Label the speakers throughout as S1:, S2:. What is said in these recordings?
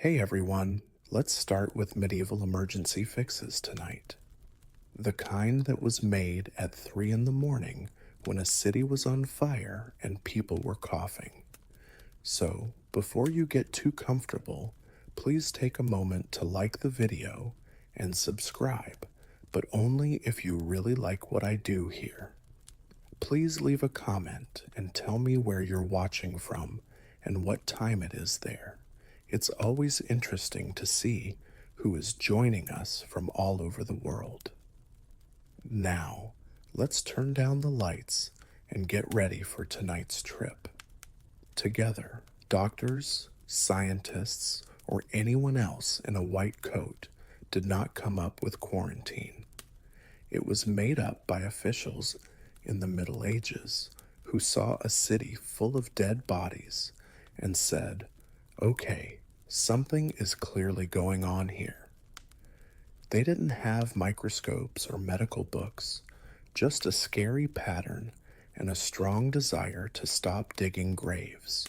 S1: Hey everyone, let's start with medieval emergency fixes tonight. The kind that was made at 3 in the morning when a city was on fire and people were coughing. So, before you get too comfortable, please take a moment to like the video and subscribe, but only if you really like what I do here. Please leave a comment and tell me where you're watching from and what time it is there. It's always interesting to see who is joining us from all over the world. Now, let's turn down the lights and get ready for tonight's trip. Together, doctors, scientists, or anyone else in a white coat did not come up with quarantine. It was made up by officials in the Middle Ages who saw a city full of dead bodies and said, okay, something is clearly going on here. They didn't have microscopes or medical books, just a scary pattern and a strong desire to stop digging graves.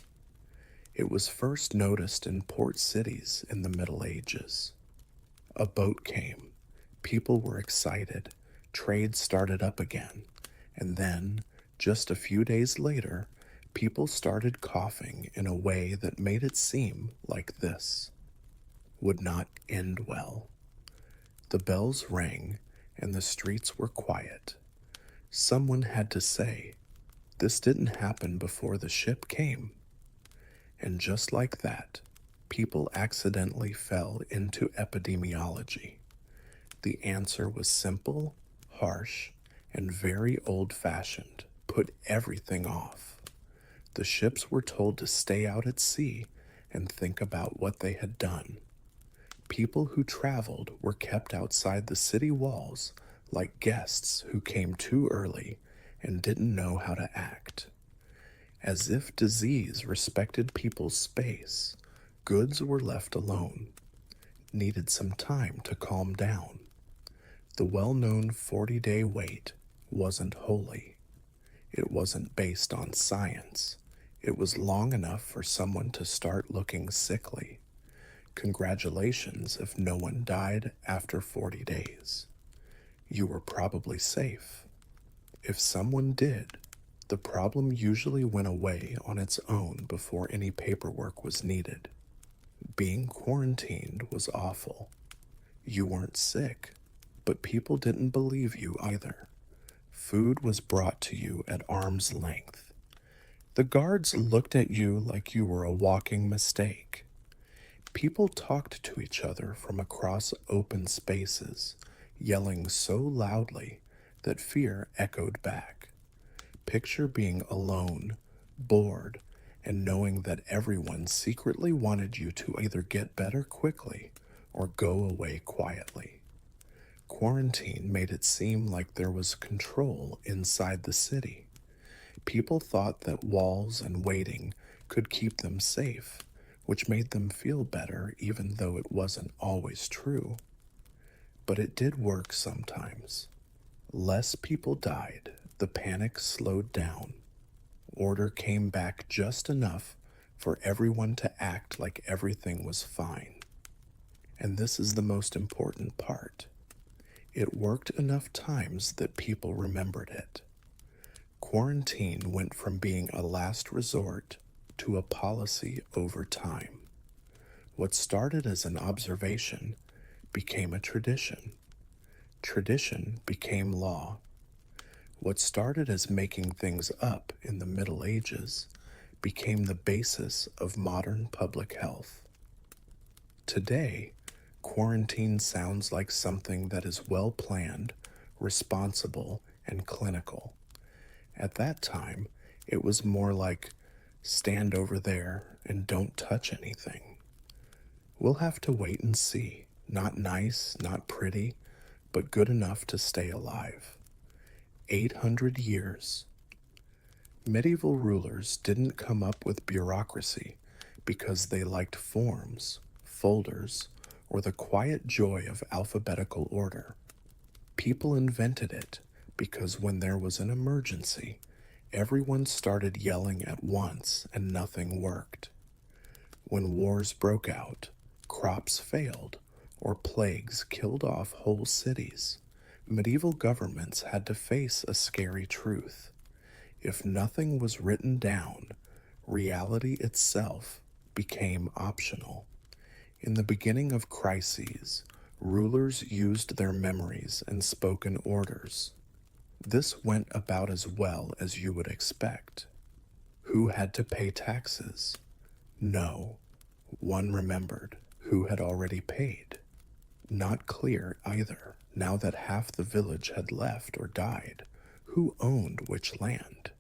S1: It was first noticed in port cities in the Middle Ages. A boat came, people were excited, trade started up again, and then, just a few days later, people started coughing in a way that made it seem like this would not end well. The bells rang and the streets were quiet. Someone had to say, this didn't happen before the ship came. And just like that, people accidentally fell into epidemiology. The answer was simple, harsh, and very old-fashioned. Put everything off. The ships were told to stay out at sea and think about what they had done. People who traveled were kept outside the city walls like guests who came too early and didn't know how to act. As if disease respected people's space, goods were left alone, needed some time to calm down. The well-known 40-day wait wasn't holy. It wasn't based on science. It was long enough for someone to start looking sickly. Congratulations if no one died after 40 days. You were probably safe. If someone did, the problem usually went away on its own before any paperwork was needed. Being quarantined was awful. You weren't sick, but people didn't believe you either. Food was brought to you at arm's length. The guards looked at you like you were a walking mistake. People talked to each other from across open spaces, yelling so loudly that fear echoed back. Picture being alone, bored, and knowing that everyone secretly wanted you to either get better quickly or go away quietly. Quarantine made it seem like there was control inside the city. People thought that walls and waiting could keep them safe, which made them feel better even though it wasn't always true. But it did work sometimes. Less people died, the panic slowed down. Order came back just enough for everyone to act like everything was fine. And this is the most important part. It worked enough times that people remembered it. Quarantine went from being a last resort to a policy over time. What started as an observation became a tradition. Tradition became law. What started as making things up in the Middle Ages became the basis of modern public health. Today, quarantine sounds like something that is well planned, responsible, and clinical. At that time, it was more like, stand over there and don't touch anything. We'll have to wait and see. Not nice, not pretty, but good enough to stay alive. 800 years. Medieval rulers didn't come up with bureaucracy because they liked forms, folders, or the quiet joy of alphabetical order. People invented it because when there was an emergency, everyone started yelling at once and nothing worked. When wars broke out, crops failed, or plagues killed off whole cities, medieval governments had to face a scary truth. If nothing was written down, reality itself became optional. In the beginning of crises, rulers used their memories and spoken orders. This went about as well as you would expect. Who had to pay taxes? No. One remembered who had already paid. Not clear either, now that half the village had left or died, who owned which land.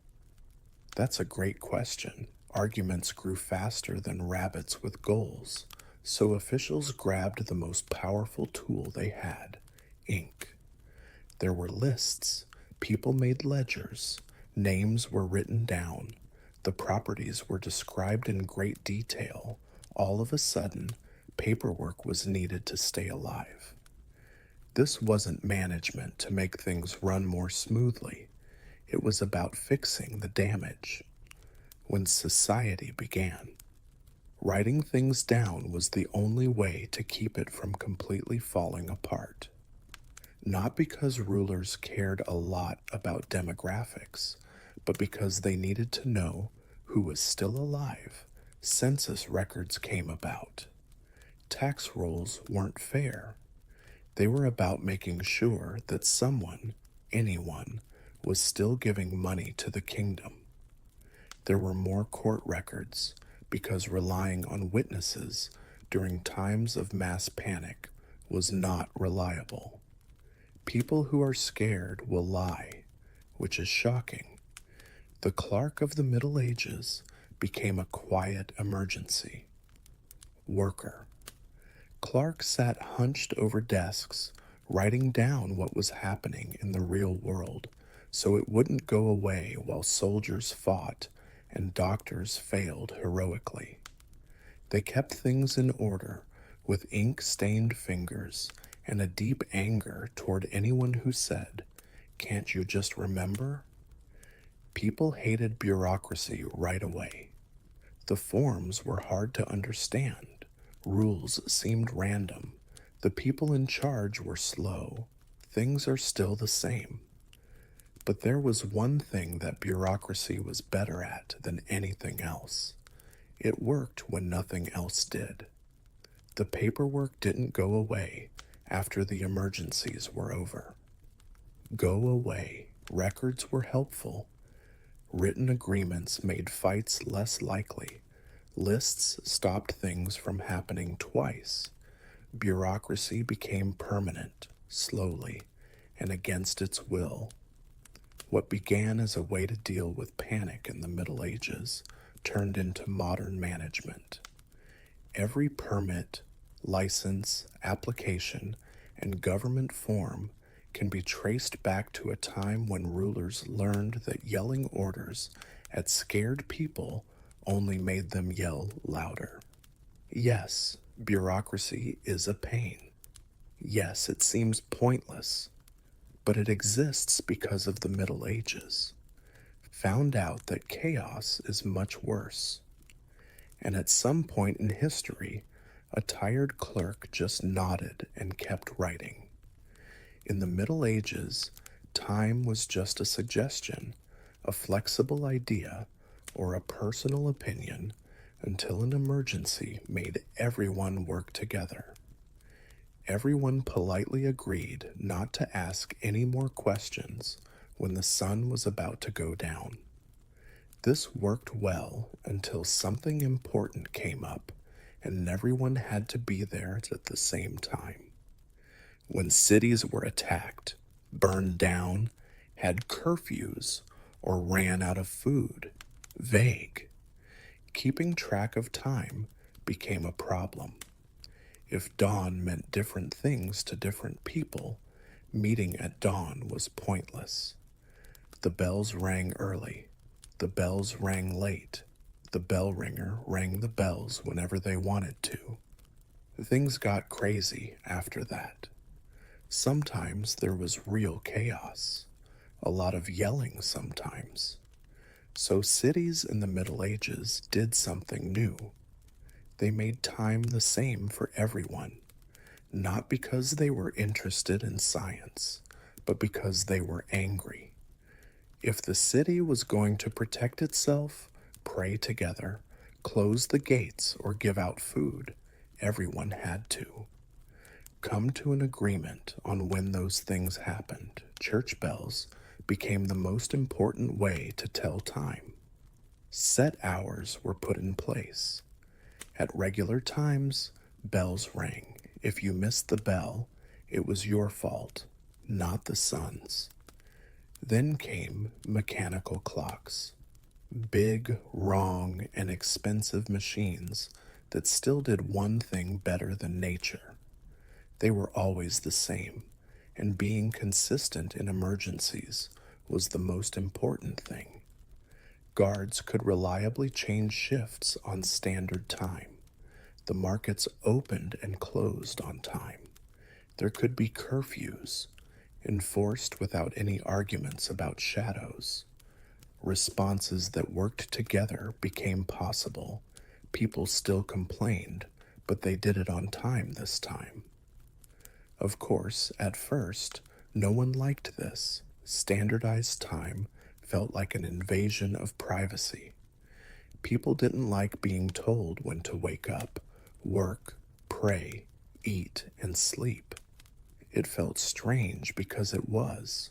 S1: That's a great question. Arguments grew faster than rabbits with goals, so officials grabbed the most powerful tool they had, ink. There were lists, people made ledgers, names were written down, the properties were described in great detail. All of a sudden, paperwork was needed to stay alive. This wasn't management to make things run more smoothly. It was about fixing the damage. When society began, writing things down was the only way to keep it from completely falling apart. Not because rulers cared a lot about demographics, but because they needed to know who was still alive. Census records came about. Tax rolls weren't fair. They were about making sure that someone, anyone, was still giving money to the kingdom. There were more court records because relying on witnesses during times of mass panic was not reliable. People who are scared will lie, which is shocking. The clerk of the Middle Ages became a quiet emergency. Worker. Clark sat hunched over desks, writing down what was happening in the real world so it wouldn't go away while soldiers fought and doctors failed heroically. They kept things in order with ink-stained fingers and a deep anger toward anyone who said, "Can't you just remember?" People hated bureaucracy right away. The forms were hard to understand. Rules seemed random. The people in charge were slow. Things are still the same. But there was one thing that bureaucracy was better at than anything else. It worked when nothing else did. The paperwork didn't go away after the emergencies were over. Go away. Records were helpful. Written agreements made fights less likely. Lists stopped things from happening twice. Bureaucracy became permanent, slowly, and against its will. What began as a way to deal with panic in the Middle Ages turned into modern management. Every permit, license, application, and government form can be traced back to a time when rulers learned that yelling orders at scared people only made them yell louder. Yes, bureaucracy is a pain. Yes, it seems pointless, but it exists because of the Middle Ages. Found out that chaos is much worse. And at some point in history, a tired clerk just nodded and kept writing. In the Middle Ages, time was just a suggestion, a flexible idea, or a personal opinion until an emergency made everyone work together. Everyone politely agreed not to ask any more questions when the sun was about to go down. This worked well until something important came up and everyone had to be there at the same time. When cities were attacked, burned down, had curfews, or ran out of food. Vague. Keeping track of time became a problem. If dawn meant different things to different people, meeting at dawn was pointless. The bells rang early. The bells rang late. The bell ringer rang the bells whenever they wanted to. Things got crazy after that. Sometimes there was real chaos, a lot of yelling sometimes. So cities in the Middle Ages did something new. They made time the same for everyone, not because they were interested in science, but because they were angry. If the city was going to protect itself, pray together, close the gates, or give out food, everyone had to. Come to an agreement on when those things happened. Church bells became the most important way to tell time. Set hours were put in place. At regular times, bells rang. If you missed the bell, it was your fault, not the sun's. Then came mechanical clocks, big, wrong, and expensive machines that still did one thing better than nature. They were always the same, and being consistent in emergencies was the most important thing. Guards could reliably change shifts on standard time. The markets opened and closed on time. There could be curfews, enforced without any arguments about shadows. Responses that worked together became possible. People still complained, but they did it on time this time. Of course, at first, no one liked this. Standardized time felt like an invasion of privacy. People didn't like being told when to wake up, work, pray, eat, and sleep. It felt strange because it was.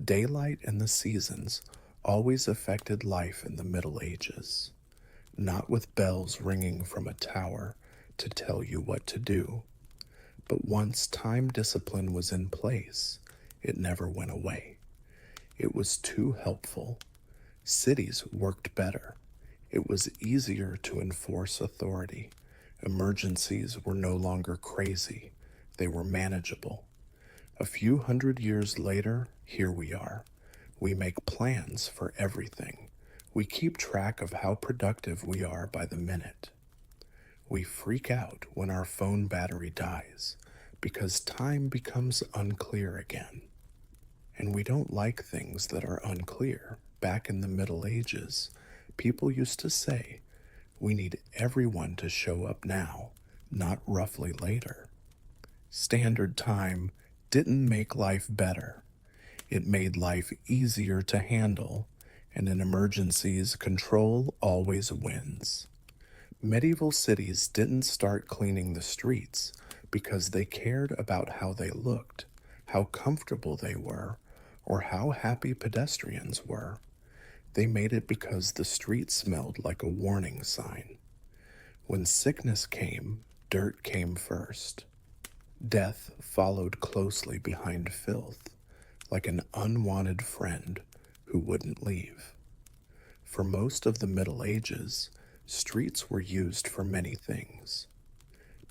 S1: Daylight and the seasons always affected life in the Middle Ages, not with bells ringing from a tower to tell you what to do. But once time discipline was in place, it never went away. It was too helpful. Cities worked better. It was easier to enforce authority. Emergencies were no longer crazy. They were manageable. A few hundred years later, here we are. We make plans for everything. We keep track of how productive we are by the minute. We freak out when our phone battery dies because time becomes unclear again. And we don't like things that are unclear. Back in the Middle Ages, people used to say, we need everyone to show up now, not roughly later. Standard time didn't make life better. It made life easier to handle, and in emergencies, control always wins. Medieval cities didn't start cleaning the streets because they cared about how they looked, how comfortable they were, or how happy pedestrians were. They made it because the street smelled like a warning sign. When sickness came, dirt came first. Death followed closely behind filth, like an unwanted friend who wouldn't leave. For most of the Middle Ages, streets were used for many things.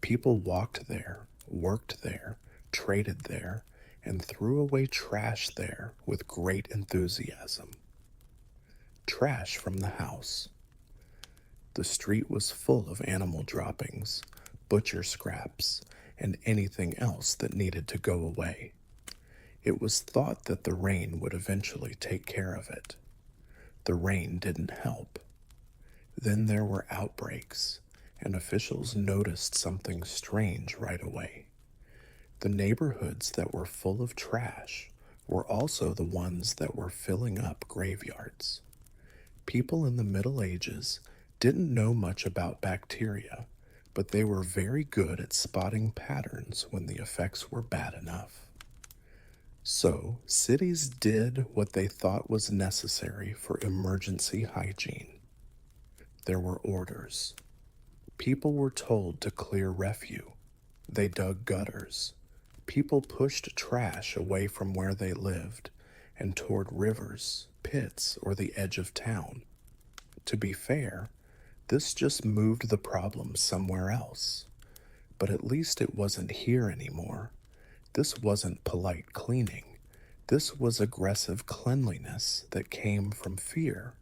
S1: People walked there, worked there, traded there, and threw away trash there with great enthusiasm. Trash from the house. The street was full of animal droppings, butcher scraps, and anything else that needed to go away. It was thought that the rain would eventually take care of it. The rain didn't help. Then there were outbreaks, and officials noticed something strange right away. The neighborhoods that were full of trash were also the ones that were filling up graveyards. People in the Middle Ages didn't know much about bacteria, but they were very good at spotting patterns when the effects were bad enough. So, cities did what they thought was necessary for emergency hygiene. There were orders. People were told to clear refuse. They dug gutters. People pushed trash away from where they lived and toward rivers, pits, or the edge of town. To be fair, this just moved the problem somewhere else. But at least it wasn't here anymore. This wasn't polite cleaning. This was aggressive cleanliness that came from fear.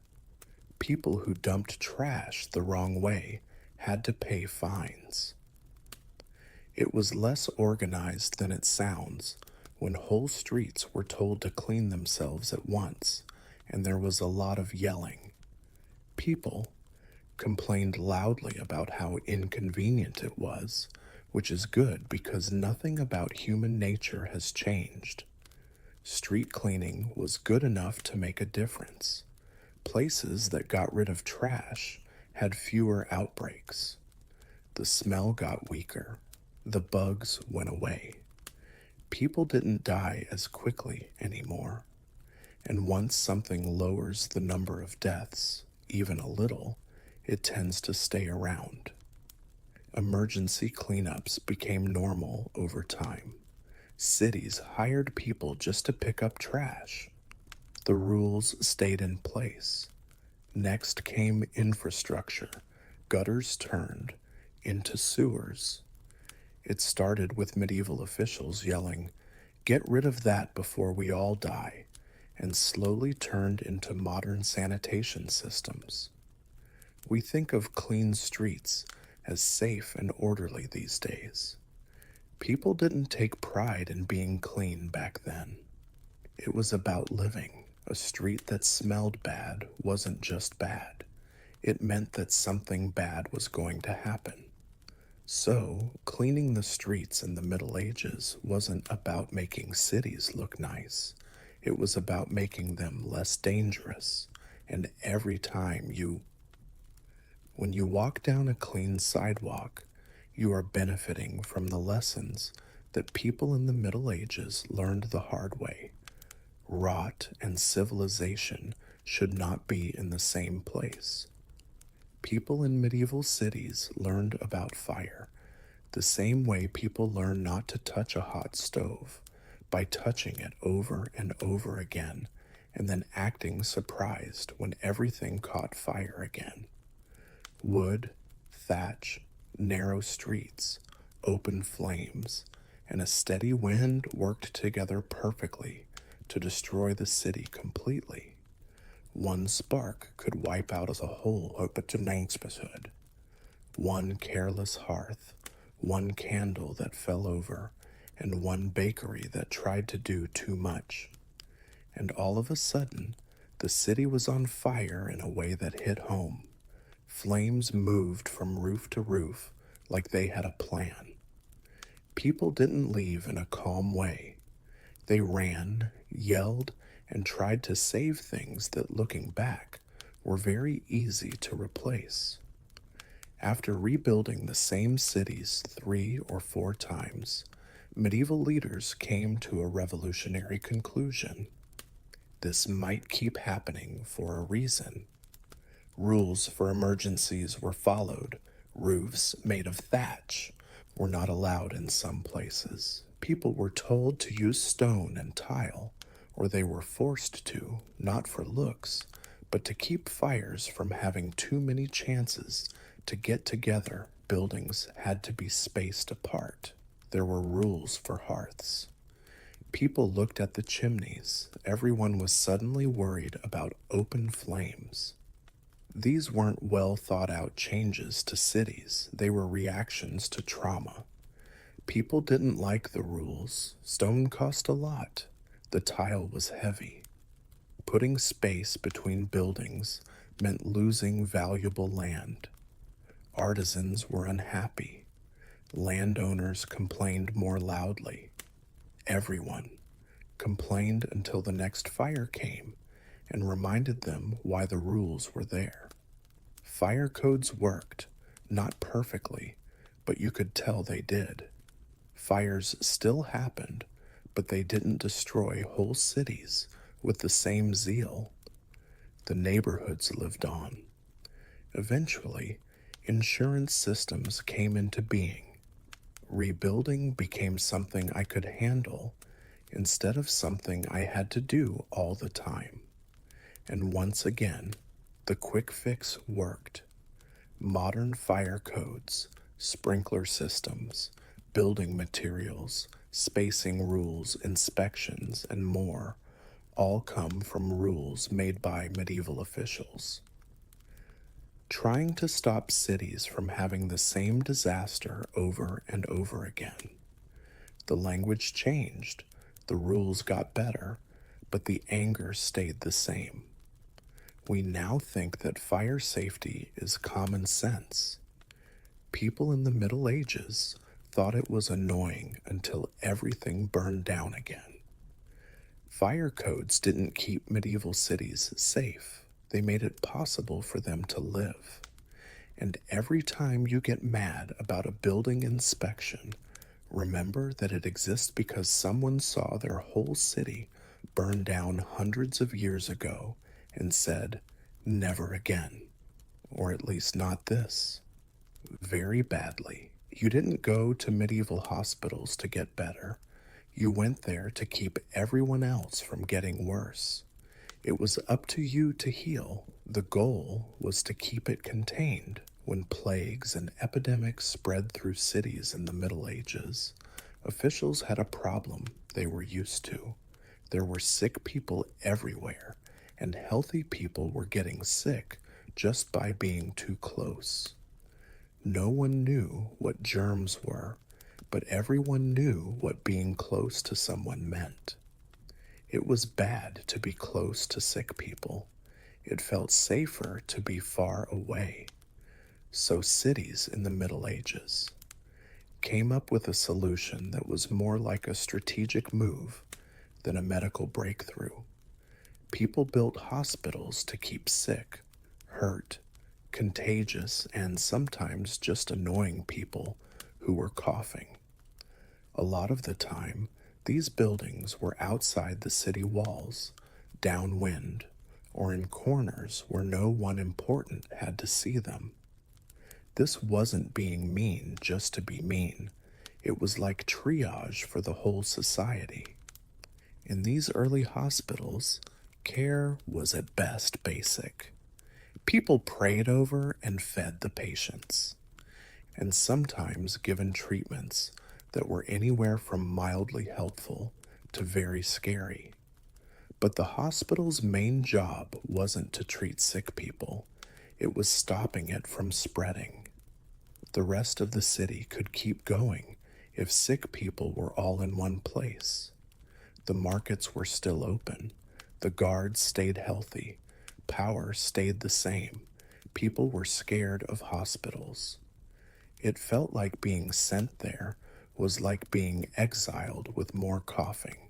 S1: People who dumped trash the wrong way had to pay fines. It was less organized than it sounds when whole streets were told to clean themselves at once, and there was a lot of yelling. People, complained loudly about how inconvenient it was, which is good because nothing about human nature has changed. Street cleaning was good enough to make a difference. Places that got rid of trash had fewer outbreaks. The smell got weaker. The bugs went away. People didn't die as quickly anymore. And once something lowers the number of deaths, even a little, it tends to stay around. Emergency cleanups became normal over time. Cities hired people just to pick up trash. The rules stayed in place. Next came infrastructure. Gutters turned into sewers. It started with medieval officials yelling, "Get rid of that before we all die," and slowly turned into modern sanitation systems. We think of clean streets as safe and orderly these days. People didn't take pride in being clean back then. It was about living. A street that smelled bad wasn't just bad. It meant that something bad was going to happen. So, cleaning the streets in the Middle Ages wasn't about making cities look nice. It was about making them less dangerous. And every time when you walk down a clean sidewalk, you are benefiting from the lessons that people in the Middle Ages learned the hard way. Rot and civilization should not be in the same place. People in medieval cities learned about fire the same way people learn not to touch a hot stove, by touching it over and over again, and then acting surprised when everything caught fire again. Wood, thatch, narrow streets, open flames, and a steady wind worked together perfectly to destroy the city completely. One spark could wipe out as a whole Hood. One careless hearth, one candle that fell over, and one bakery that tried to do too much. And all of a sudden, the city was on fire in a way that hit home. Flames moved from roof to roof like they had a plan. People didn't leave in a calm way. They ran, yelled, and tried to save things that, looking back, were very easy to replace. After rebuilding the same cities 3 or 4 times, medieval leaders came to a revolutionary conclusion. This might keep happening for a reason. Rules for emergencies were followed. Roofs made of thatch were not allowed in some places. People were told to use stone and tile, or they were forced to, not for looks, but to keep fires from having too many chances to get together. Buildings had to be spaced apart. There were rules for hearths. People looked at the chimneys. Everyone was suddenly worried about open flames. These weren't well thought out changes to cities. They were reactions to trauma. People didn't like the rules. Stone cost a lot. The tile was heavy. Putting space between buildings meant losing valuable land. Artisans were unhappy. Landowners complained more loudly. Everyone complained until the next fire came and reminded them why the rules were there. Fire codes worked, not perfectly, but you could tell they did. Fires still happened, but they didn't destroy whole cities with the same zeal. The neighborhoods lived on. Eventually, insurance systems came into being. Rebuilding became something I could handle instead of something I had to do all the time. And once again, the quick fix worked. Modern fire codes, sprinkler systems, building materials, spacing rules, inspections, and more all come from rules made by medieval officials. Trying to stop cities from having the same disaster over and over again. The language changed, the rules got better, but the anger stayed the same. We now think that fire safety is common sense. People in the Middle Ages thought it was annoying until everything burned down again. Fire codes didn't keep medieval cities safe, they made it possible for them to live. And every time you get mad about a building inspection, remember that it exists because someone saw their whole city burn down hundreds of years ago and said, never again, or at least not this. Very badly. You didn't go to medieval hospitals to get better. You went there to keep everyone else from getting worse. It was up to you to heal. The goal was to keep it contained. When plagues and epidemics spread through cities in the Middle Ages, officials had a problem they were used to. There were sick people everywhere, and healthy people were getting sick just by being too close. No one knew what germs were, but everyone knew what being close to someone meant. It was bad to be close to sick people. It felt safer to be far away. So cities in the Middle Ages came up with a solution that was more like a strategic move than a medical breakthrough. People built hospitals to keep sick, hurt, contagious, and sometimes just annoying people who were coughing. A lot of the time, these buildings were outside the city walls, downwind, or in corners where no one important had to see them. This wasn't being mean just to be mean. It was like triage for the whole society. In these early hospitals, care was at best basic. People prayed over and fed the patients, and sometimes given treatments that were anywhere from mildly helpful to very scary. But the hospital's main job wasn't to treat sick people, it was stopping it from spreading. The rest of the city could keep going if sick people were all in one place. The markets were still open, the guards stayed healthy, power stayed the same, people were scared of hospitals. It felt like being sent there was like being exiled with more coughing.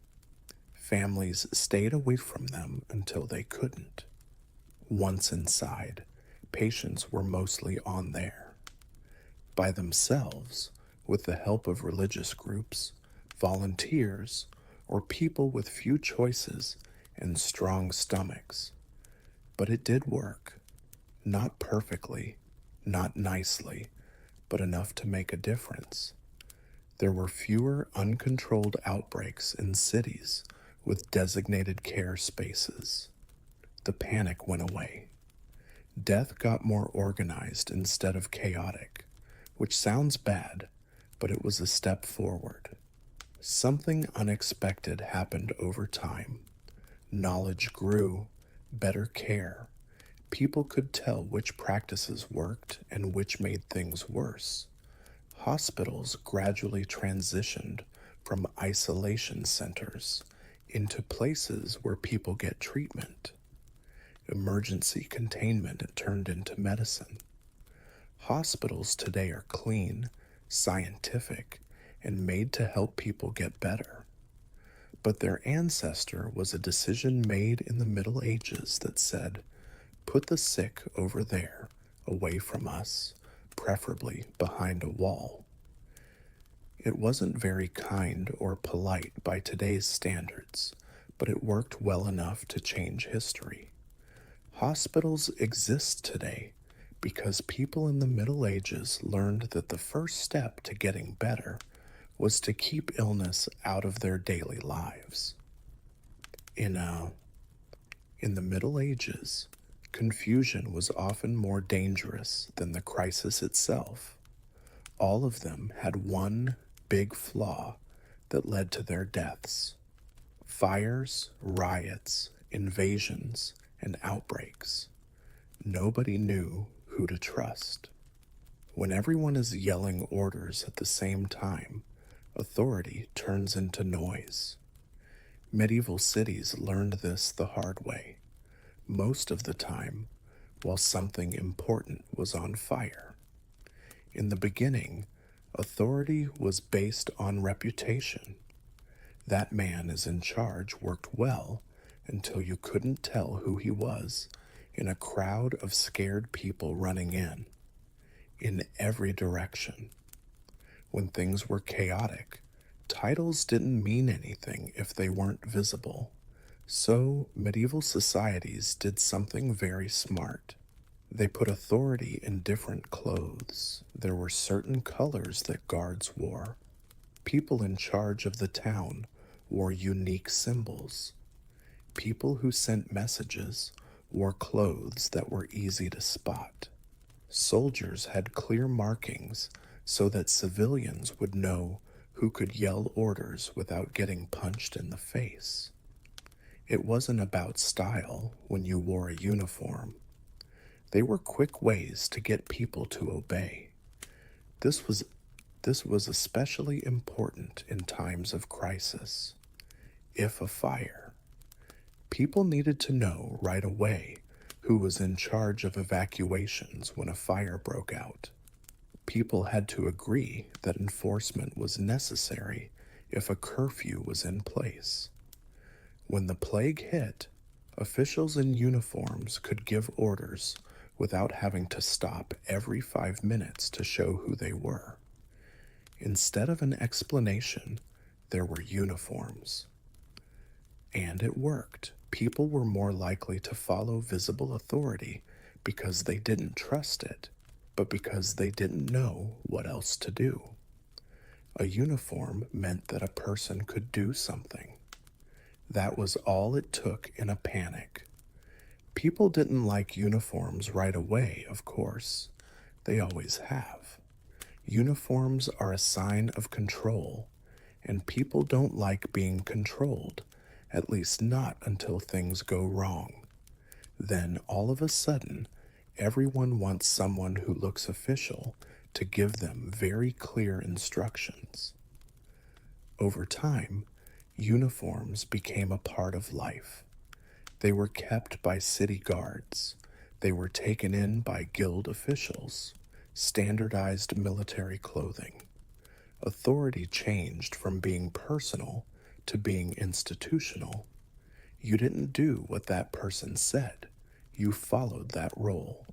S1: Families stayed away from them until they couldn't. Once inside, patients were mostly on there. By themselves, with the help of religious groups, volunteers, or people with few choices and strong stomachs. But it did work. Not perfectly, not nicely, but enough to make a difference. There were fewer uncontrolled outbreaks in cities with designated care spaces. The panic went away. Death got more organized instead of chaotic, which sounds bad, but it was a step forward. Something unexpected happened over time. Knowledge grew, better care. People could tell which practices worked and which made things worse. Hospitals gradually transitioned from isolation centers into places where people get treatment. Emergency containment turned into medicine. Hospitals today are clean, scientific, and made to help people get better. But their ancestor was a decision made in the Middle Ages that said, put the sick over there, away from us, preferably behind a wall. It wasn't very kind or polite by today's standards, but it worked well enough to change history. Hospitals exist today because people in the Middle Ages learned that the first step to getting better was to keep illness out of their daily lives. In the Middle Ages, confusion was often more dangerous than the crisis itself. All of them had one big flaw that led to their deaths: fires, riots, invasions, and outbreaks. Nobody knew who to trust. When everyone is yelling orders at the same time, authority turns into noise. Medieval cities learned this the hard way. most of the time while something important was on fire. In the beginning, authority was based on reputation. That man is in charge worked well until you couldn't tell who he was in a crowd of scared people running in every direction. When things were chaotic, titles didn't mean anything if they weren't visible. So, medieval societies did something very smart. They put authority in different clothes. There were certain colors that guards wore. People in charge of the town wore unique symbols. People who sent messages wore clothes that were easy to spot. Soldiers had clear markings so that civilians would know who could yell orders without getting punched in the face. It wasn't about style when you wore a uniform. They were quick ways to get people to obey. This was especially important in times of crisis. If a fire, people needed to know right away who was in charge of evacuations when a fire broke out. People had to agree that enforcement was necessary if a curfew was in place. When the plague hit, officials in uniforms could give orders without having to stop every 5 minutes to show who they were. Instead of an explanation, there were uniforms. And it worked. People were more likely to follow visible authority because they didn't trust it, but because they didn't know what else to do. A uniform meant that a person could do something. That was all it took in a panic. People didn't like uniforms right away, of course. They always have. Uniforms are a sign of control, and people don't like being controlled, at least not until things go wrong. Then, all of a sudden, everyone wants someone who looks official to give them very clear instructions. Over time, uniforms became a part of life. They were kept by city guards. They were taken in by guild officials, standardized military clothing. Authority changed from being personal to being institutional. You didn't do what that person said. You followed that role.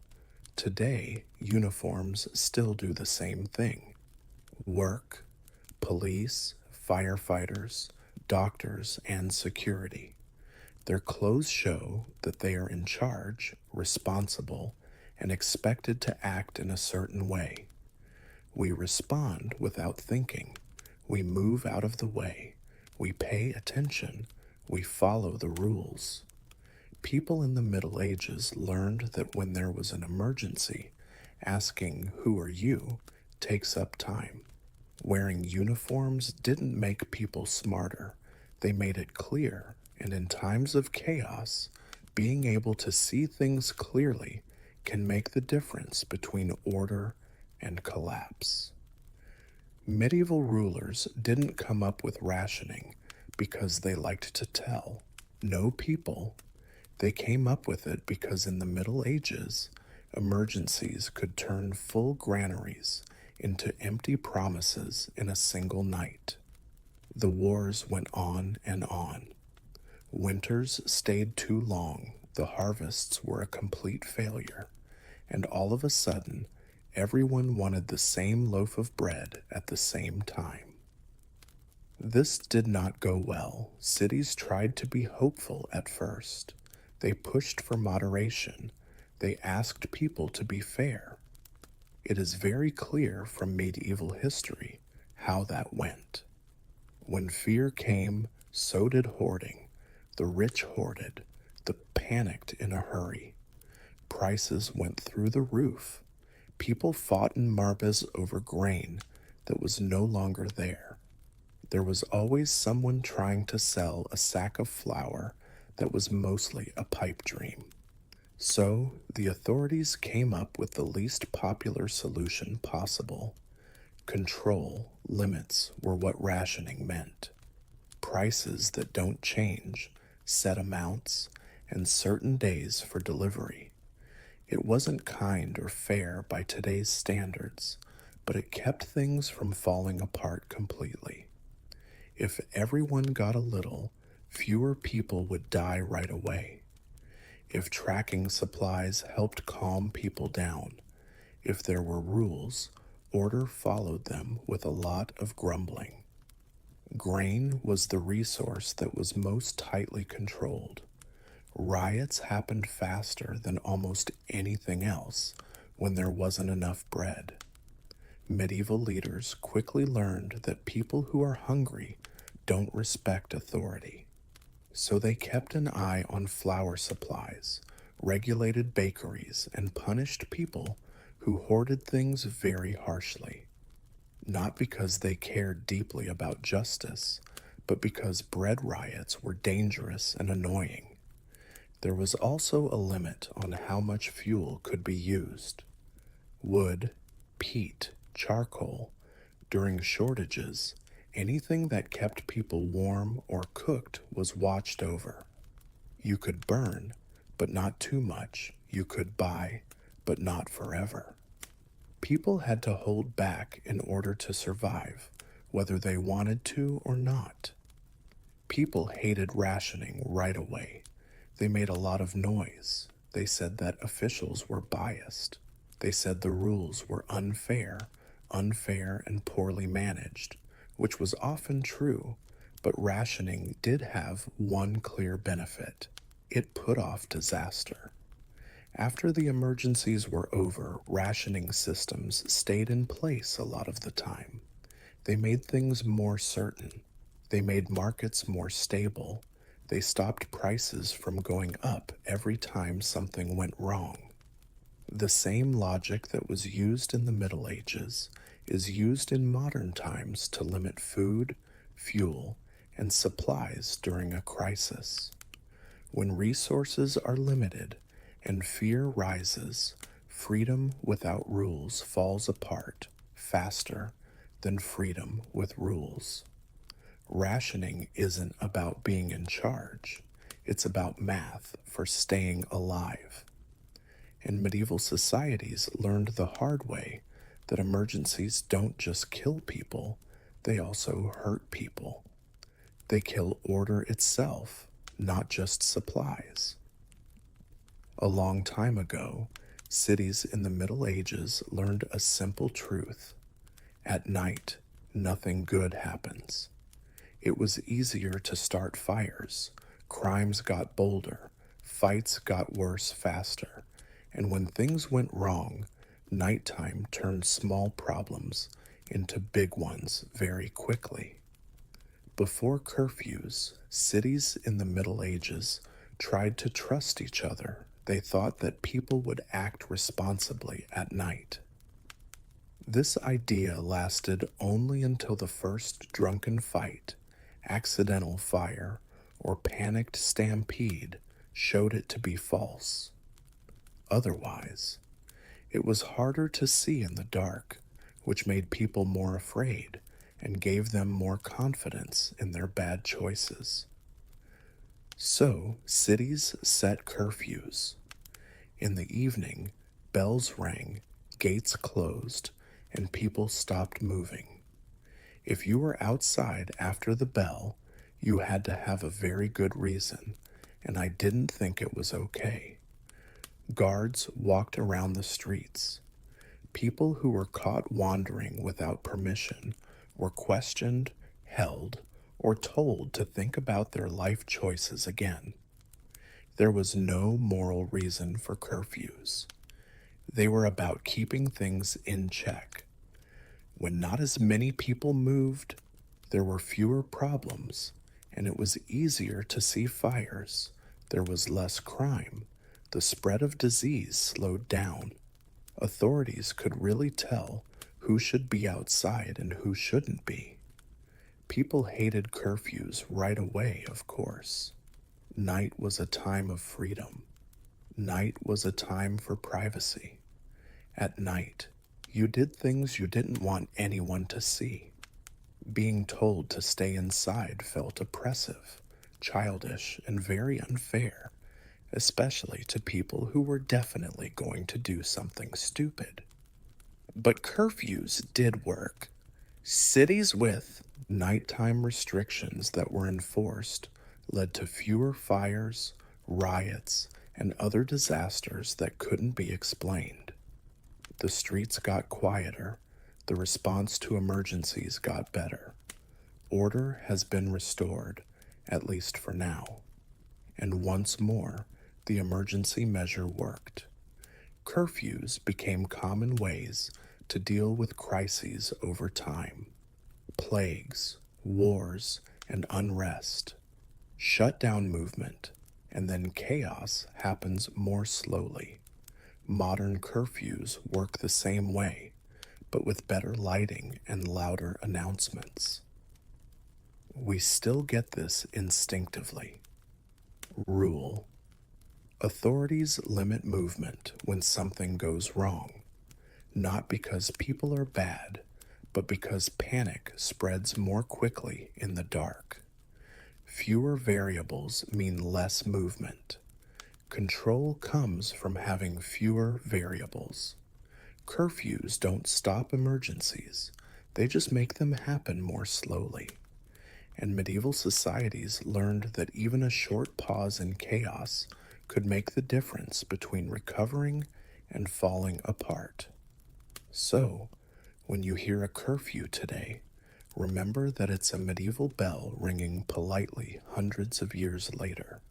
S1: Today, uniforms still do the same thing. Work, police, firefighters, doctors, and security. Their clothes show that they are in charge, responsible, and expected to act in a certain way. We respond without thinking. We move out of the way. We pay attention. We follow the rules. People in the Middle Ages learned that when there was an emergency, asking, "Who are you?" takes up time. Wearing uniforms didn't make people smarter. They made it clear, and in times of chaos, being able to see things clearly can make the difference between order and collapse. Medieval rulers didn't come up with rationing because they liked to tell no people. They came up with it because in the Middle Ages, emergencies could turn full granaries into empty promises in a single night. The wars went on and on. Winters stayed too long, the harvests were a complete failure, and all of a sudden, everyone wanted the same loaf of bread at the same time. This did not go well. Cities tried to be hopeful at first. They pushed for moderation. They asked people to be fair. It is very clear from medieval history how that went. When fear came, so did hoarding. The rich hoarded, the panicked in a hurry. Prices went through the roof. People fought in Marbas over grain that was no longer there. There was always someone trying to sell a sack of flour that was mostly a pipe dream. So the authorities came up with the least popular solution possible. Control limits were what rationing meant. Prices that don't change, set amounts, and certain days for delivery. It wasn't kind or fair by today's standards, but it kept things from falling apart completely. If everyone got a little, fewer people would die right away. If tracking supplies helped calm people down, if there were rules, order followed them with a lot of grumbling. Grain was the resource that was most tightly controlled. Riots happened faster than almost anything else when there wasn't enough bread. Medieval leaders quickly learned that people who are hungry don't respect authority. So they kept an eye on flour supplies, regulated bakeries, and punished people who hoarded things very harshly. Not because they cared deeply about justice, but because bread riots were dangerous and annoying. There was also a limit on how much fuel could be used. Wood, peat, charcoal. During shortages, anything that kept people warm or cooked was watched over. You could burn, but not too much. You could buy, but not forever. People had to hold back in order to survive, whether they wanted to or not. People hated rationing right away. They made a lot of noise. They said that officials were biased. They said the rules were unfair and poorly managed, which was often true, but rationing did have one clear benefit. It put off disaster. After the emergencies were over, rationing systems stayed in place a lot of the time. They made things more certain. They made markets more stable. They stopped prices from going up every time something went wrong. The same logic that was used in the Middle Ages is used in modern times to limit food, fuel, and supplies during a crisis. When resources are limited and fear rises, freedom without rules falls apart faster than freedom with rules. Rationing isn't about being in charge. It's about math for staying alive. And medieval societies learned the hard way that emergencies don't just kill people, they also hurt people. They kill order itself, not just supplies. A long time ago, cities in the Middle Ages learned a simple truth. At night, nothing good happens. It was easier to start fires. Crimes got bolder. Fights got worse faster. And when things went wrong, nighttime turned small problems into big ones very quickly. Before curfews, cities in the Middle Ages tried to trust each other. They thought that people would act responsibly at night. This idea lasted only until the first drunken fight, accidental fire, or panicked stampede showed it to be false. Otherwise, it was harder to see in the dark, which made people more afraid and gave them more confidence in their bad choices. So, cities set curfews. In the evening, bells rang, gates closed, and people stopped moving. If you were outside after the bell, you had to have a very good reason, and I didn't think it was okay. Guards walked around the streets. People who were caught wandering without permission were questioned, held, or told to think about their life choices again. There was no moral reason for curfews. They were about keeping things in check. When not as many people moved, there were fewer problems, and it was easier to see fires. There was less crime. The spread of disease slowed down. Authorities could really tell who should be outside and who shouldn't be. People hated curfews right away, of course. Night was a time of freedom. Night was a time for privacy. At night, you did things you didn't want anyone to see. Being told to stay inside felt oppressive, childish, and very unfair, especially to people who were definitely going to do something stupid. But curfews did work. Cities with nighttime restrictions that were enforced led to fewer fires, riots, and other disasters that couldn't be explained. The streets got quieter, the response to emergencies got better. Order has been restored, at least for now. And once more, the emergency measure worked. Curfews became common ways to deal with crises over time. Plagues, wars, and unrest. Shutdown movement, and then chaos happens more slowly. Modern curfews work the same way, but with better lighting and louder announcements. We still get this instinctively. Rule. Authorities limit movement when something goes wrong, not because people are bad, but because panic spreads more quickly in the dark. Fewer variables mean less movement. Control comes from having fewer variables. Curfews don't stop emergencies, they just make them happen more slowly. And medieval societies learned that even a short pause in chaos could make the difference between recovering and falling apart. So, when you hear a curfew today, remember that it's a medieval bell ringing politely hundreds of years later,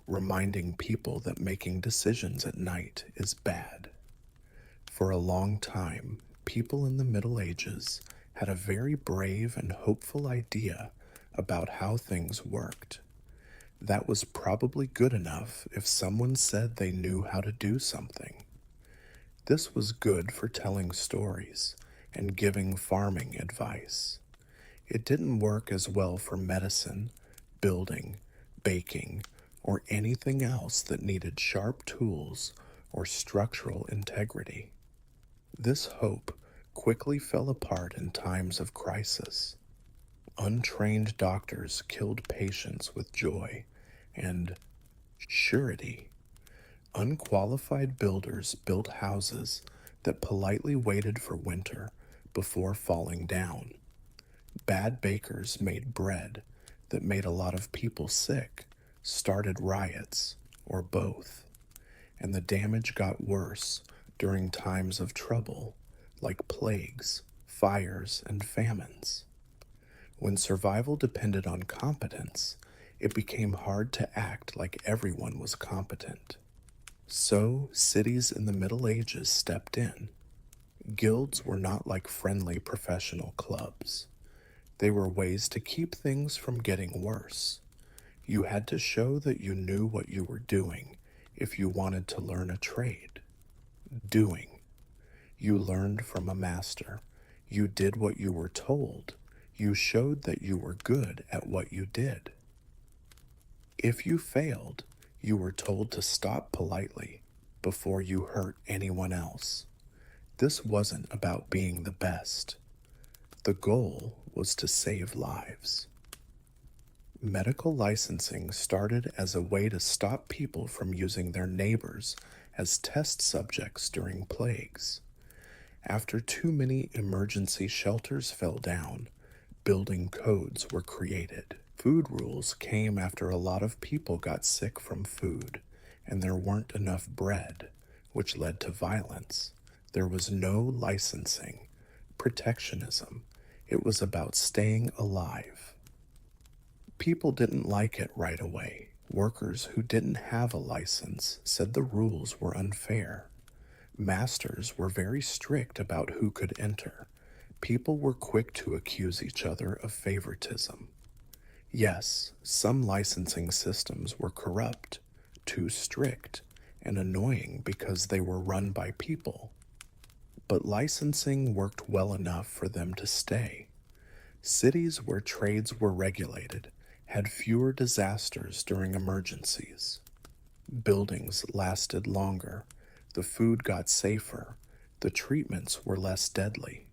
S1: reminding people that making decisions at night is bad. For a long time, people in the Middle Ages had a very brave and hopeful idea about how things worked. That was probably good enough if someone said they knew how to do something. This was good for telling stories and giving farming advice. It didn't work as well for medicine, building, baking, or anything else that needed sharp tools or structural integrity. This hope quickly fell apart in times of crisis. Untrained doctors killed patients with joy and surety. Unqualified builders built houses that politely waited for winter before falling down. Bad bakers made bread that made a lot of people sick, started riots, or both. And the damage got worse during times of trouble, like plagues, fires, and famines. When survival depended on competence, it became hard to act like everyone was competent. So, cities in the Middle Ages stepped in. Guilds were not like friendly professional clubs. They were ways to keep things from getting worse. You had to show that you knew what you were doing if you wanted to learn a trade. Doing. You learned from a master. You did what you were told. You showed that you were good at what you did. If you failed, you were told to stop politely before you hurt anyone else. This wasn't about being the best. The goal was to save lives. Medical licensing started as a way to stop people from using their neighbors as test subjects during plagues. After too many emergency shelters fell down, building codes were created. Food rules came after a lot of people got sick from food, and there weren't enough bread, which led to violence. There was no licensing, protectionism. It was about staying alive. People didn't like it right away. Workers who didn't have a license said the rules were unfair. Masters were very strict about who could enter. People were quick to accuse each other of favoritism. Yes, some licensing systems were corrupt, too strict, and annoying because they were run by people. But licensing worked well enough for them to stay. Cities where trades were regulated had fewer disasters during emergencies. Buildings lasted longer, the food got safer, the treatments were less deadly.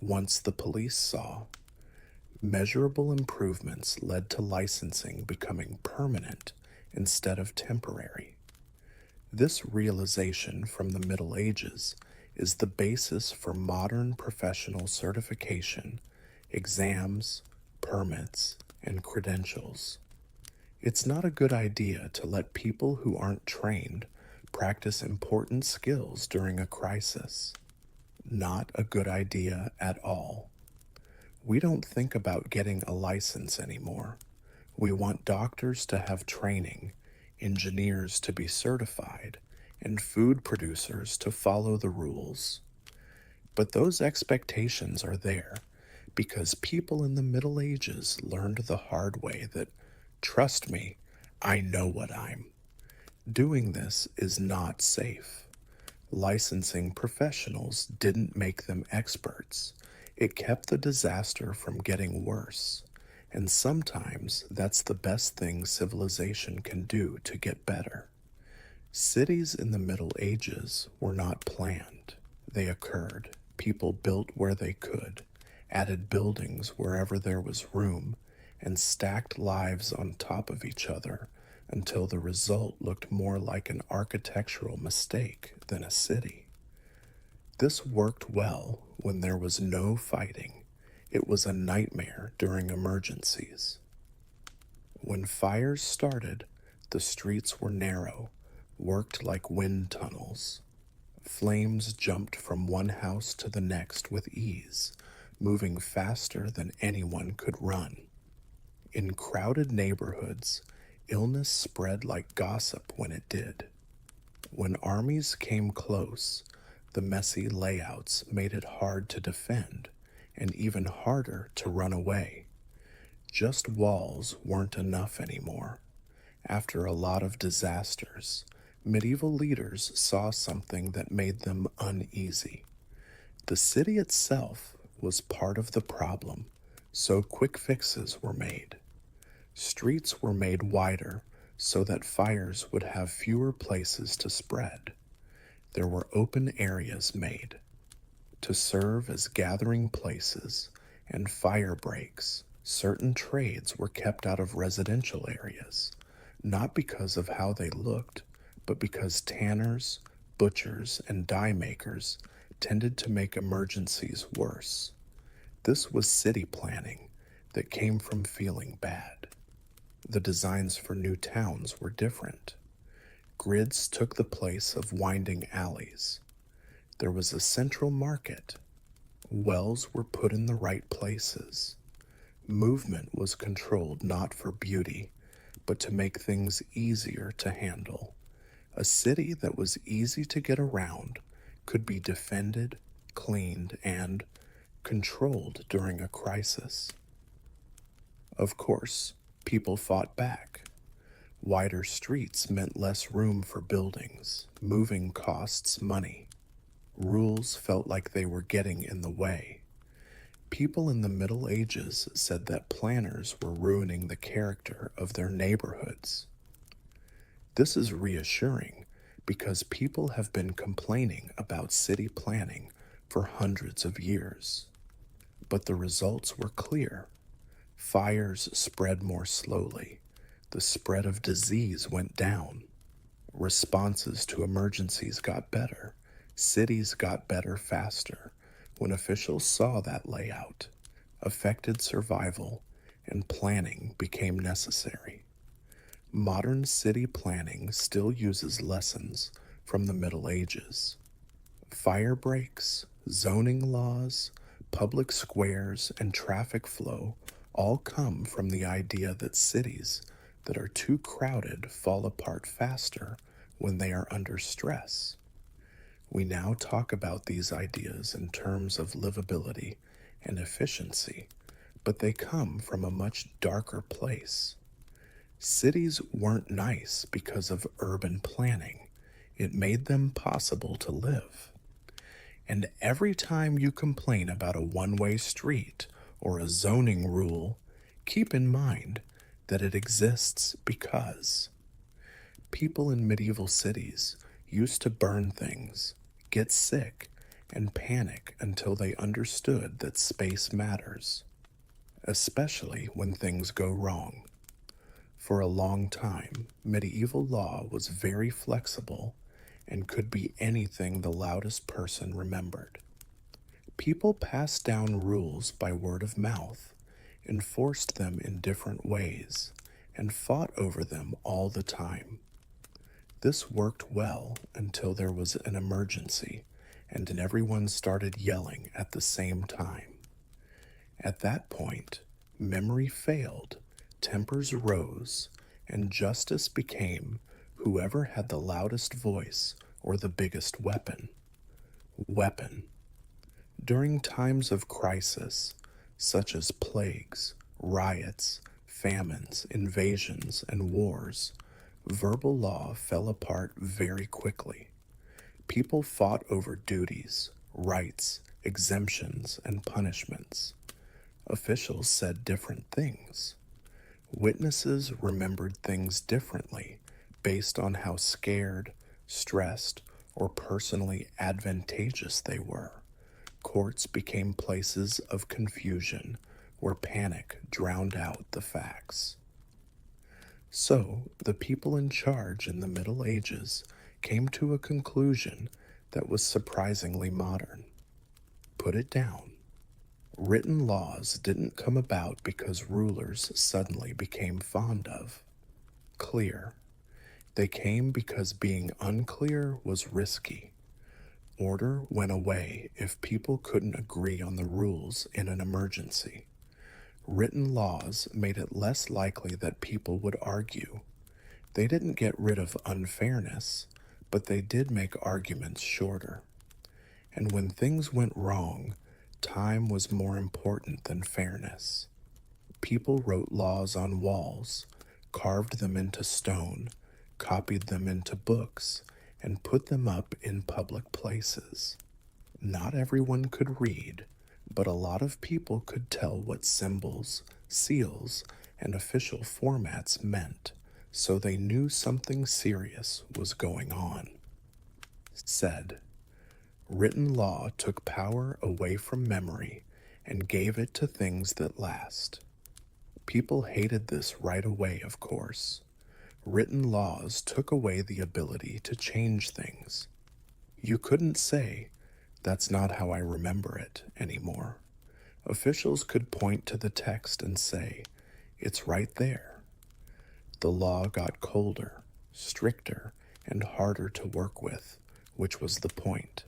S1: Once the police saw, measurable improvements led to licensing becoming permanent instead of temporary. This realization from the Middle Ages is the basis for modern professional certification, exams, permits, and credentials. It's not a good idea to let people who aren't trained practice important skills during a crisis. Not a good idea at all. We don't think about getting a license anymore. We want doctors to have training, engineers to be certified, and food producers to follow the rules. But those expectations are there because people in the Middle Ages learned the hard way that, trust me, I know what I'm. Doing this is not safe. Licensing professionals didn't make them experts. It kept the disaster from getting worse. And sometimes that's the best thing civilization can do to get better. Cities in the Middle Ages were not planned. They occurred. People built where they could, added buildings wherever there was room, and stacked lives on top of each other until the result looked more like an architectural mistake than a city. This worked well when there was no fighting. It was a nightmare during emergencies. When fires started, the streets were narrow, worked like wind tunnels. Flames jumped from one house to the next with ease, moving faster than anyone could run. In crowded neighborhoods, illness spread like gossip when it did. When armies came close, the messy layouts made it hard to defend and even harder to run away. Just walls weren't enough anymore. After a lot of disasters, medieval leaders saw something that made them uneasy. The city itself was part of the problem, so quick fixes were made. Streets were made wider so that fires would have fewer places to spread. There were open areas made to serve as gathering places and fire breaks. Certain trades were kept out of residential areas, not because of how they looked, but because tanners, butchers, and dye makers tended to make emergencies worse. This was city planning that came from feeling bad. The designs for new towns were different. Grids took the place of winding alleys. There was a central market. Wells were put in the right places. Movement was controlled not for beauty, but to make things easier to handle. A city that was easy to get around could be defended, cleaned, and controlled during a crisis. Of course, people fought back. Wider streets meant less room for buildings. Moving costs money. Rules felt like they were getting in the way. People in the Middle Ages said that planners were ruining the character of their neighborhoods. This is reassuring because people have been complaining about city planning for hundreds of years. But the results were clear. Fires spread more slowly. The spread of disease went down. Responses to emergencies got better. Cities got better faster. When officials saw that layout, affected survival, and planning became necessary. Modern city planning still uses lessons from the Middle Ages. Fire breaks, zoning laws, public squares, and traffic flow all come from the idea that cities that are too crowded fall apart faster when they are under stress. We now talk about these ideas in terms of livability and efficiency, but they come from a much darker place. Cities weren't nice because of urban planning. It made them possible to live. And every time you complain about a one-way street or a zoning rule, keep in mind that it exists because people in medieval cities used to burn things, get sick, and panic until they understood that space matters, especially when things go wrong. For a long time, medieval law was very flexible and could be anything the loudest person remembered. People passed down rules by word of mouth, enforced them in different ways, and fought over them all the time. This worked well until there was an emergency and then everyone started yelling at the same time. At that point, memory failed, tempers rose, and justice became whoever had the loudest voice or the biggest weapon. Weapon. During times of crisis, such as plagues, riots, famines, invasions, and wars, verbal law fell apart very quickly. People fought over duties, rights, exemptions, and punishments. Officials said different things. Witnesses remembered things differently based on how scared, stressed, or personally advantageous they were. Courts became places of confusion where panic drowned out the facts. So, the people in charge in the Middle Ages came to a conclusion that was surprisingly modern. Put it down. Written laws didn't come about because rulers suddenly became fond of. Clear. They came because being unclear was risky. Order went away if people couldn't agree on the rules in an emergency. Written laws made it less likely that people would argue. They didn't get rid of unfairness, but they did make arguments shorter. And when things went wrong, time was more important than fairness. People wrote laws on walls, carved them into stone, copied them into books, and put them up in public places. Not everyone could read, but a lot of people could tell what symbols, seals, and official formats meant, so they knew something serious was going on. Said, written law took power away from memory and gave it to things that last. People hated this right away, of course. Written laws took away the ability to change things. You couldn't say, "That's not how I remember it," anymore. Officials could point to the text and say, "It's right there." The law got colder, stricter, and harder to work with, which was the point.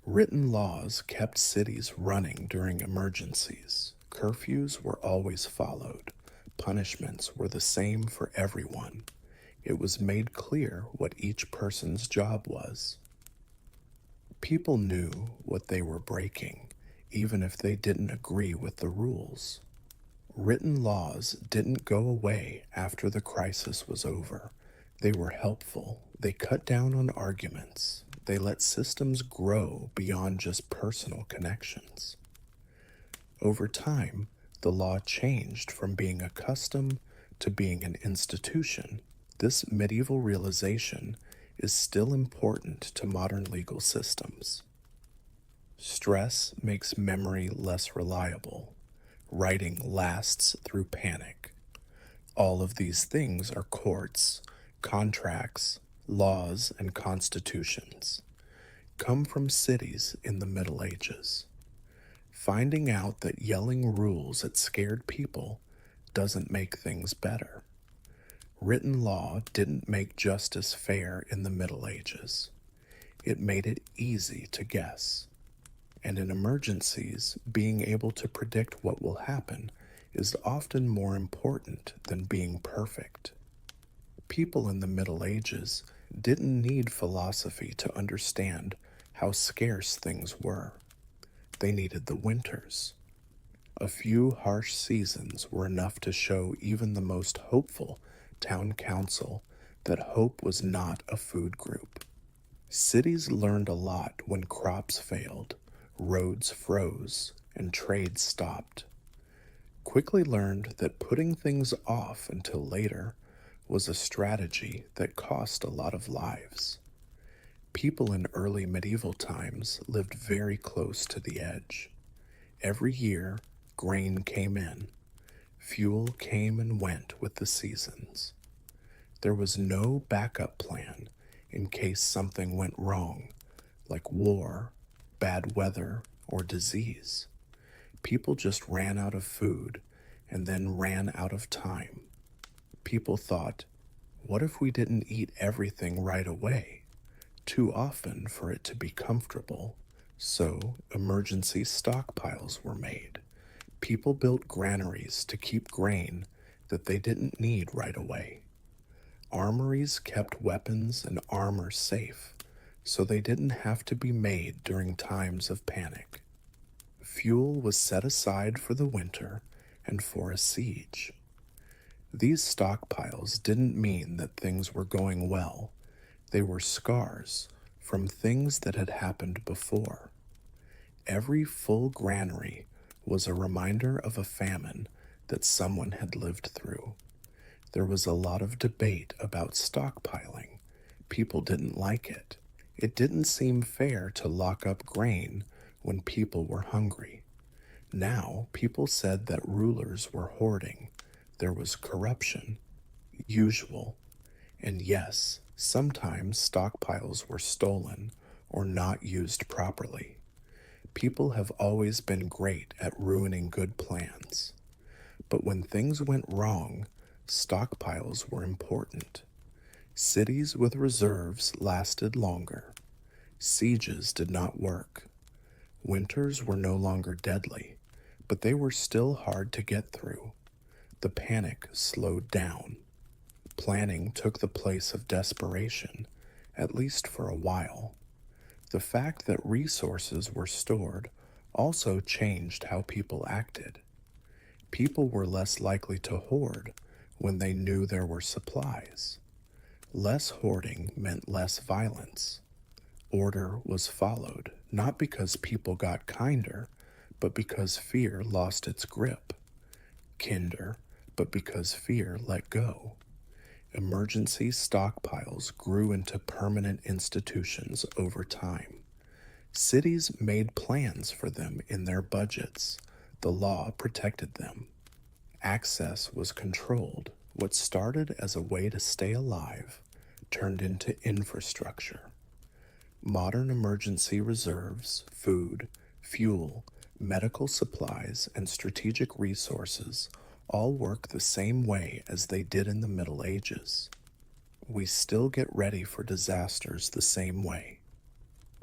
S1: Written laws kept cities running during emergencies. Curfews were always followed. Punishments were the same for everyone. It was made clear what each person's job was. People knew what they were breaking, even if they didn't agree with the rules. Written laws didn't go away after the crisis was over. They were helpful. They cut down on arguments. They let systems grow beyond just personal connections. Over time, the law changed from being a custom to being an institution. This medieval realization is still important to modern legal systems. Stress makes memory less reliable. Writing lasts through panic. All of these things are courts, contracts, laws, and constitutions. Come from cities in the Middle Ages. Finding out that yelling rules at scared people doesn't make things better. Written law didn't make justice fair in the Middle Ages. It made it easy to guess. And in emergencies, being able to predict what will happen is often more important than being perfect. People in the Middle Ages didn't need philosophy to understand how scarce things were. They needed the winters. A few harsh seasons were enough to show even the most hopeful town council that hope was not a food group. Cities learned a lot when crops failed, roads froze, and trade stopped. Quickly learned that putting things off until later was a strategy that cost a lot of lives. People in early medieval times lived very close to the edge. Every year, grain came in. Fuel came and went with the seasons. There was no backup plan in case something went wrong, like war, bad weather, or disease. People just ran out of food and then ran out of time. People thought, what if we didn't eat everything right away? Too often for it to be comfortable. So emergency stockpiles were made. People built granaries to keep grain that they didn't need right away. Armories kept weapons and armor safe, so they didn't have to be made during times of panic. Fuel was set aside for the winter and for a siege. These stockpiles didn't mean that things were going well. They were scars from things that had happened before. Every full granary was a reminder of a famine that someone had lived through. There was a lot of debate about stockpiling. People didn't like it. It didn't seem fair to lock up grain when people were hungry. Now, people said that rulers were hoarding. There was corruption, usual. And yes, sometimes stockpiles were stolen or not used properly. People have always been great at ruining good plans. But when things went wrong, stockpiles were important. Cities with reserves lasted longer. Sieges did not work. Winters were no longer deadly, but they were still hard to get through. The panic slowed down. Planning took the place of desperation, at least for a while. The fact that resources were stored also changed how people acted. People were less likely to hoard when they knew there were supplies. Less hoarding meant less violence. Order was followed, not because people got kinder, but because fear lost its grip. Kinder, but because fear let go. Emergency stockpiles grew into permanent institutions over time. Cities made plans for them in their budgets. The law protected them. Access was controlled. What started as a way to stay alive turned into infrastructure. Modern emergency reserves, food, fuel, medical supplies, and strategic resources all work the same way as they did in the Middle Ages. We still get ready for disasters the same way.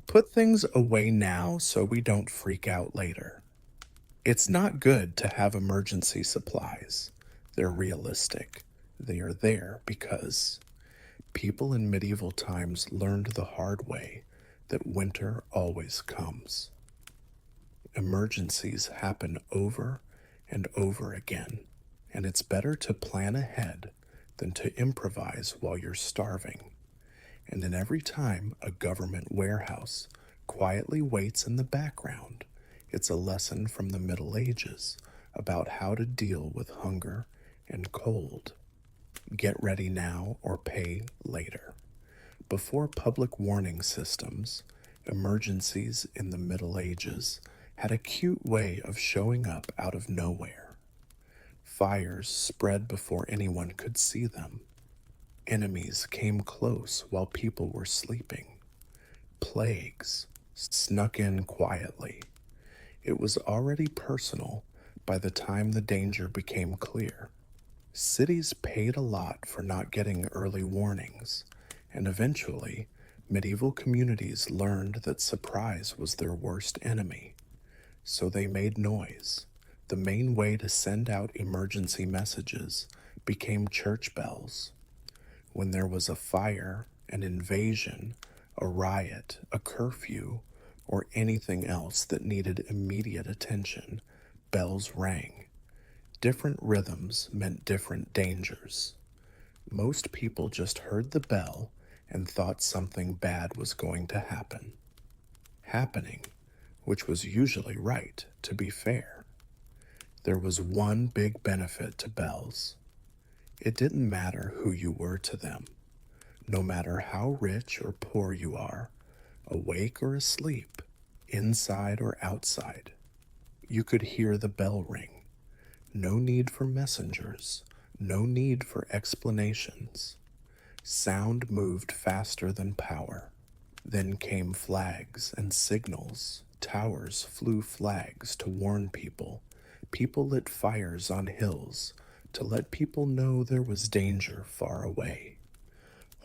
S1: Put things away now so we don't freak out later. It's not good to have emergency supplies. They're realistic. They are there because people in medieval times learned the hard way that winter always comes. Emergencies happen over and over again, and it's better to plan ahead than to improvise while you're starving. And in every time a government warehouse quietly waits in the background, it's a lesson from the Middle Ages about how to deal with hunger and cold. Get ready now or pay later. Before public warning systems, emergencies in the Middle Ages had a cute way of showing up out of nowhere. Fires spread before anyone could see them. Enemies came close while people were sleeping. Plagues snuck in quietly. It was already personal by the time the danger became clear. Cities paid a lot for not getting early warnings, and eventually, medieval communities learned that surprise was their worst enemy. So they made noise. The main way to send out emergency messages became church bells. When there was a fire, an invasion, a riot, a curfew, or anything else that needed immediate attention, bells rang. Different rhythms meant different dangers. Most people just heard the bell and thought something bad was going to happen. Happening, which was usually right, to be fair. There was one big benefit to bells. It didn't matter who you were to them. No matter how rich or poor you are, awake or asleep, inside or outside, you could hear the bell ring. No need for messengers, no need for explanations. Sound moved faster than power. Then came flags and signals. Towers flew flags to warn people. People lit fires on hills to let people know there was danger far away.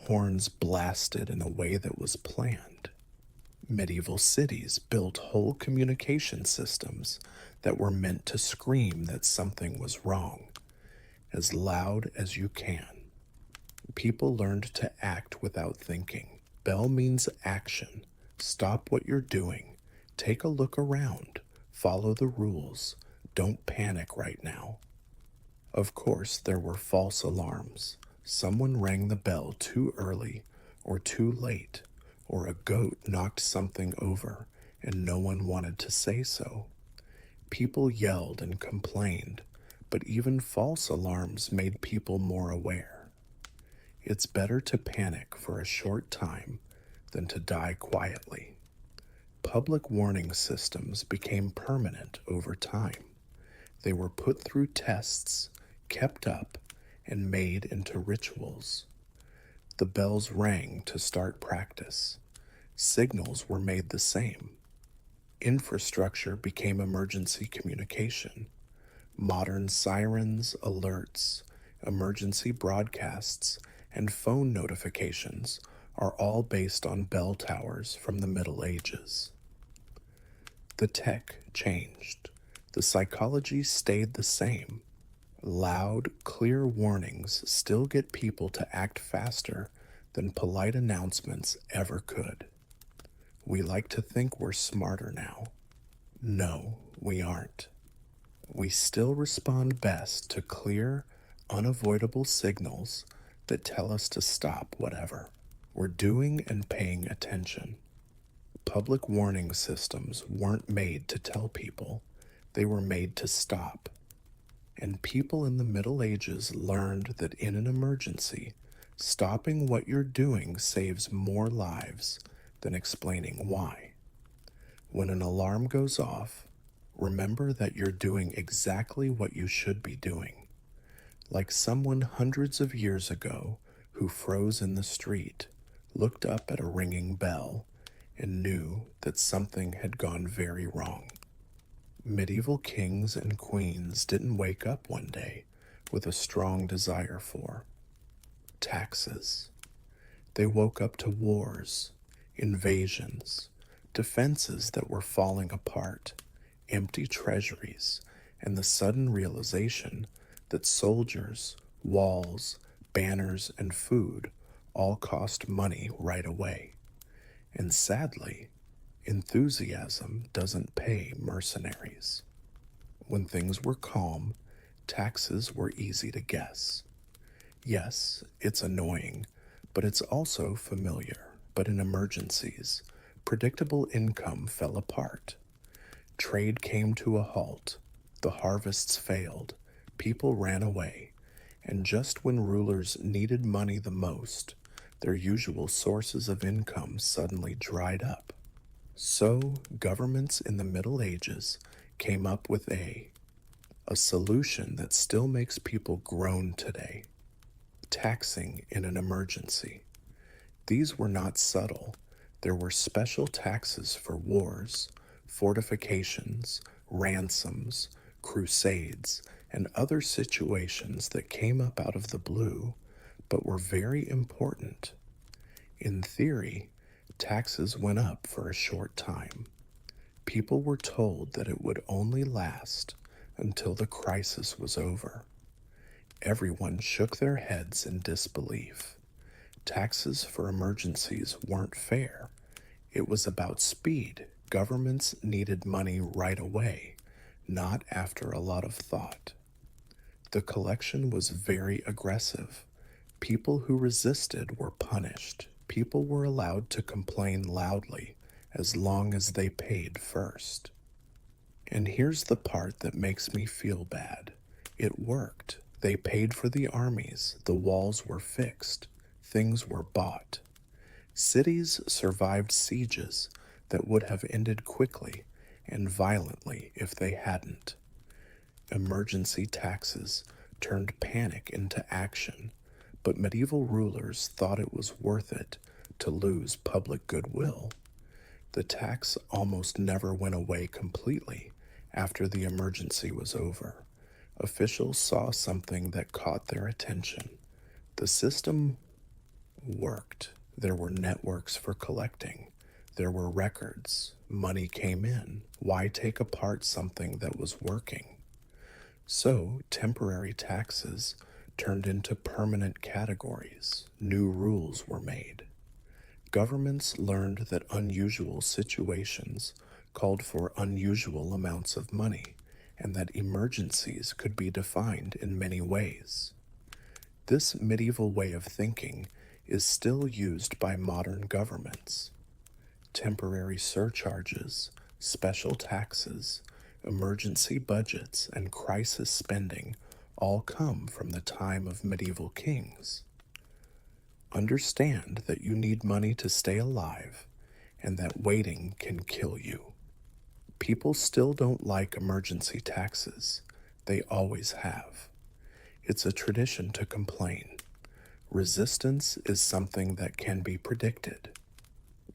S1: Horns blasted in a way that was planned. Medieval cities built whole communication systems that were meant to scream that something was wrong, as loud as you can. People learned to act without thinking. Bell means action. Stop what you're doing. Take a look around. Follow the rules. Don't panic right now. Of course, there were false alarms. Someone rang the bell too early or too late, or a goat knocked something over and no one wanted to say so. People yelled and complained, but even false alarms made people more aware. It's better to panic for a short time than to die quietly. Public warning systems became permanent over time. They were put through tests, kept up, and made into rituals. The bells rang to start practice. Signals were made the same. Infrastructure became emergency communication. Modern sirens, alerts, emergency broadcasts, and phone notifications are all based on bell towers from the Middle Ages. The tech changed. The psychology stayed the same. Loud, clear warnings still get people to act faster than polite announcements ever could. We like to think we're smarter now. No, we aren't. We still respond best to clear, unavoidable signals that tell us to stop whatever we're doing and paying attention. Public warning systems weren't made to tell people, they were made to stop. And people in the Middle Ages learned that in an emergency, stopping what you're doing saves more lives than explaining why. When an alarm goes off, remember that you're doing exactly what you should be doing. Like someone hundreds of years ago who froze in the street, looked up at a ringing bell, and knew that something had gone very wrong. Medieval kings and queens didn't wake up one day with a strong desire for taxes. They woke up to wars, invasions, defenses that were falling apart, empty treasuries, and the sudden realization that soldiers, walls, banners, and food all cost money right away. And sadly, enthusiasm doesn't pay mercenaries. When things were calm, taxes were easy to guess. Yes, it's annoying, but it's also familiar. But in emergencies, predictable income fell apart. Trade came to a halt, the harvests failed, people ran away, and just when rulers needed money the most, their usual sources of income suddenly dried up. So, governments in the Middle Ages came up with a solution that still makes people groan today: taxing in an emergency. These were not subtle. There were special taxes for wars, fortifications, ransoms, crusades, and other situations that came up out of the blue, but were very important. In theory, taxes went up for a short time. People were told that it would only last until the crisis was over. Everyone shook their heads in disbelief. Taxes for emergencies weren't fair. It was about speed. Governments needed money right away, not after a lot of thought. The collection was very aggressive. People who resisted were punished. People were allowed to complain loudly as long as they paid first. And here's the part that makes me feel bad. It worked. They paid for the armies. The walls were fixed. Things were bought. Cities survived sieges that would have ended quickly and violently if they hadn't. Emergency taxes turned panic into action, but medieval rulers thought it was worth it to lose public goodwill. The tax almost never went away completely after the emergency was over. Officials saw something that caught their attention. The system worked. There were networks for collecting. There were records. Money came in. Why take apart something that was working? So, temporary taxes turned into permanent categories. New rules were made. Governments learned that unusual situations called for unusual amounts of money, and that emergencies could be defined in many ways. This medieval way of thinking is still used by modern governments. Temporary surcharges, special taxes, emergency budgets, and crisis spending all come from the time of medieval kings. Understand that you need money to stay alive and that waiting can kill you. People still don't like emergency taxes. They always have. It's a tradition to complain. Resistance is something that can be predicted.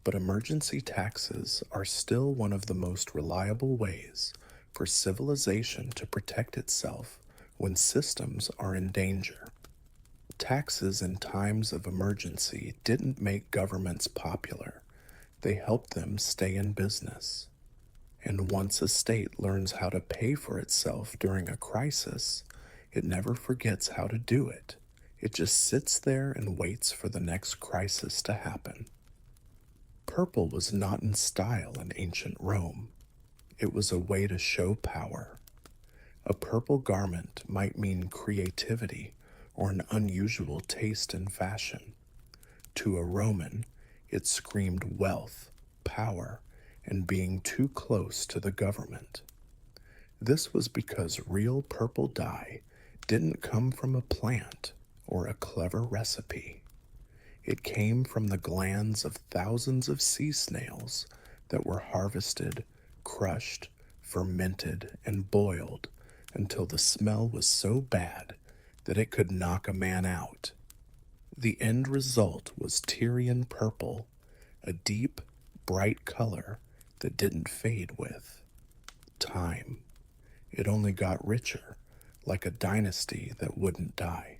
S1: But emergency taxes are still one of the most reliable ways for civilization to protect itself when systems are in danger. Taxes in times of emergency didn't make governments popular. They helped them stay in business. And once a state learns how to pay for itself during a crisis, it never forgets how to do it. It just sits there and waits for the next crisis to happen. Purple was not in style in ancient Rome. It was a way to show power. A purple garment might mean creativity or an unusual taste in fashion. To a Roman, it screamed wealth, power, and being too close to the government. This was because real purple dye didn't come from a plant or a clever recipe. It came from the glands of thousands of sea snails that were harvested, crushed, fermented, and boiled until the smell was so bad that it could knock a man out. The end result was Tyrian purple, a deep, bright color that didn't fade with time. It only got richer, like a dynasty that wouldn't die.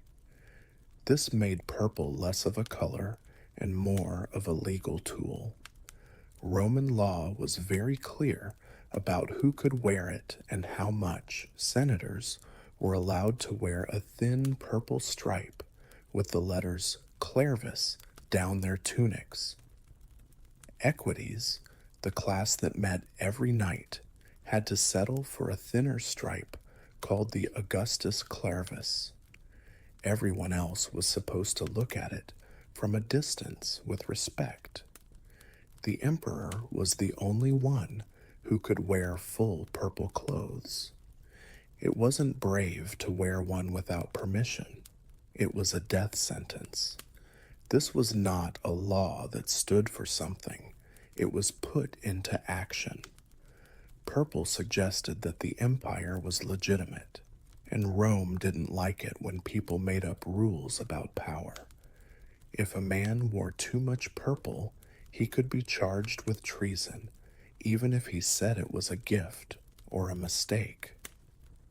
S1: This made purple less of a color and more of a legal tool. Roman law was very clear about who could wear it and how much. Senators were allowed to wear a thin purple stripe with the letters Clervis down their tunics. Equites, the class that met every night, had to settle for a thinner stripe called the Augustus Clervis. Everyone else was supposed to look at it from a distance with respect. The emperor was the only one who could wear full purple clothes. It wasn't brave to wear one without permission. It was a death sentence. This was not a law that stood for something. It was put into action. Purple suggested that the empire was legitimate, and Rome didn't like it when people made up rules about power. If a man wore too much purple, he could be charged with treason, even if he said it was a gift or a mistake.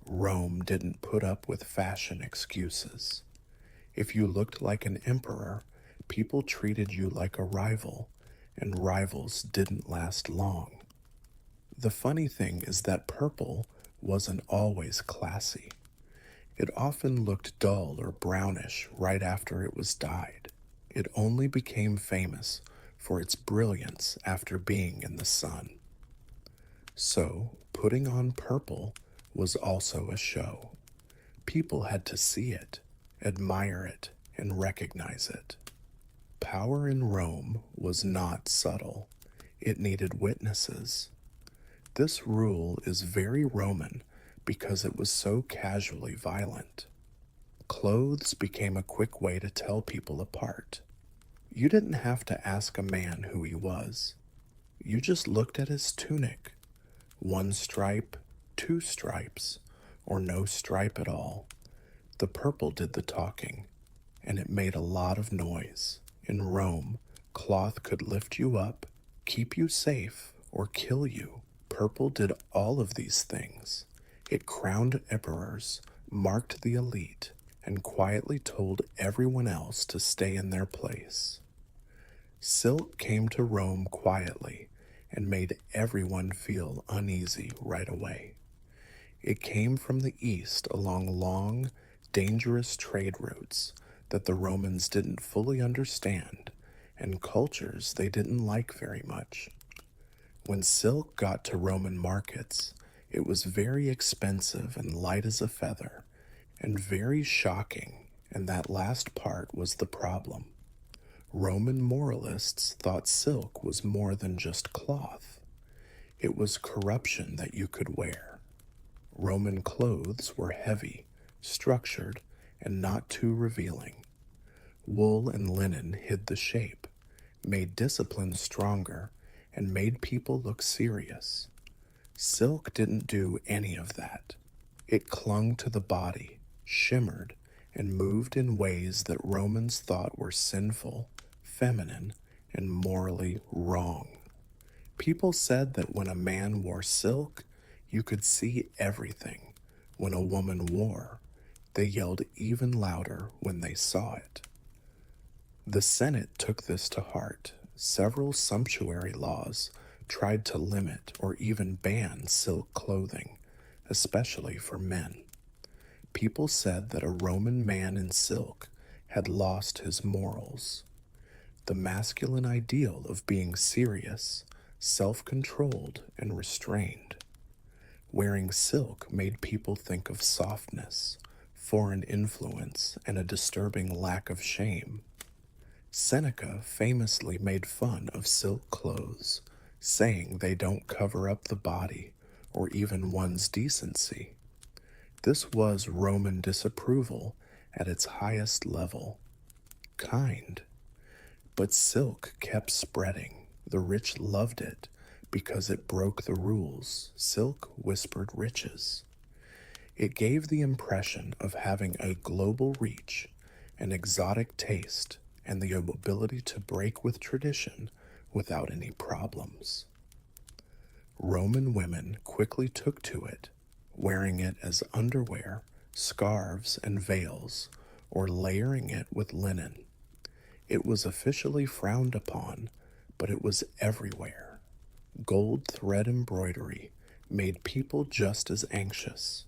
S1: Rome didn't put up with fashion excuses. If you looked like an emperor, people treated you like a rival, and rivals didn't last long. The funny thing is that purple wasn't always classy. It often looked dull or brownish right after it was dyed. It only became famous for its brilliance after being in the sun. So, putting on purple was also a show. People had to see it, admire it, and recognize it. Power in Rome was not subtle. It needed witnesses. This rule is very Roman because it was so casually violent. Clothes became a quick way to tell people apart. You didn't have to ask a man who he was. You just looked at his tunic. One stripe, two stripes, or no stripe at all. The purple did the talking, and it made a lot of noise. In Rome, cloth could lift you up, keep you safe, or kill you. Purple did all of these things. It crowned emperors, marked the elite, and quietly told everyone else to stay in their place. Silk came to Rome quietly and made everyone feel uneasy right away. It came from the east along long, dangerous trade routes that the Romans didn't fully understand and cultures they didn't like very much. When silk got to Roman markets, it was very expensive and light as a feather, and very shocking, and that last part was the problem. Roman moralists thought silk was more than just cloth. It was corruption that you could wear. Roman clothes were heavy, structured, and not too revealing. Wool and linen hid the shape, made discipline stronger, and made people look serious. Silk didn't do any of that. It clung to the body, shimmered, and moved in ways that Romans thought were sinful, feminine, and morally wrong. People said that when a man wore silk, you could see everything. When a woman wore, they yelled even louder when they saw it. The Senate took this to heart. Several sumptuary laws tried to limit or even ban silk clothing, especially for men. People said that a Roman man in silk had lost his morals. The masculine ideal of being serious, self-controlled, and restrained. Wearing silk made people think of softness, foreign influence, and a disturbing lack of shame. Seneca famously made fun of silk clothes, saying they don't cover up the body or even one's decency. This was Roman disapproval at its highest level. Kind. But silk kept spreading. The rich loved it because it broke the rules. Silk whispered riches. It gave the impression of having a global reach, an exotic taste, and the ability to break with tradition without any problems. Roman women quickly took to it, wearing it as underwear, scarves, and veils, or layering it with linen. It was officially frowned upon, but it was everywhere. Gold thread embroidery made people just as anxious.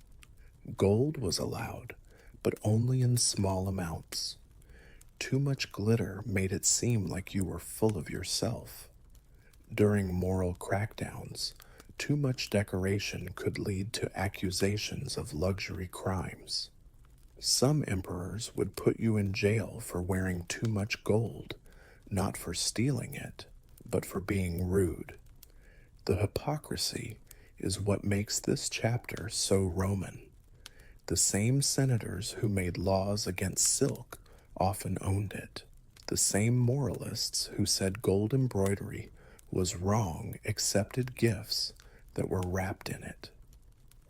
S1: Gold was allowed, but only in small amounts. Too much glitter made it seem like you were full of yourself. During moral crackdowns, too much decoration could lead to accusations of luxury crimes. Some emperors would put you in jail for wearing too much gold, not for stealing it, but for being rude. The hypocrisy is what makes this chapter so Roman. The same senators who made laws against silk often owned it. The same moralists who said gold embroidery was wrong accepted gifts that were wrapped in it.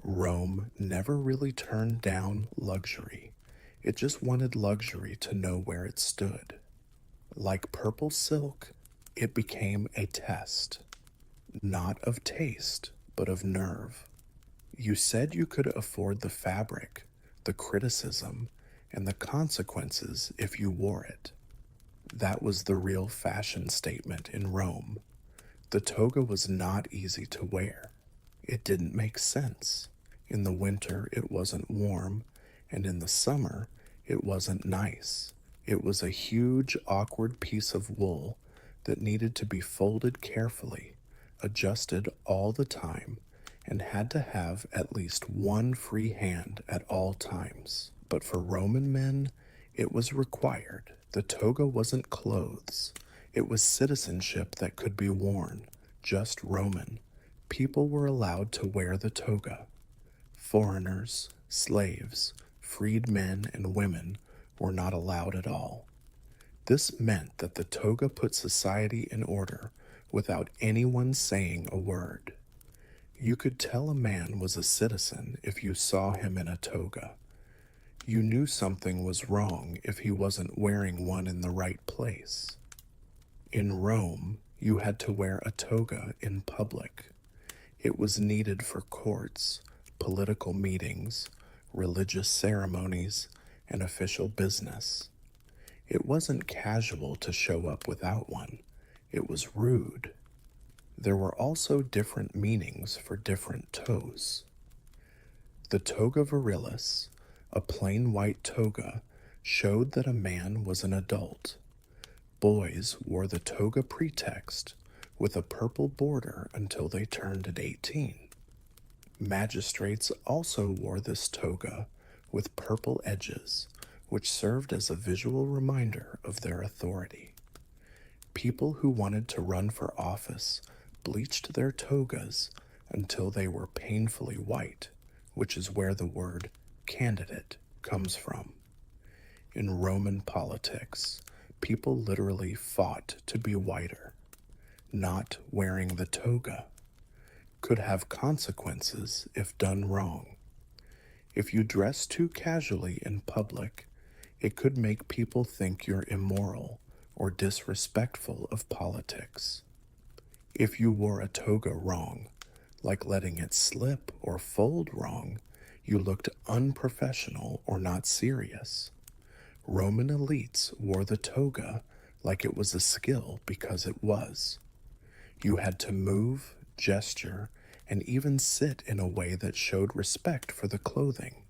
S1: Rome never really turned down luxury. It just wanted luxury to know where it stood. Like purple silk, it became a test, not of taste, but of nerve. You said you could afford the fabric, the criticism, and the consequences if you wore it. That was the real fashion statement in Rome. The toga was not easy to wear. It didn't make sense. In the winter, it wasn't warm, and in the summer, it wasn't nice. It was a huge, awkward piece of wool that needed to be folded carefully, adjusted all the time, and had to have at least one free hand at all times. But for Roman men, it was required. The toga wasn't clothes. It was citizenship that could be worn, just Roman. People were allowed to wear the toga. Foreigners, slaves, freed men, and women were not allowed at all. This meant that the toga put society in order without anyone saying a word. You could tell a man was a citizen if you saw him in a toga. You knew something was wrong if he wasn't wearing one in the right place. In Rome, you had to wear a toga in public. It was needed for courts, political meetings, religious ceremonies, and official business. It wasn't casual to show up without one. It was rude. There were also different meanings for different toes. The toga virilis, a plain white toga, showed that a man was an adult. Boys wore the toga pretext with a purple border until they turned at 18. Magistrates also wore this toga with purple edges, which served as a visual reminder of their authority. People who wanted to run for office bleached their togas until they were painfully white, which is where the word candidate comes from. In Roman politics, people literally fought to be whiter. Not wearing the toga could have consequences if done wrong. If you dress too casually in public, it could make people think you're immoral or disrespectful of politics. If you wore a toga wrong, like letting it slip or fold wrong, you looked unprofessional or not serious. Roman elites wore the toga like it was a skill because it was. You had to move, gesture, and even sit in a way that showed respect for the clothing.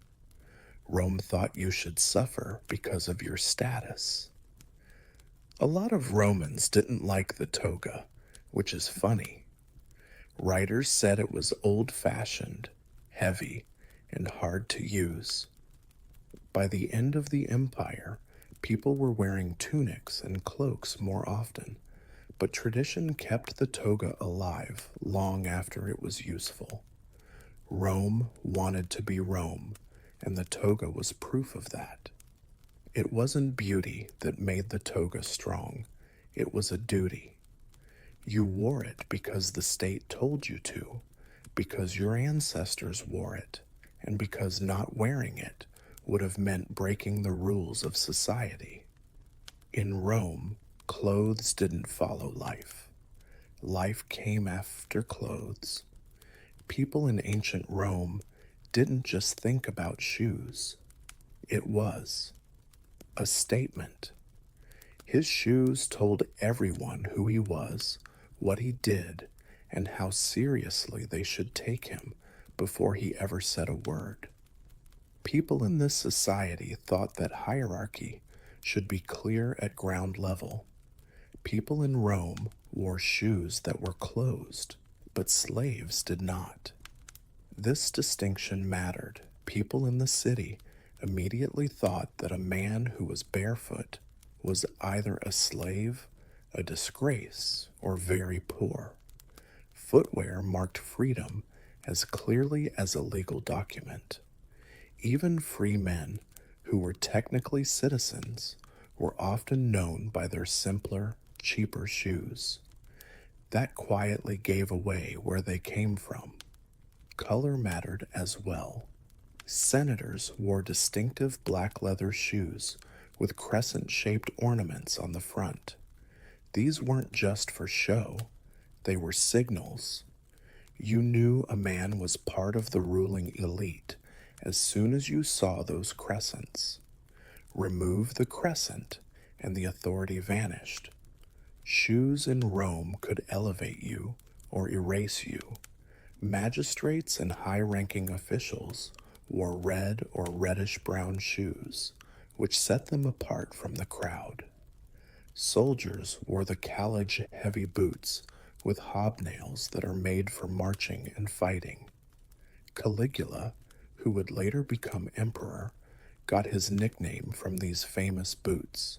S1: Rome thought you should suffer because of your status. A lot of Romans didn't like the toga, which is funny. Writers said it was old-fashioned, heavy, and hard to use. By the end of the empire, people were wearing tunics and cloaks more often, but tradition kept the toga alive long after it was useful. Rome wanted to be Rome, and the toga was proof of that. It wasn't beauty that made the toga strong, it was a duty. You wore it because the state told you to, because your ancestors wore it, and because not wearing it would have meant breaking the rules of society. In Rome, clothes didn't follow life. Life came after clothes. People in ancient Rome didn't just think about shoes. It was a statement. His shoes told everyone who he was, what he did, and how seriously they should take him before he ever said a word. People in this society thought that hierarchy should be clear at ground level. People in Rome wore shoes that were closed, but slaves did not. This distinction mattered. People in the city immediately thought that a man who was barefoot was either a slave, a disgrace, or very poor. Footwear marked freedom as clearly as a legal document. Even free men, who were technically citizens, were often known by their simpler, cheaper shoes. That quietly gave away where they came from. Color mattered as well. Senators wore distinctive black leather shoes with crescent-shaped ornaments on the front. These weren't just for show, they were signals. You knew a man was part of the ruling elite as soon as you saw those crescents. Remove the crescent, and the authority vanished. Shoes in Rome could elevate you or erase you. Magistrates and high-ranking officials wore red or reddish-brown shoes, which set them apart from the crowd. Soldiers wore the calage heavy boots with hobnails that are made for marching and fighting. Caligula, who would later become emperor, got his nickname from these famous boots.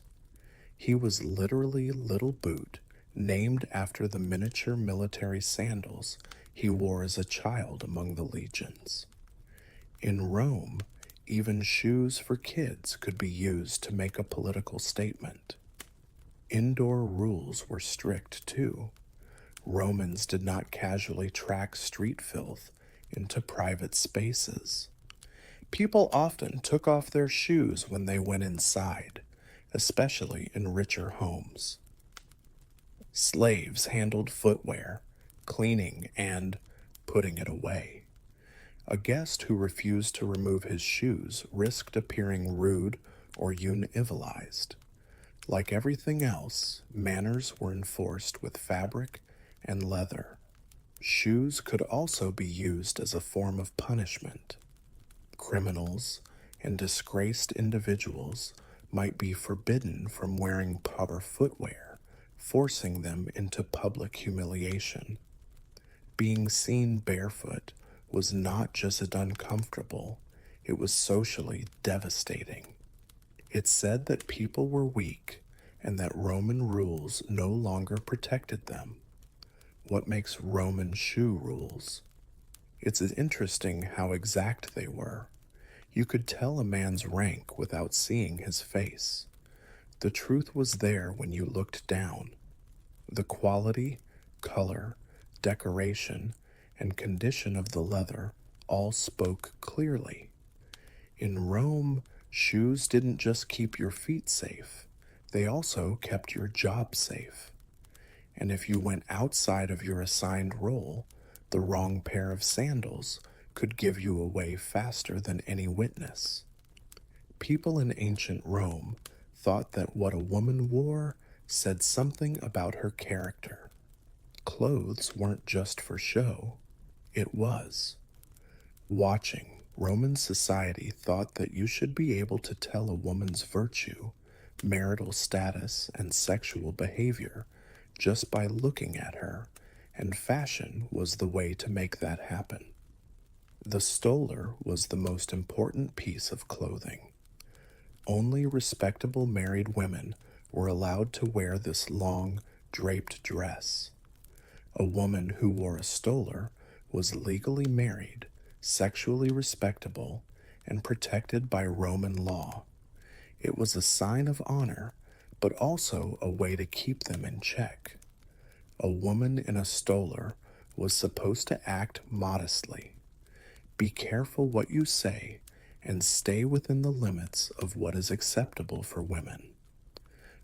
S1: He was literally Little Boot, named after the miniature military sandals he wore as a child among the legions. In Rome, even shoes for kids could be used to make a political statement. Indoor rules were strict too. Romans did not casually track street filth into private spaces. People often took off their shoes when they went inside, especially in richer homes. Slaves handled footwear, cleaning, and putting it away. A guest who refused to remove his shoes risked appearing rude or univilized. Like everything else, manners were enforced with fabric and leather. Shoes could also be used as a form of punishment. Criminals and disgraced individuals might be forbidden from wearing proper footwear, forcing them into public humiliation. Being seen barefoot was not just uncomfortable, it was socially devastating. It said that people were weak and that Roman rules no longer protected them. What makes Roman shoe rules? It's interesting how exact they were. You could tell a man's rank without seeing his face. The truth was there when you looked down. The quality, color, decoration, and condition of the leather all spoke clearly. In Rome, shoes didn't just keep your feet safe, they also kept your job safe. And if you went outside of your assigned role, the wrong pair of sandals could give you away faster than any witness. People in ancient Rome thought that what a woman wore said something about her character. Clothes weren't just for show, it was. Watching, Roman society thought that you should be able to tell a woman's virtue, marital status, and sexual behavior just by looking at her, and fashion was the way to make that happen. The stola was the most important piece of clothing. Only respectable married women were allowed to wear this long, draped dress. A woman who wore a stola was legally married, sexually respectable, and protected by Roman law. It was a sign of honor, but also a way to keep them in check. A woman in a stola was supposed to act modestly. Be careful what you say and stay within the limits of what is acceptable for women.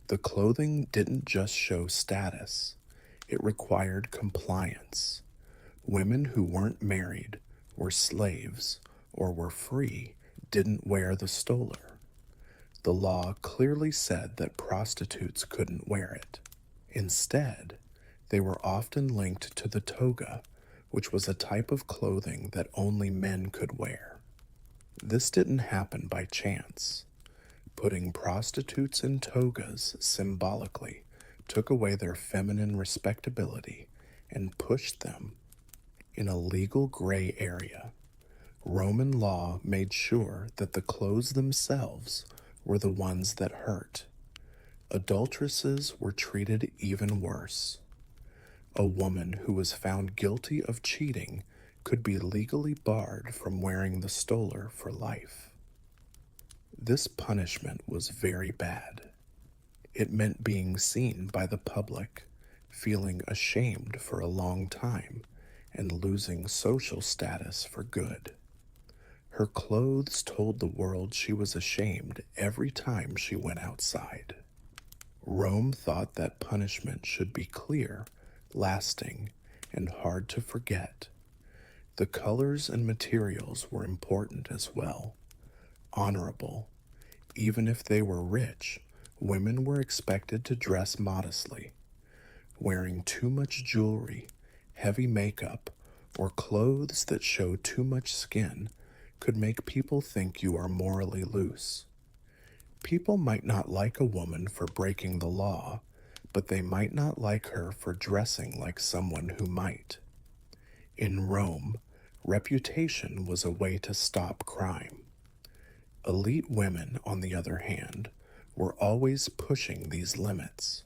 S1: The clothing didn't just show status, it required compliance. Women who weren't married, were slaves, or were free didn't wear the stola. The law clearly said that prostitutes couldn't wear it. Instead, they were often linked to the toga, which was a type of clothing that only men could wear. This didn't happen by chance. Putting prostitutes in togas symbolically took away their feminine respectability and pushed them in a legal gray area. Roman law made sure that the clothes themselves were the ones that hurt. Adulteresses were treated even worse. A woman who was found guilty of cheating could be legally barred from wearing the stola for life. This punishment was very bad. It meant being seen by the public, feeling ashamed for a long time, and losing social status for good. Her clothes told the world she was ashamed every time she went outside. Rome thought that punishment should be clear, lasting, and hard to forget. The colors and materials were important as well. Honorable. Even if they were rich, women were expected to dress modestly. Wearing too much jewelry, heavy makeup, or clothes that show too much skin could make people think you are morally loose. People might not like a woman for breaking the law, but they might not like her for dressing like someone who might. In Rome, reputation was a way to stop crime. Elite women, on the other hand, were always pushing these limits.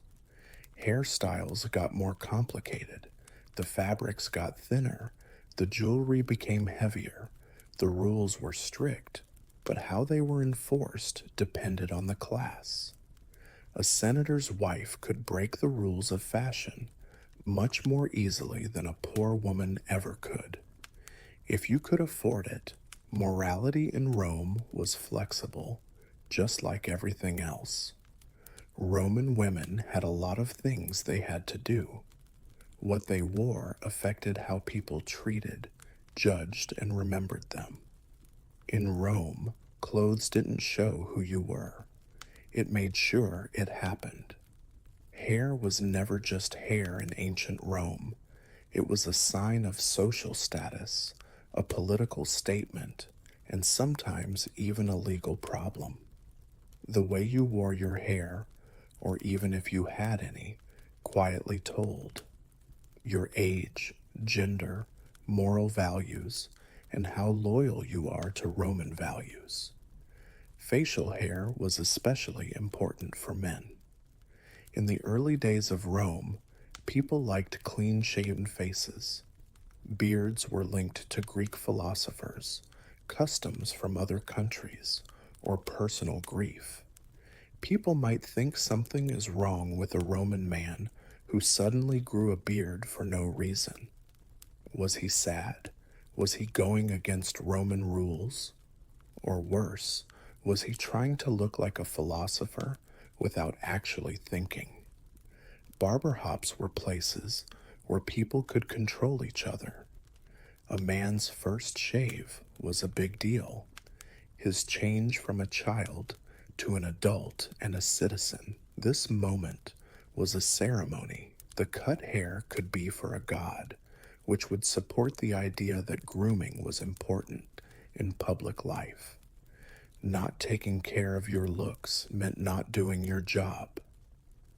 S1: Hairstyles got more complicated, the fabrics got thinner, the jewelry became heavier, the rules were strict, but how they were enforced depended on the class. A senator's wife could break the rules of fashion, much more easily than a poor woman ever could. If you could afford it, morality in Rome was flexible, just like everything else. Roman women had a lot of things they had to do. What they wore affected how people treated, judged, and remembered them. In Rome, clothes didn't show who you were. It made sure it happened. Hair was never just hair in ancient Rome. It was a sign of social status, a political statement, and sometimes even a legal problem. The way you wore your hair, or even if you had any, quietly told your age, gender, moral values, and how loyal you are to Roman values. Facial hair was especially important for men. In the early days of Rome, people liked clean shaven faces. Beards were linked to Greek philosophers, customs from other countries, or personal grief. People might think something is wrong with a Roman man who suddenly grew a beard for no reason. Was he sad? Was he going against Roman rules? Or worse, was he trying to look like a philosopher without actually thinking? Barber hops were places where people could control each other. A man's first shave was a big deal. His change from a child to an adult and a citizen. This moment was a ceremony. The cut hair could be for a god, which would support the idea that grooming was important in public life. Not taking care of your looks meant not doing your job.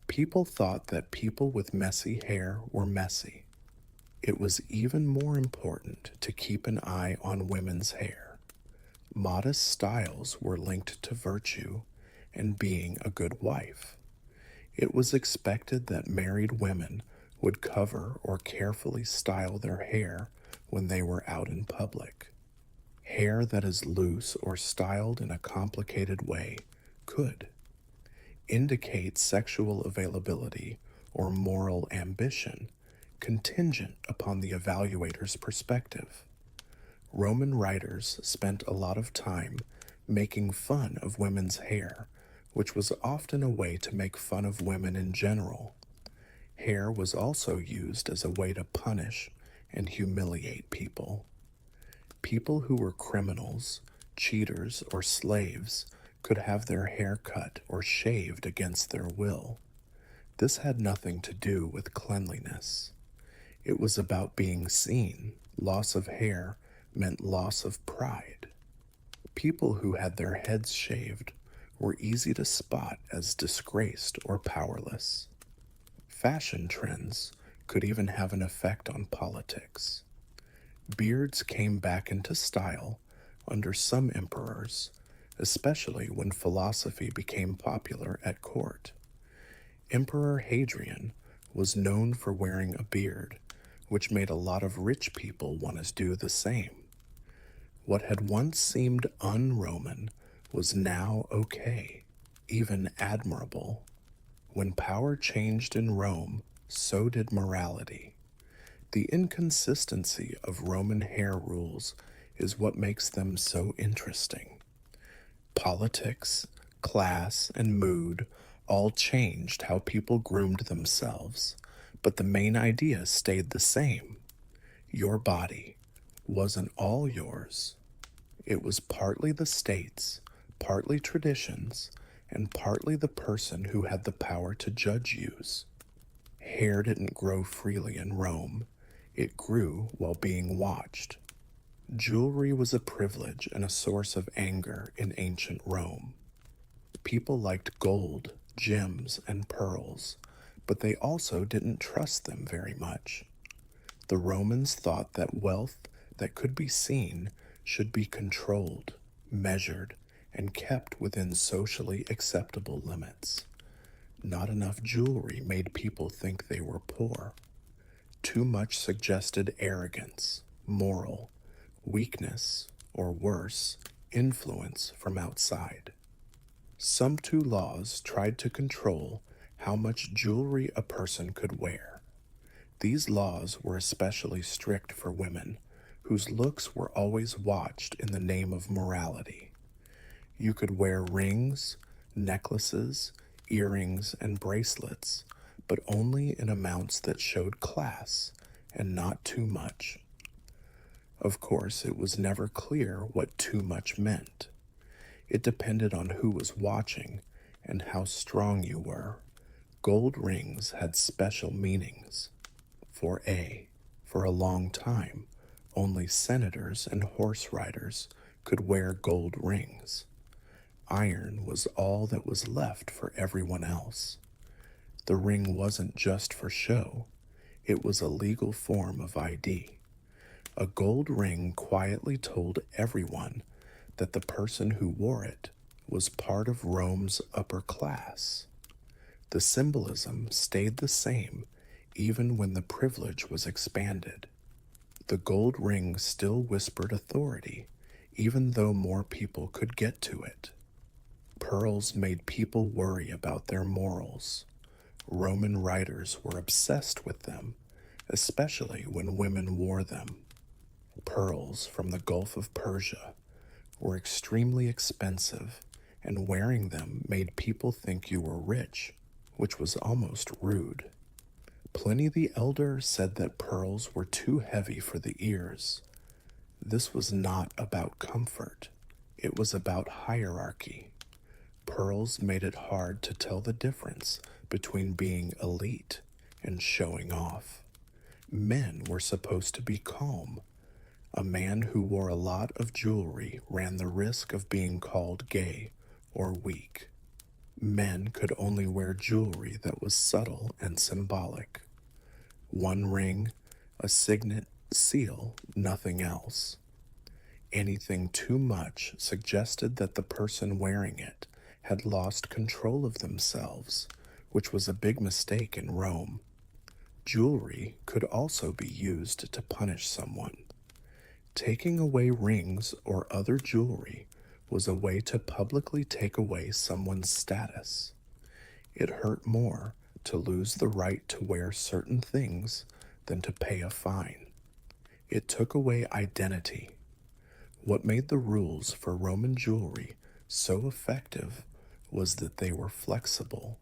S1: People thought that people with messy hair were messy. It was even more important to keep an eye on women's hair. Modest styles were linked to virtue and being a good wife. It was expected that married women would cover or carefully style their hair when they were out in public. Hair that is loose or styled in a complicated way could indicate sexual availability or moral ambition, contingent upon the evaluator's perspective. Roman writers spent a lot of time making fun of women's hair, which was often a way to make fun of women in general. Hair was also used as a way to punish and humiliate people. People who were criminals, cheaters, or slaves could have their hair cut or shaved against their will. This had nothing to do with cleanliness. It was about being seen. Loss of hair meant loss of pride. People who had their heads shaved were easy to spot as disgraced or powerless. Fashion trends could even have an effect on politics. Beards came back into style under some emperors, especially when philosophy became popular at court. Emperor Hadrian was known for wearing a beard, which made a lot of rich people want to do the same. What had once seemed un-Roman was now okay, even admirable. When power changed in Rome, so did morality. The inconsistency of Roman hair rules is what makes them so interesting. Politics, class, and mood all changed how people groomed themselves, but the main idea stayed the same. Your body wasn't all yours. It was partly the state's, partly traditions, and partly the person who had the power to judge you's. Hair didn't grow freely in Rome. It grew while being watched. Jewelry was a privilege and a source of anger in ancient Rome. People liked gold, gems, and pearls, but they also didn't trust them very much. The Romans thought that wealth that could be seen should be controlled, measured, and kept within socially acceptable limits. Not enough jewelry made people think they were poor. Too much suggested arrogance, moral, weakness, or worse, influence from outside. Some two laws tried to control how much jewelry a person could wear. These laws were especially strict for women, whose looks were always watched in the name of morality. You could wear rings, necklaces, earrings, and bracelets, but only in amounts that showed class and not too much. Of course, it was never clear what too much meant. It depended on who was watching and how strong you were. Gold rings had special meanings. For a long time, only senators and horse riders could wear gold rings. Iron was all that was left for everyone else. The ring wasn't just for show, it was a legal form of ID. A gold ring quietly told everyone that the person who wore it was part of Rome's upper class. The symbolism stayed the same even when the privilege was expanded. The gold ring still whispered authority, even though more people could get to it. Pearls made people worry about their morals. Roman writers were obsessed with them, especially when women wore them. Pearls from the Gulf of Persia were extremely expensive, and wearing them made people think you were rich, which was almost rude. Pliny the Elder said that pearls were too heavy for the ears. This was not about comfort, it was about hierarchy. Pearls made it hard to tell the difference between being elite and showing off. Men were supposed to be calm. A man who wore a lot of jewelry ran the risk of being called gay or weak. Men could only wear jewelry that was subtle and symbolic. One ring, a signet, seal, nothing else. Anything too much suggested that the person wearing it had lost control of themselves, which was a big mistake in Rome. Jewelry could also be used to punish someone. Taking away rings or other jewelry was a way to publicly take away someone's status. It hurt more to lose the right to wear certain things than to pay a fine. It took away identity. What made the rules for Roman jewelry so effective was that they were flexible.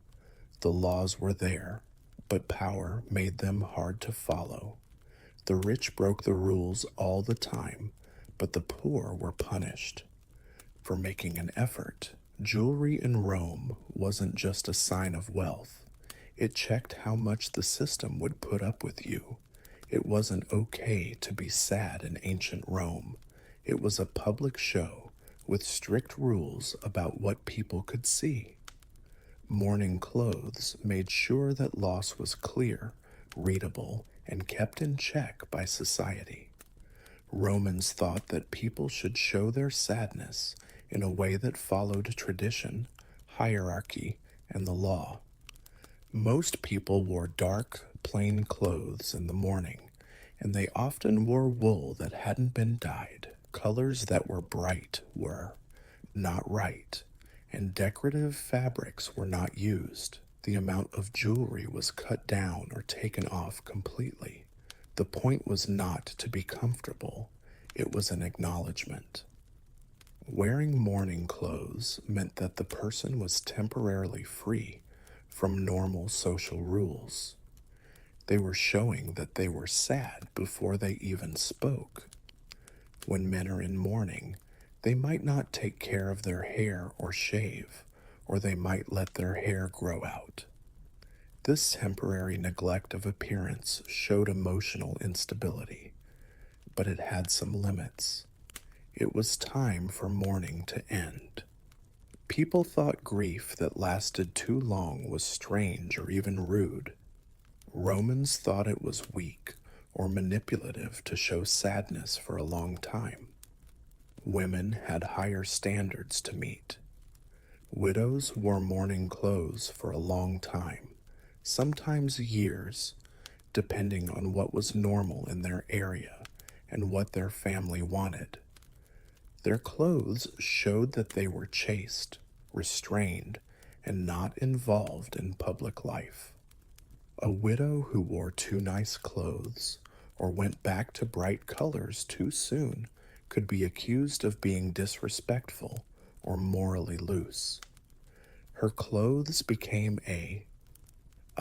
S1: The laws were there, but power made them hard to follow. The rich broke the rules all the time, but the poor were punished. For making an effort, jewelry in Rome wasn't just a sign of wealth. It checked how much the system would put up with you. It wasn't okay to be sad in ancient Rome. It was a public show with strict rules about what people could see. Mourning clothes made sure that loss was clear, readable, and kept in check by society. Romans thought that people should show their sadness in a way that followed tradition, hierarchy, and the law. Most people wore dark, plain clothes in the morning, and they often wore wool that hadn't been dyed. Colors that were bright were not right, and decorative fabrics were not used. The amount of jewelry was cut down or taken off completely. The point was not to be comfortable, it was an acknowledgement. Wearing mourning clothes meant that the person was temporarily free from normal social rules. They were showing that they were sad before they even spoke. When men are in mourning, they might not take care of their hair or shave, or they might let their hair grow out. This temporary neglect of appearance showed emotional instability, but it had some limits. It was time for mourning to end. People thought grief that lasted too long was strange or even rude. Romans thought it was weak or manipulative to show sadness for a long time. Women had higher standards to meet. Widows wore mourning clothes for a long time, sometimes years, depending on what was normal in their area and what their family wanted. Their clothes showed that they were chaste, restrained, and not involved in public life. A widow who wore too nice clothes or went back to bright colors too soon could be accused of being disrespectful or morally loose. Her clothes became a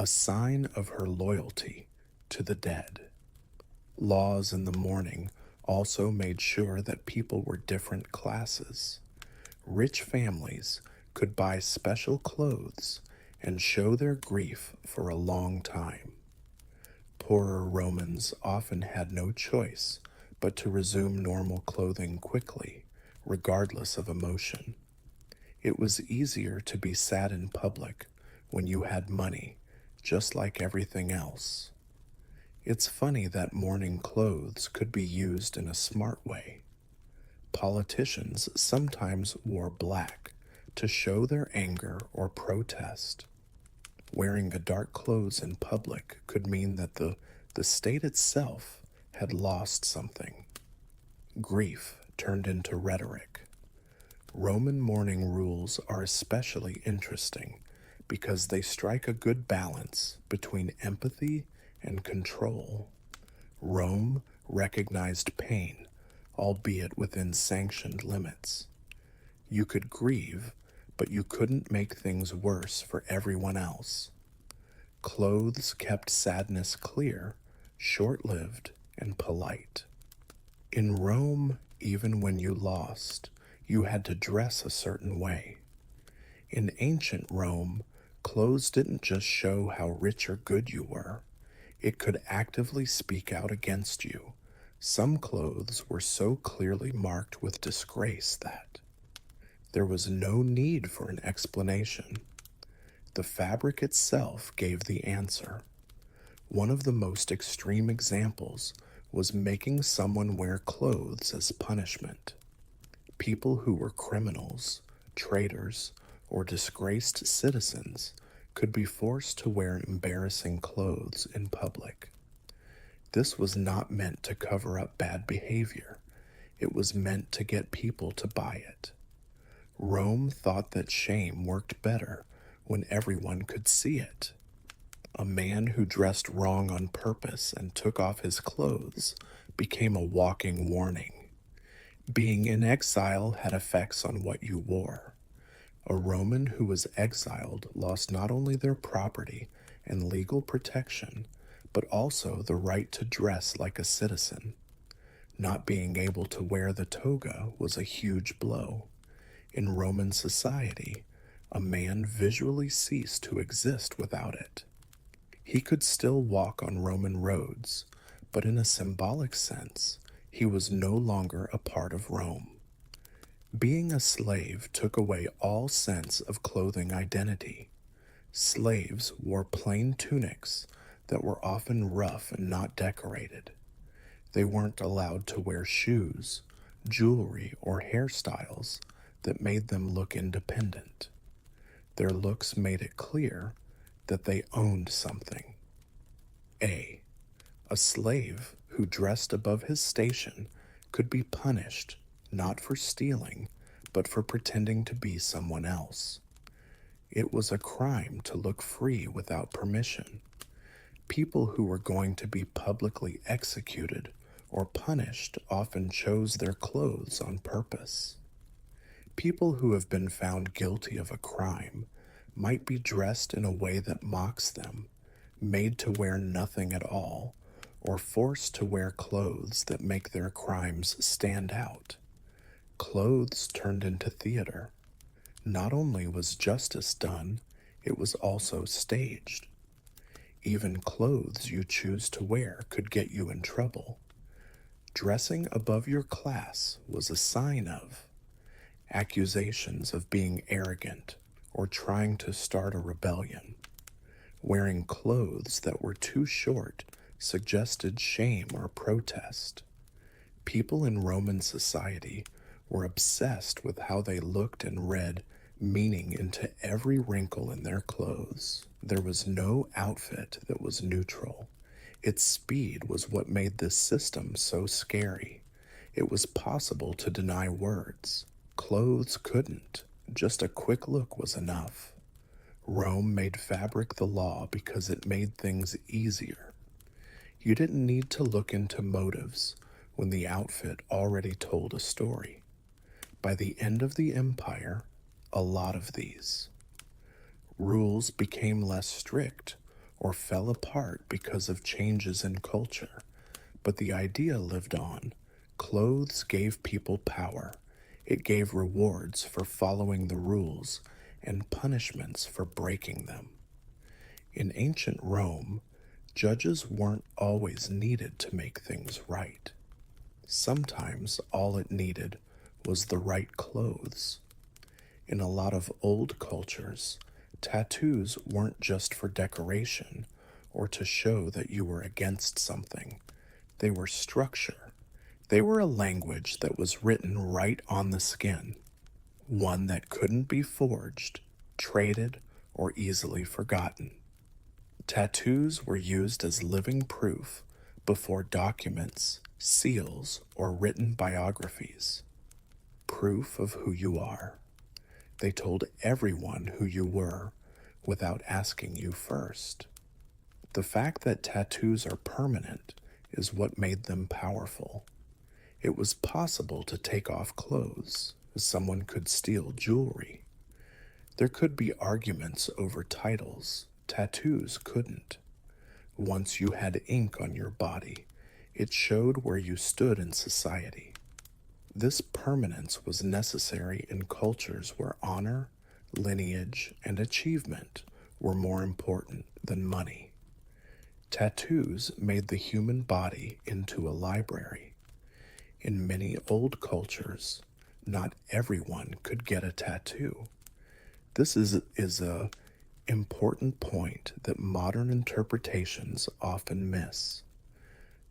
S1: sign of her loyalty to the dead. Laws in the morning also made sure that people were different classes. Rich families could buy special clothes and show their grief for a long time. Poorer Romans often had no choice but to resume normal clothing quickly, regardless of emotion. It was easier to be sad in public when you had money, just like everything else. It's funny that mourning clothes could be used in a smart way. Politicians sometimes wore black to show their anger or protest. Wearing the dark clothes in public could mean that the state itself had lost something. Grief turned into rhetoric. Roman mourning rules are especially interesting because they strike a good balance between empathy and control. Rome recognized pain, albeit within sanctioned limits. You could grieve, but you couldn't make things worse for everyone else. Clothes kept sadness clear, short-lived, and polite. In Rome, even when you lost, you had to dress a certain way. In ancient Rome, clothes didn't just show how rich or good you were, it could actively speak out against you. Some clothes were so clearly marked with disgrace that there was no need for an explanation. The fabric itself gave the answer. One of the most extreme examples was making someone wear clothes as punishment. People who were criminals, traitors, or disgraced citizens could be forced to wear embarrassing clothes in public. This was not meant to cover up bad behavior. It was meant to get people to buy it. Rome thought that shame worked better when everyone could see it. A man who dressed wrong on purpose and took off his clothes became a walking warning. Being in exile had effects on what you wore. A Roman who was exiled lost not only their property and legal protection, but also the right to dress like a citizen. Not being able to wear the toga was a huge blow. In Roman society, a man visually ceased to exist without it. He could still walk on Roman roads, but in a symbolic sense, he was no longer a part of Rome. Being a slave took away all sense of clothing identity. Slaves wore plain tunics that were often rough and not decorated. They weren't allowed to wear shoes, jewelry, or hairstyles that made them look independent. Their looks made it clear that they owned something. A. A slave who dressed above his station could be punished not for stealing, but for pretending to be someone else. It was a crime to look free without permission. People who were going to be publicly executed or punished often chose their clothes on purpose. People who have been found guilty of a crime might be dressed in a way that mocks them, made to wear nothing at all, or forced to wear clothes that make their crimes stand out. Clothes turned into theater. Not only was justice done, it was also staged. Even clothes you choose to wear could get you in trouble. Dressing above your class was a sign of accusations of being arrogant or trying to start a rebellion. Wearing clothes that were too short suggested shame or protest. People in Roman society were obsessed with how they looked and read meaning into every wrinkle in their clothes. There was no outfit that was neutral. Its speed was what made this system so scary. It was possible to deny words. Clothes couldn't. Just a quick look was enough. Rome made fabric the law because it made things easier. You didn't need to look into motives when the outfit already told a story. By the end of the empire, a lot of these rules became less strict or fell apart because of changes in culture, but the idea lived on. Clothes gave people power. It gave rewards for following the rules and punishments for breaking them. In ancient Rome, judges weren't always needed to make things right. Sometimes all it needed was the right clothes. In a lot of old cultures, tattoos weren't just for decoration or to show that you were against something. They were structure. They were a language that was written right on the skin, one that couldn't be forged, traded, or easily forgotten. Tattoos were used as living proof before documents, seals, or written biographies. Proof of who you are. They told everyone who you were without asking you first. The fact that tattoos are permanent is what made them powerful. It was possible to take off clothes. Someone could steal jewelry. There could be arguments over titles. Tattoos couldn't. Once you had ink on your body, it showed where you stood in society. This permanence was necessary in cultures where honor, lineage, and achievement were more important than money. Tattoos made the human body into a library. In many old cultures, not everyone could get a tattoo. This is a important point that modern interpretations often miss.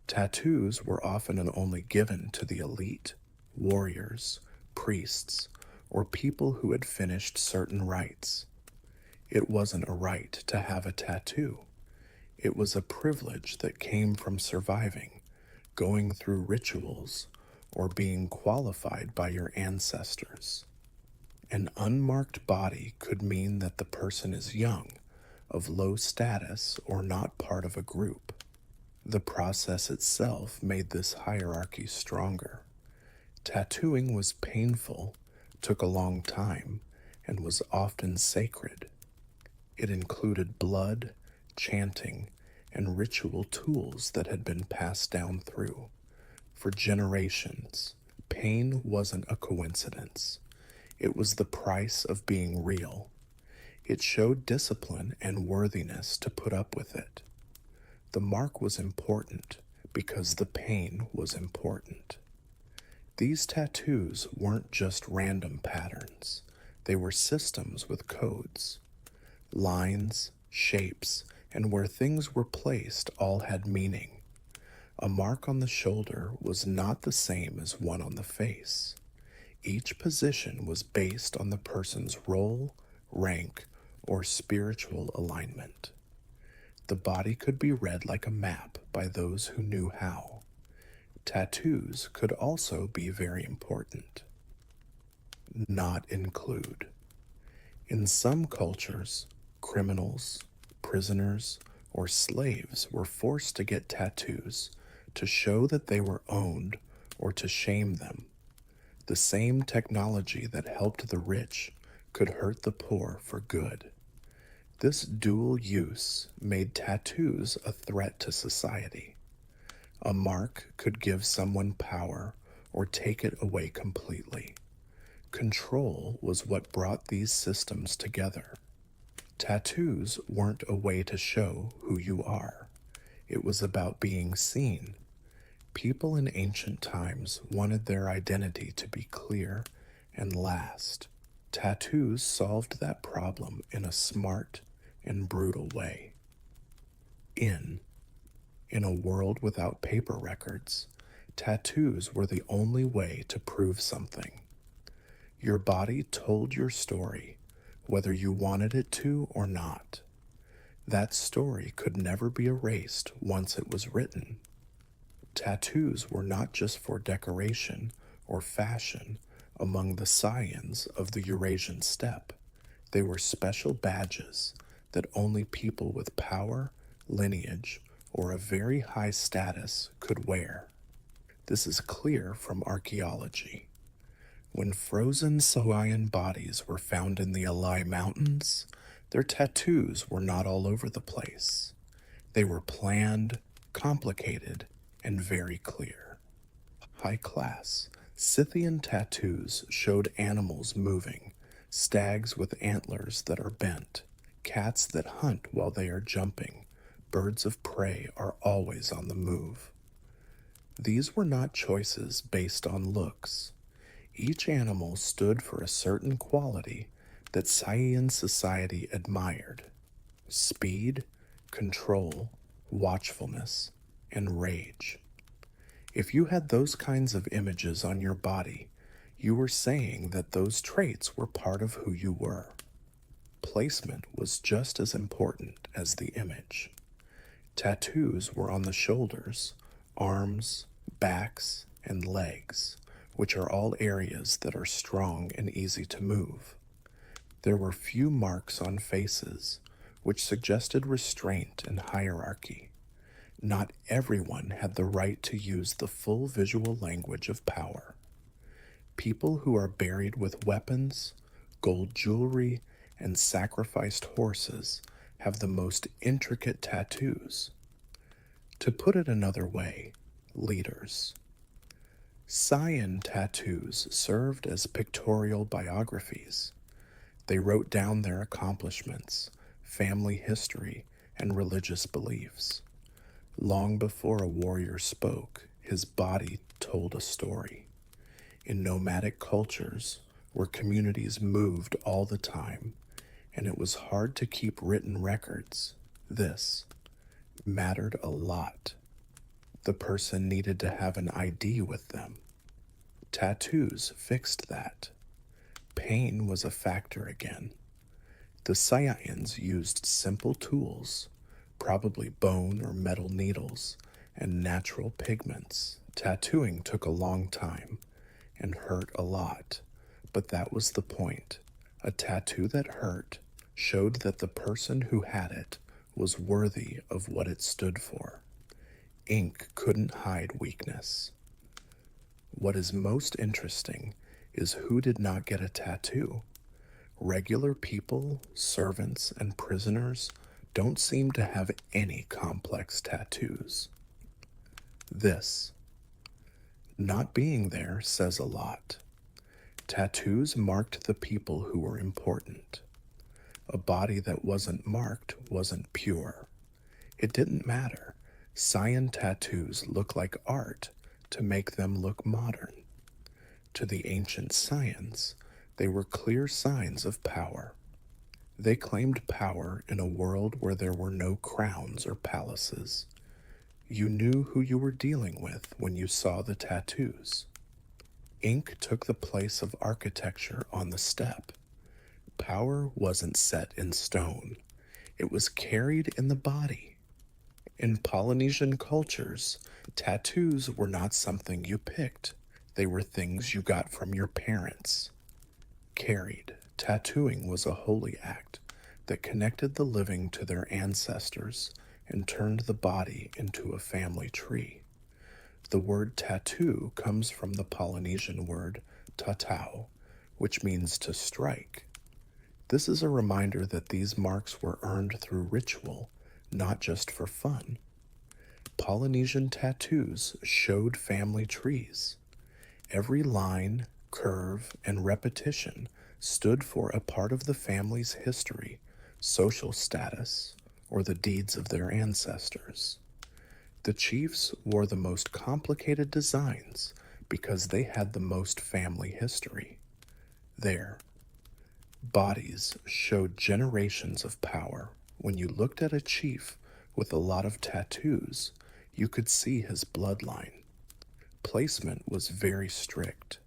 S1: Tattoos were often only given to the elite, warriors, priests, or people who had finished certain rites. It wasn't a right to have a tattoo. It was a privilege that came from surviving, going through rituals, or being qualified by your ancestors. An unmarked body could mean that the person is young, of low status, or not part of a group. The process itself made this hierarchy stronger. Tattooing was painful, took a long time, and was often sacred. It included blood, chanting, and ritual tools that had been passed down through. For generations, pain wasn't a coincidence. It was the price of being real. It showed discipline and worthiness to put up with it. The mark was important because the pain was important. These tattoos weren't just random patterns. They were systems with codes. Lines, shapes, and where things were placed all had meaning. A mark on the shoulder was not the same as one on the face. Each position was based on the person's role, rank, or spiritual alignment. The body could be read like a map by those who knew how. Tattoos could also be very important. Not include. In some cultures, criminals, prisoners, or slaves were forced to get tattoos to show that they were owned or to shame them. The same technology that helped the rich could hurt the poor for good. This dual use made tattoos a threat to society. A mark could give someone power or take it away completely. Control was what brought these systems together. Tattoos weren't a way to show who you are. It was about being seen. People in ancient times wanted their identity to be clear and last. Tattoos solved that problem in a smart and brutal way. In a world without paper records, tattoos were the only way to prove something. Your body told your story, whether you wanted it to or not. That story could never be erased once it was written. Tattoos were not just for decoration or fashion among the Saiyans of the Eurasian steppe. They were special badges that only people with power, lineage, or a very high status could wear. This is clear from archaeology. When frozen Sahuagin bodies were found in the Alai Mountains, their tattoos were not all over the place. They were planned, complicated, and very clear. High class, Scythian tattoos showed animals moving, stags with antlers that are bent, cats that hunt while they are jumping, birds of prey are always on the move. These were not choices based on looks. Each animal stood for a certain quality that Saiyan society admired: speed, control, watchfulness, and rage. If you had those kinds of images on your body, you were saying that those traits were part of who you were. Placement was just as important as the image. Tattoos were on the shoulders, arms, backs, and legs, which are all areas that are strong and easy to move. There were few marks on faces, which suggested restraint and hierarchy. Not everyone had the right to use the full visual language of power. People who are buried with weapons, gold jewelry, and sacrificed horses have the most intricate tattoos. To put it another way, leaders. Saiyan tattoos served as pictorial biographies. They wrote down their accomplishments, family history, and religious beliefs. Long before a warrior spoke, his body told a story. In nomadic cultures, where communities moved all the time, and it was hard to keep written records, this mattered a lot. The person needed to have an ID with them. Tattoos fixed that. Pain was a factor again. The Saiyans used simple tools, probably bone or metal needles, and natural pigments. Tattooing took a long time and hurt a lot, but that was the point. A tattoo that hurt showed that the person who had it was worthy of what it stood for. Ink couldn't hide weakness. What is most interesting is who did not get a tattoo. Regular people, servants, and prisoners don't seem to have any complex tattoos. This, not being there, says a lot. Tattoos marked the people who were important. A body that wasn't marked wasn't pure. It didn't matter. Saiyan tattoos look like art to make them look modern. To the ancient Saiyans, they were clear signs of power. They claimed power in a world where there were no crowns or palaces. You knew who you were dealing with when you saw the tattoos. Ink took the place of architecture on the steppe. Power wasn't set in stone. It was carried in the body. In Polynesian cultures, tattoos were not something you picked. They were things you got from your parents. Carried, tattooing was a holy act that connected the living to their ancestors and turned the body into a family tree. The word tattoo comes from the Polynesian word tatau, which means to strike. This is a reminder that these marks were earned through ritual, not just for fun. Polynesian tattoos showed family trees. Every line, curve, and repetition stood for a part of the family's history, social status, or the deeds of their ancestors. The chiefs wore the most complicated designs because they had the most family history. Their bodies showed generations of power. When you looked at a chief with a lot of tattoos, you could see his bloodline. Placement was very strict.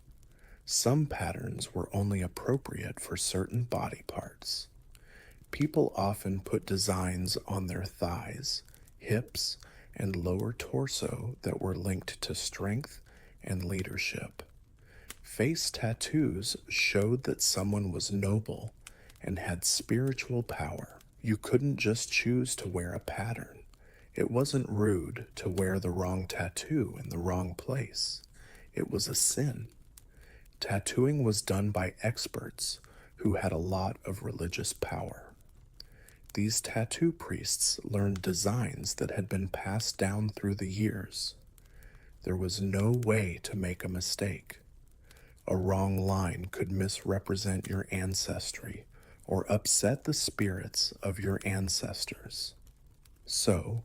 S1: Some patterns were only appropriate for certain body parts. People often put designs on their thighs, hips, and lower torso that were linked to strength and leadership. Face tattoos showed that someone was noble and had spiritual power. You couldn't just choose to wear a pattern. It wasn't rude to wear the wrong tattoo in the wrong place. It was a sin. Tattooing was done by experts who had a lot of religious power. These tattoo priests learned designs that had been passed down through the years. There was no way to make a mistake. A wrong line could misrepresent your ancestry or upset the spirits of your ancestors. So,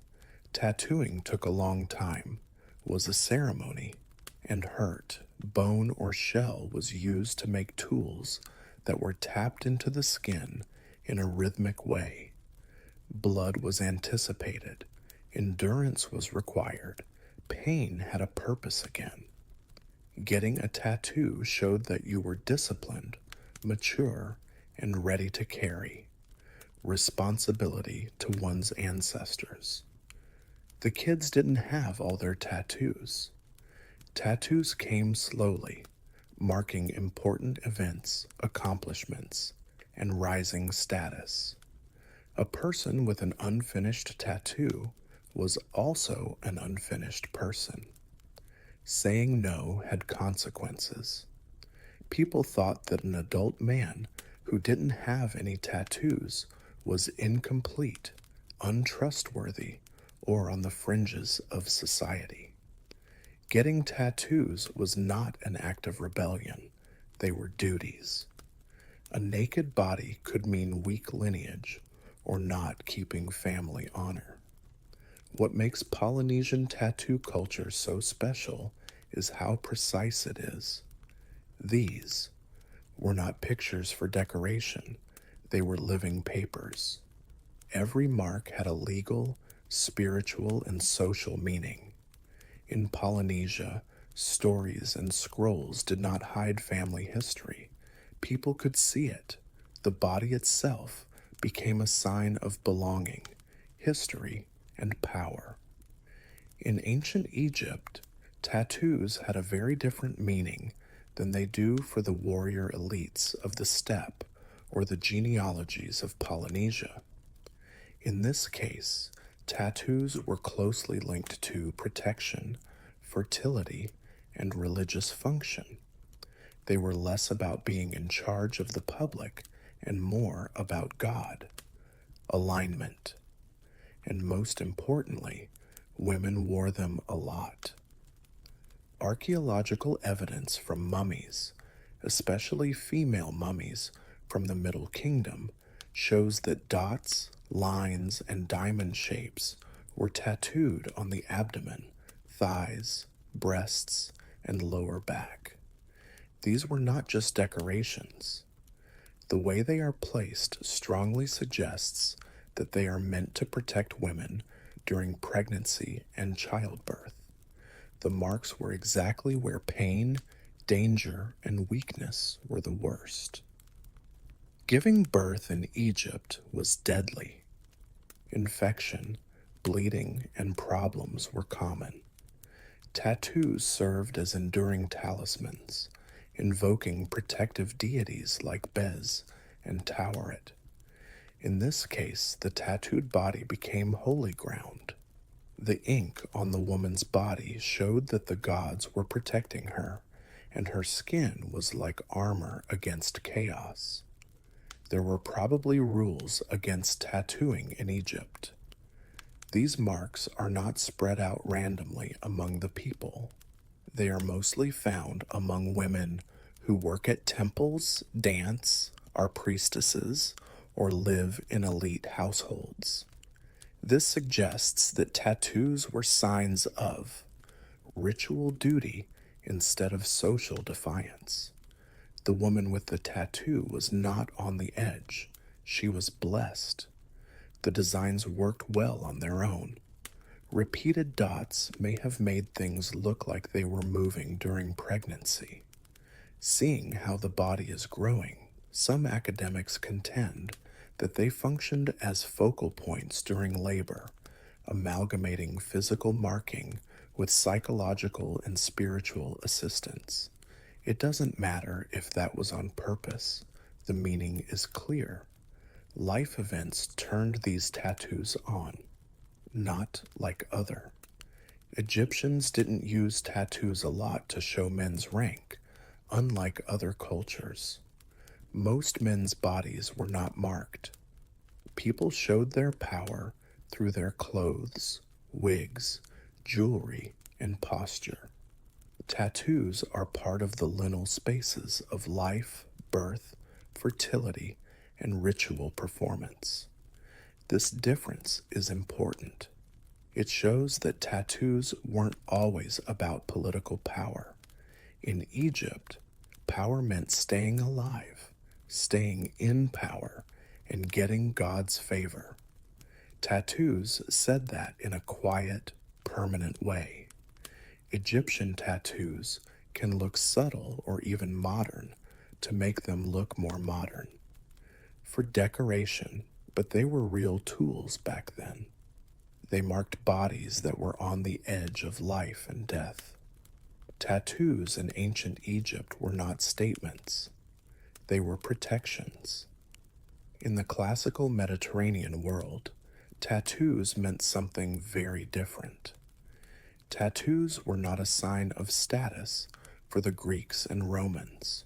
S1: tattooing took a long time, was a ceremony, and hurt, bone, or shell was used to make tools that were tapped into the skin in a rhythmic way. Blood was anticipated, endurance was required, pain had a purpose again. Getting a tattoo showed that you were disciplined, mature, and ready to carry responsibility to one's ancestors. The kids didn't have all their tattoos. Tattoos came slowly, marking important events, accomplishments, and rising status. A person with an unfinished tattoo was also an unfinished person. Saying no had consequences. People thought that an adult man who didn't have any tattoos was incomplete, untrustworthy, or on the fringes of society. Getting tattoos was not an act of rebellion, they were duties. A naked body could mean weak lineage or not keeping family honor. What makes Polynesian tattoo culture so special is how precise it is. These were not pictures for decoration, they were living papers. Every mark had a legal, spiritual, and social meaning. In Polynesia, stories and scrolls did not hide family history. People could see it. The body itself became a sign of belonging, history, and power. In ancient Egypt, tattoos had a very different meaning than they do for the warrior elites of the steppe or the genealogies of Polynesia. In this case, tattoos were closely linked to protection, fertility, and religious function. They were less about being in charge of the public and more about God, alignment, and most importantly, women wore them a lot. Archaeological evidence from mummies, especially female mummies from the Middle Kingdom, shows that dots, lines, and diamond shapes were tattooed on the abdomen, thighs, breasts, and lower back. These were not just decorations. The way they are placed strongly suggests that they are meant to protect women during pregnancy and childbirth. The marks were exactly where pain, danger, and weakness were the worst. Giving birth in Egypt was deadly. Infection, bleeding, and problems were common. Tattoos served as enduring talismans, invoking protective deities like Bez and Taweret. In this case, the tattooed body became holy ground. The ink on the woman's body showed that the gods were protecting her, and her skin was like armor against chaos. There were probably rules against tattooing in Egypt. These marks are not spread out randomly among the people. They are mostly found among women who work at temples, dance, are priestesses, or live in elite households. This suggests that tattoos were signs of ritual duty instead of social defiance. The woman with the tattoo was not on the edge. She was blessed. The designs worked well on their own. Repeated dots may have made things look like they were moving during pregnancy. Seeing how the body is growing, some academics contend that they functioned as focal points during labor, amalgamating physical marking with psychological and spiritual assistance. It doesn't matter if that was on purpose. The meaning is clear. Life events turned these tattoos on, not like other. Egyptians didn't use tattoos a lot to show men's rank, unlike other cultures. Most men's bodies were not marked. People showed their power through their clothes, wigs, jewelry, and posture. Tattoos are part of the liminal spaces of life, birth, fertility, and ritual performance. This difference is important. It shows that tattoos weren't always about political power. In Egypt, power meant staying alive, staying in power, and getting God's favor. Tattoos said that in a quiet, permanent way. Egyptian tattoos can look subtle or even modern to make them look more modern. For decoration, but they were real tools back then. They marked bodies that were on the edge of life and death. Tattoos in ancient Egypt were not statements. They were protections. In the classical Mediterranean world, tattoos meant something very different. Tattoos were not a sign of status for the Greeks and Romans.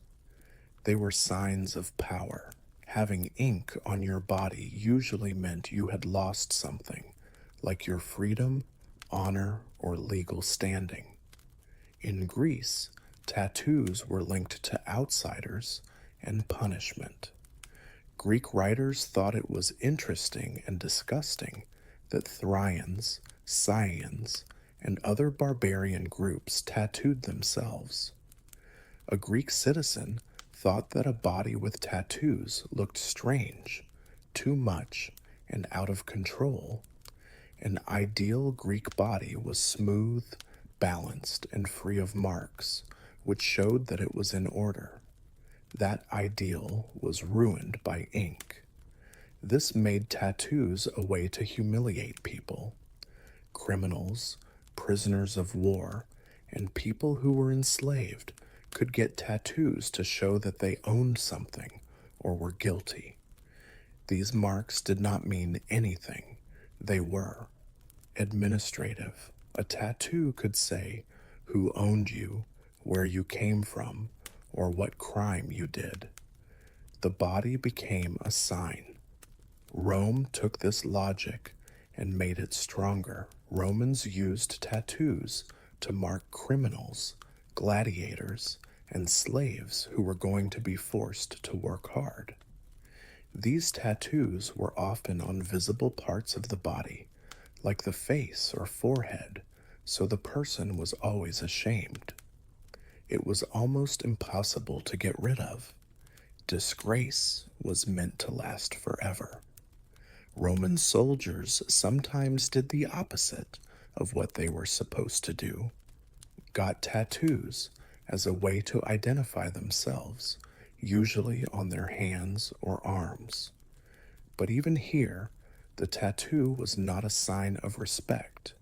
S1: They were signs of power. Having ink on your body usually meant you had lost something, like your freedom, honor, or legal standing. In Greece, tattoos were linked to outsiders and punishment. Greek writers thought it was interesting and disgusting that Thracians, Scythians, and other barbarian groups tattooed themselves. A Greek citizen thought that a body with tattoos looked strange, too much, and out of control. An ideal Greek body was smooth, balanced, and free of marks, which showed that it was in order. That ideal was ruined by ink. This made tattoos a way to humiliate people. Criminals, prisoners of war, and people who were enslaved could get tattoos to show that they owned something or were guilty. These marks did not mean anything. They were administrative. A tattoo could say who owned you, where you came from, or what crime you did. The body became a sign. Rome took this logic and made it stronger. Romans used tattoos to mark criminals, gladiators, and slaves who were going to be forced to work hard. These tattoos were often on visible parts of the body, like the face or forehead, so the person was always ashamed. It was almost impossible to get rid of. Disgrace was meant to last forever. Roman soldiers sometimes did the opposite of what they were supposed to do, got tattoos as a way to identify themselves, usually on their hands or arms. But even here, the tattoo was not a sign of respect.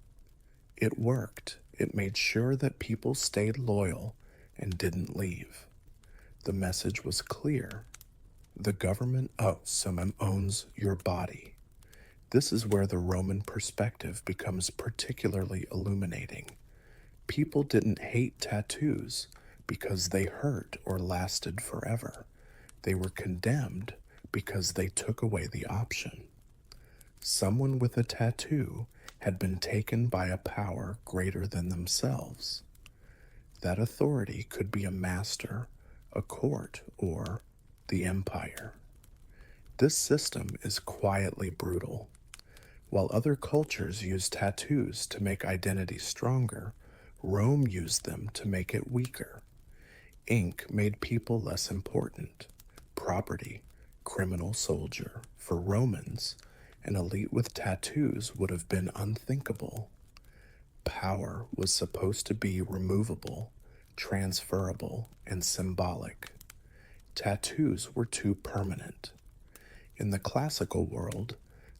S1: It worked. It made sure that people stayed loyal and didn't leave. The message was clear. The government owns your body. This is where the Roman perspective becomes particularly illuminating. People didn't hate tattoos because they hurt or lasted forever. They were condemned because they took away the option. Someone with a tattoo had been taken by a power greater than themselves. That authority could be a master, a court, or the empire. This system is quietly brutal. While other cultures used tattoos to make identity stronger, Rome used them to make it weaker. Ink made people less important. Property, criminal soldier. For Romans, an elite with tattoos would have been unthinkable. Power was supposed to be removable, transferable, and symbolic. Tattoos were too permanent. In the classical world,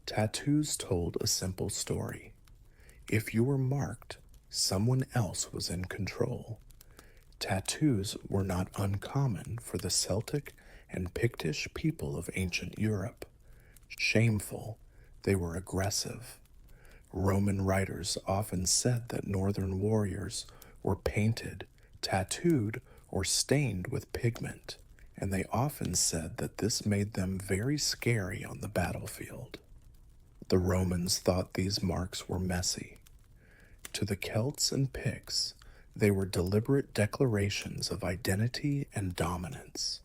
S1: tattoos told a simple story. If you were marked, someone else was in control. Tattoos were not uncommon for the Celtic and Pictish people of ancient Europe. Shameful, they were aggressive. Roman writers often said that northern warriors were painted, tattooed, or stained with pigment, and they often said that this made them very scary on the battlefield. The Romans thought these marks were messy. To the Celts and Picts, they were deliberate declarations of identity and dominance.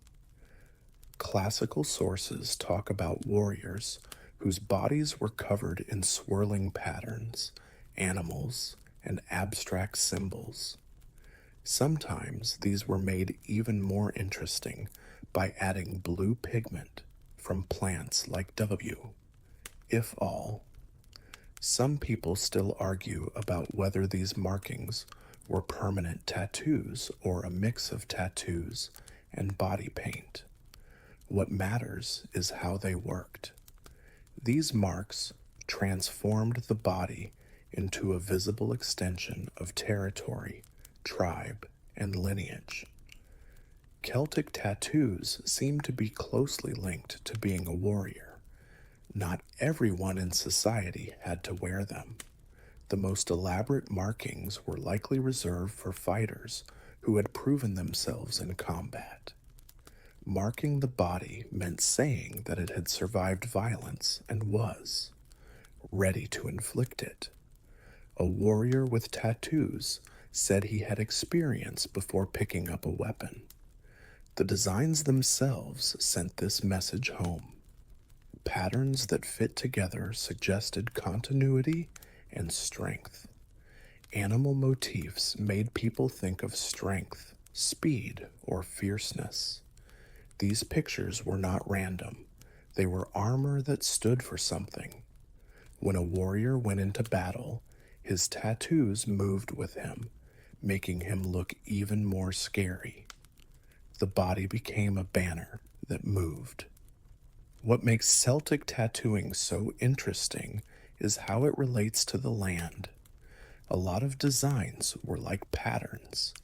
S1: Classical sources talk about warriors whose bodies were covered in swirling patterns, animals, and abstract symbols. Sometimes these were made even more interesting by adding blue pigment from plants like W, if all. Some people still argue about whether these markings were permanent tattoos or a mix of tattoos and body paint. What matters is how they worked. These marks transformed the body into a visible extension of territory, tribe, and lineage. Celtic tattoos seem to be closely linked to being a warrior. Not everyone in society had to wear them. The most elaborate markings were likely reserved for fighters who had proven themselves in combat. Marking the body meant saying that it had survived violence and was ready to inflict it. A warrior with tattoos said he had experience before picking up a weapon. The designs themselves sent this message home. Patterns that fit together suggested continuity and strength. Animal motifs made people think of strength, speed, or fierceness. These pictures were not random. They were armor that stood for something. When a warrior went into battle, his tattoos moved with him, making him look even more scary. The body became a banner that moved. What makes Celtic tattooing so interesting is how it relates to the land. A lot of designs were like patterns,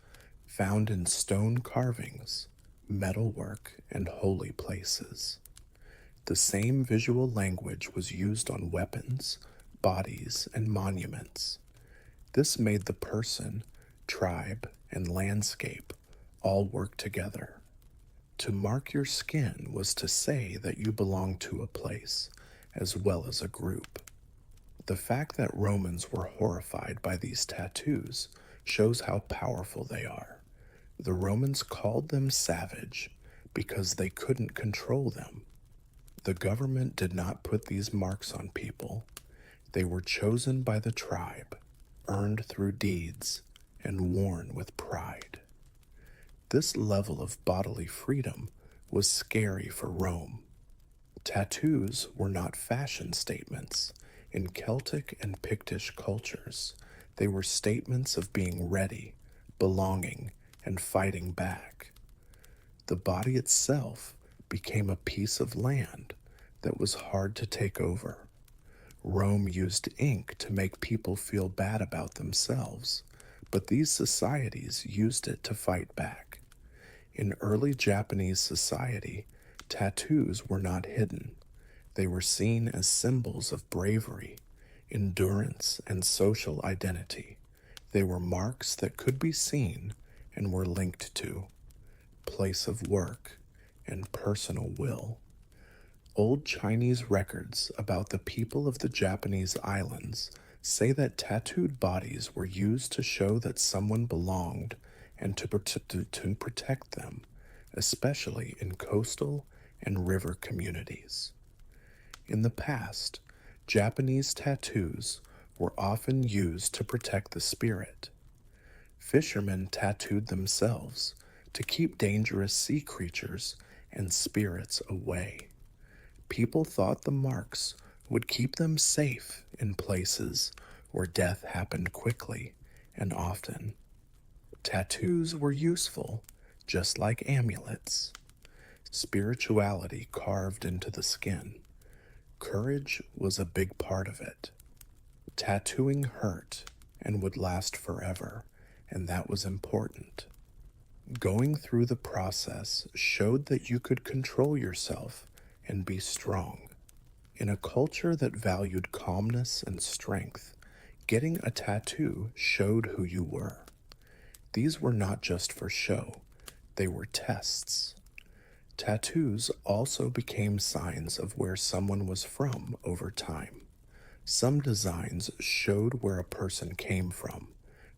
S1: found in stone carvings, metalwork, and holy places. The same visual language was used on weapons, bodies, and monuments. This made the person, tribe, and landscape all work together. To mark your skin was to say that you belonged to a place, as well as a group. The fact that Romans were horrified by these tattoos shows how powerful they are. The Romans called them savage because they couldn't control them. The government did not put these marks on people. They were chosen by the tribe, earned through deeds, and worn with pride. This level of bodily freedom was scary for Rome. Tattoos were not fashion statements. In Celtic and Pictish cultures, they were statements of being ready, belonging, and fighting back. The body itself became a piece of land that was hard to take over. Rome used ink to make people feel bad about themselves, but these societies used it to fight back. In early Japanese society, tattoos were not hidden. They were seen as symbols of bravery, endurance, and social identity. They were marks that could be seen and were linked to place of work and personal will. Old Chinese records about the people of the Japanese islands say that tattooed bodies were used to show that someone belonged and to protect them, especially in coastal and river communities. In the past, Japanese tattoos were often used to protect the spirit. Fishermen tattooed themselves to keep dangerous sea creatures and spirits away. People thought the marks would keep them safe in places where death happened quickly and often. Tattoos were useful, just like amulets. Spirituality carved into the skin. Courage was a big part of it. Tattooing hurt and would last forever, and that was important. Going through the process showed that you could control yourself and be strong. In a culture that valued calmness and strength, getting a tattoo showed who you were. These were not just for show, they were tests. Tattoos also became signs of where someone was from over time. Some designs showed where a person came from,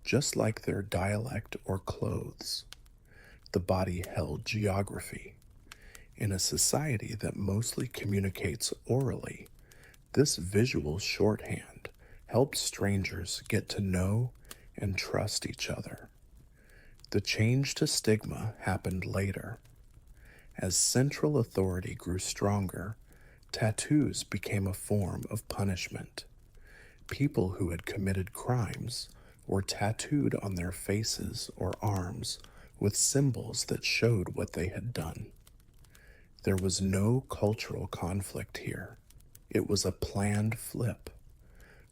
S1: just like their dialect or clothes. The body held geography. In a society that mostly communicates orally, this visual shorthand helped strangers get to know and trust each other. The change to stigma happened later. As central authority grew stronger, tattoos became a form of punishment. People who had committed crimes were tattooed on their faces or arms with symbols that showed what they had done. There was no cultural conflict here. It was a planned flip.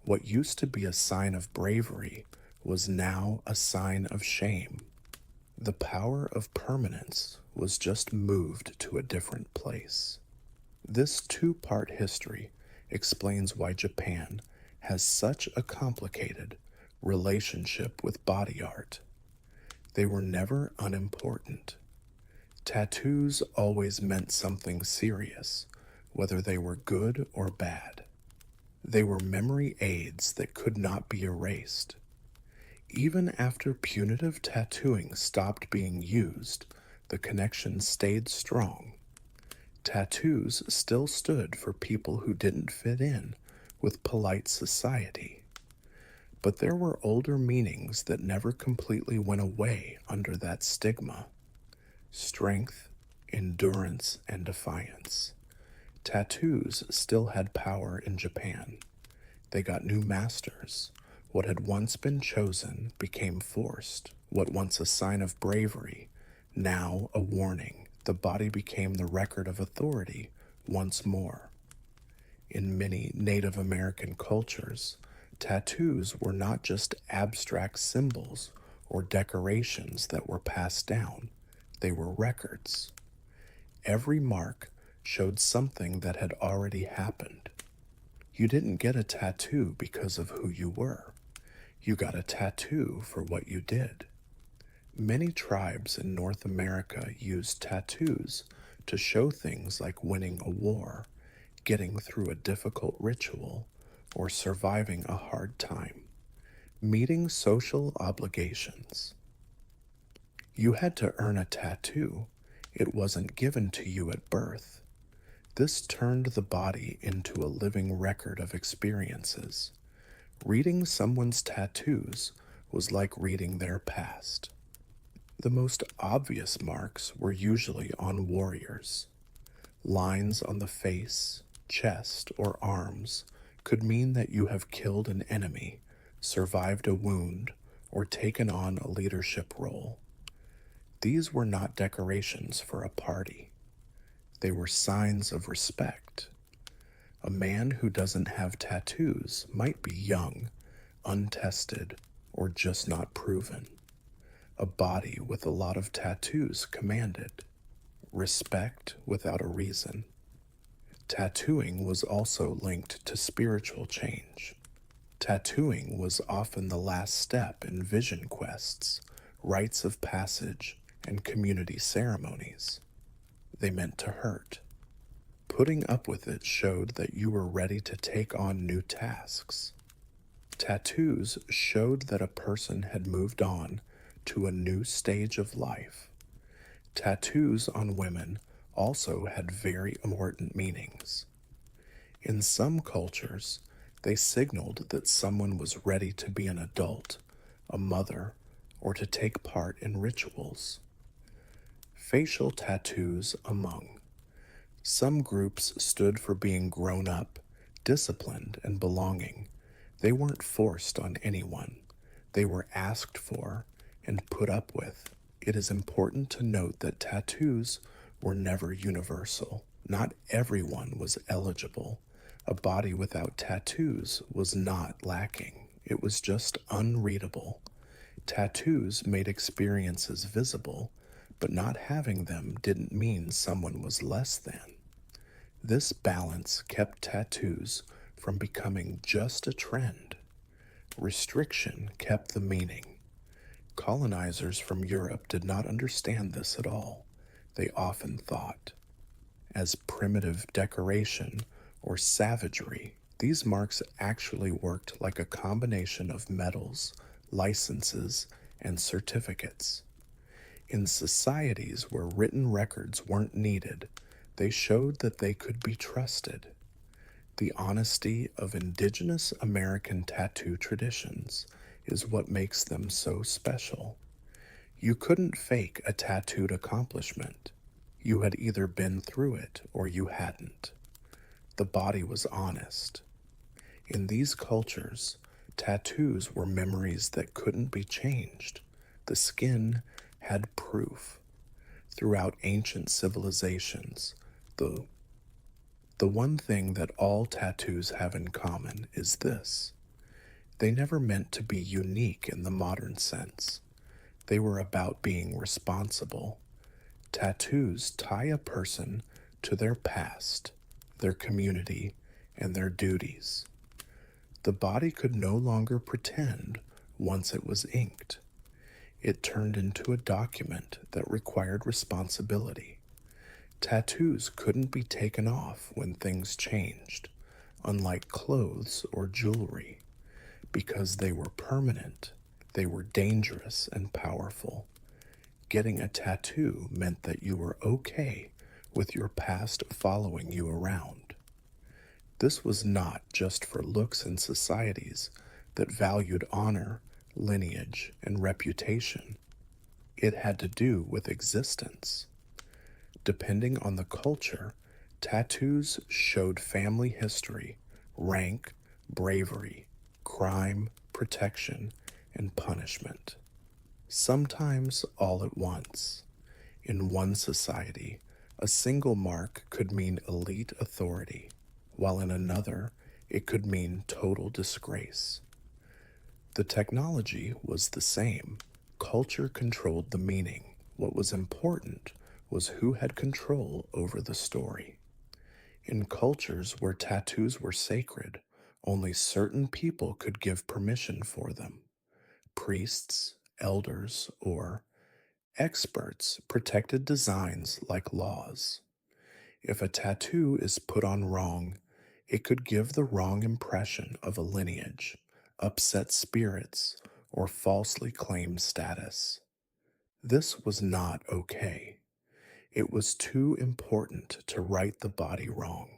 S1: What used to be a sign of bravery was now a sign of shame. The power of permanence was just moved to a different place. This two-part history explains why Japan has such a complicated relationship with body art. They were never unimportant. Tattoos always meant something serious, whether they were good or bad. They were memory aids that could not be erased. Even after punitive tattooing stopped being used, the connection stayed strong. Tattoos still stood for people who didn't fit in with polite society. But there were older meanings that never completely went away under that stigma. Strength, endurance, and defiance. Tattoos still had power in Japan. They got new masters. What had once been chosen became forced. What once a sign of bravery, now a warning. The body became the record of authority once more. In many Native American cultures, tattoos were not just abstract symbols or decorations that were passed down. They were records. Every mark showed something that had already happened. You didn't get a tattoo because of who you were. You got a tattoo for what you did. Many tribes in North America used tattoos to show things like winning a war, getting through a difficult ritual, or surviving a hard time, meeting social obligations. You had to earn a tattoo. It wasn't given to you at birth. This turned the body into a living record of experiences. Reading someone's tattoos was like reading their past. The most obvious marks were usually on warriors. Lines on the face, chest, or arms could mean that you have killed an enemy, survived a wound, or taken on a leadership role. These were not decorations for a party. They were signs of respect. A man who doesn't have tattoos might be young, untested, or just not proven. A body with a lot of tattoos commanded respect without a reason. Tattooing was also linked to spiritual change. Tattooing was often the last step in vision quests, rites of passage, and community ceremonies. They meant to hurt. Putting up with it showed that you were ready to take on new tasks. Tattoos showed that a person had moved on to a new stage of life. Tattoos on women also had very important meanings. In some cultures, they signaled that someone was ready to be an adult, a mother, or to take part in rituals. Facial tattoos among. Some groups stood for being grown up, disciplined, and belonging. They weren't forced on anyone. They were asked for and put up with. It is important to note that tattoos were never universal. Not everyone was eligible. A body without tattoos was not lacking. It was just unreadable. Tattoos made experiences visible, but not having them didn't mean someone was less than. This balance kept tattoos from becoming just a trend. Restriction kept the meaning. Colonizers from Europe did not understand this at all. They often thought, as primitive decoration or savagery, these marks actually worked like a combination of medals, licenses, and certificates. In societies where written records weren't needed, they showed that they could be trusted. The honesty of indigenous American tattoo traditions is what makes them so special. You couldn't fake a tattooed accomplishment. You had either been through it or you hadn't. The body was honest. In these cultures, tattoos were memories that couldn't be changed. The skin had proof. Throughout ancient civilizations, the, the one thing that all tattoos have in common is this: they never meant to be unique in the modern sense. They were about being responsible. Tattoos tie a person to their past, their community, and their duties. The body could no longer pretend once it was inked. It turned into a document that required responsibility. Tattoos couldn't be taken off when things changed, unlike clothes or jewelry, because they were permanent. They were dangerous and powerful. Getting a tattoo meant that you were okay with your past following you around. This was not just for looks in societies that valued honor, lineage, and reputation. It had to do with existence. Depending on the culture, tattoos showed family history, rank, bravery, crime, protection, and punishment. Sometimes all at once. In one society, a single mark could mean elite authority, while in another, it could mean total disgrace. The technology was the same. Culture controlled the meaning. What was important was who had control over the story. In cultures where tattoos were sacred, only certain people could give permission for them. Priests, elders, or experts protected designs like laws. If a tattoo is put on wrong, it could give the wrong impression of a lineage, upset spirits, or falsely claim status. This was not okay. It was too important to right the body wrong.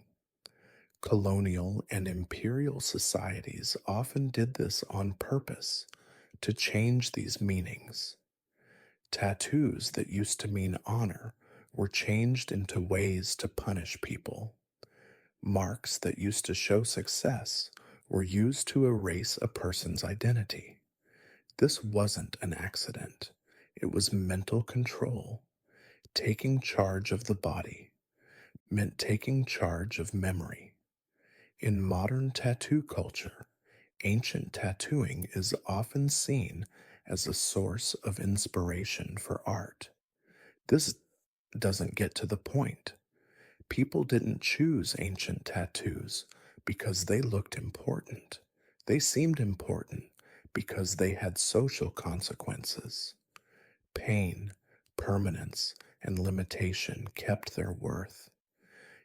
S1: Colonial and imperial societies often did this on purpose to change these meanings. Tattoos that used to mean honor were changed into ways to punish people. Marks that used to show success were used to erase a person's identity. This wasn't an accident, it was mental control. Taking charge of the body meant taking charge of memory. In modern tattoo culture, ancient tattooing is often seen as a source of inspiration for art. This doesn't get to the point. People didn't choose ancient tattoos because they looked important. They seemed important because they had social consequences. Pain, permanence, and limitation kept their worth.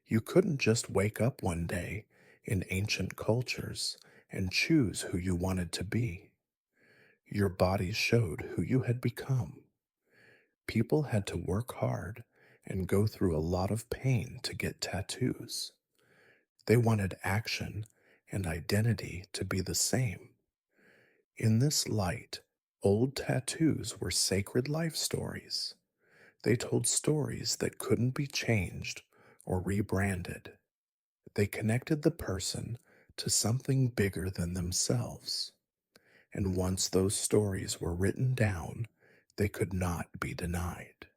S1: You couldn't just wake up one day in ancient cultures and choose who you wanted to be. Your body showed who you had become. People had to work hard and go through a lot of pain to get tattoos. They wanted action and identity to be the same. In this light, old tattoos were sacred life stories. They told stories that couldn't be changed or rebranded. They connected the person to something bigger than themselves. And once those stories were written down, they could not be denied.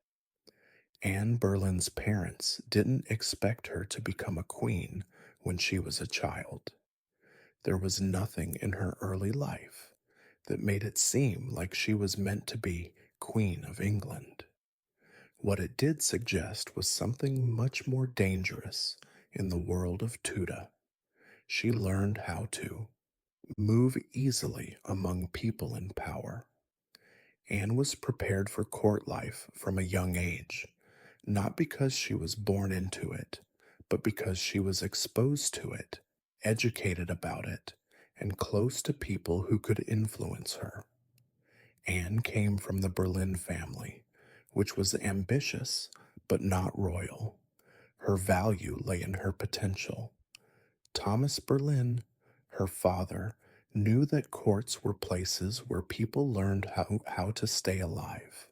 S1: Anne Boleyn's parents didn't expect her to become a queen when she was a child. There was nothing in her early life that made it seem like she was meant to be Queen of England. What it did suggest was something much more dangerous in the world of Tuda. She learned how to move easily among people in power. Anne was prepared for court life from a young age, not because she was born into it, but because she was exposed to it, educated about it, and close to people who could influence her. Anne came from the Boleyn family, which was ambitious but not royal. Her value lay in her potential. Thomas Boleyn, her father, knew that courts were places where people learned how to stay alive.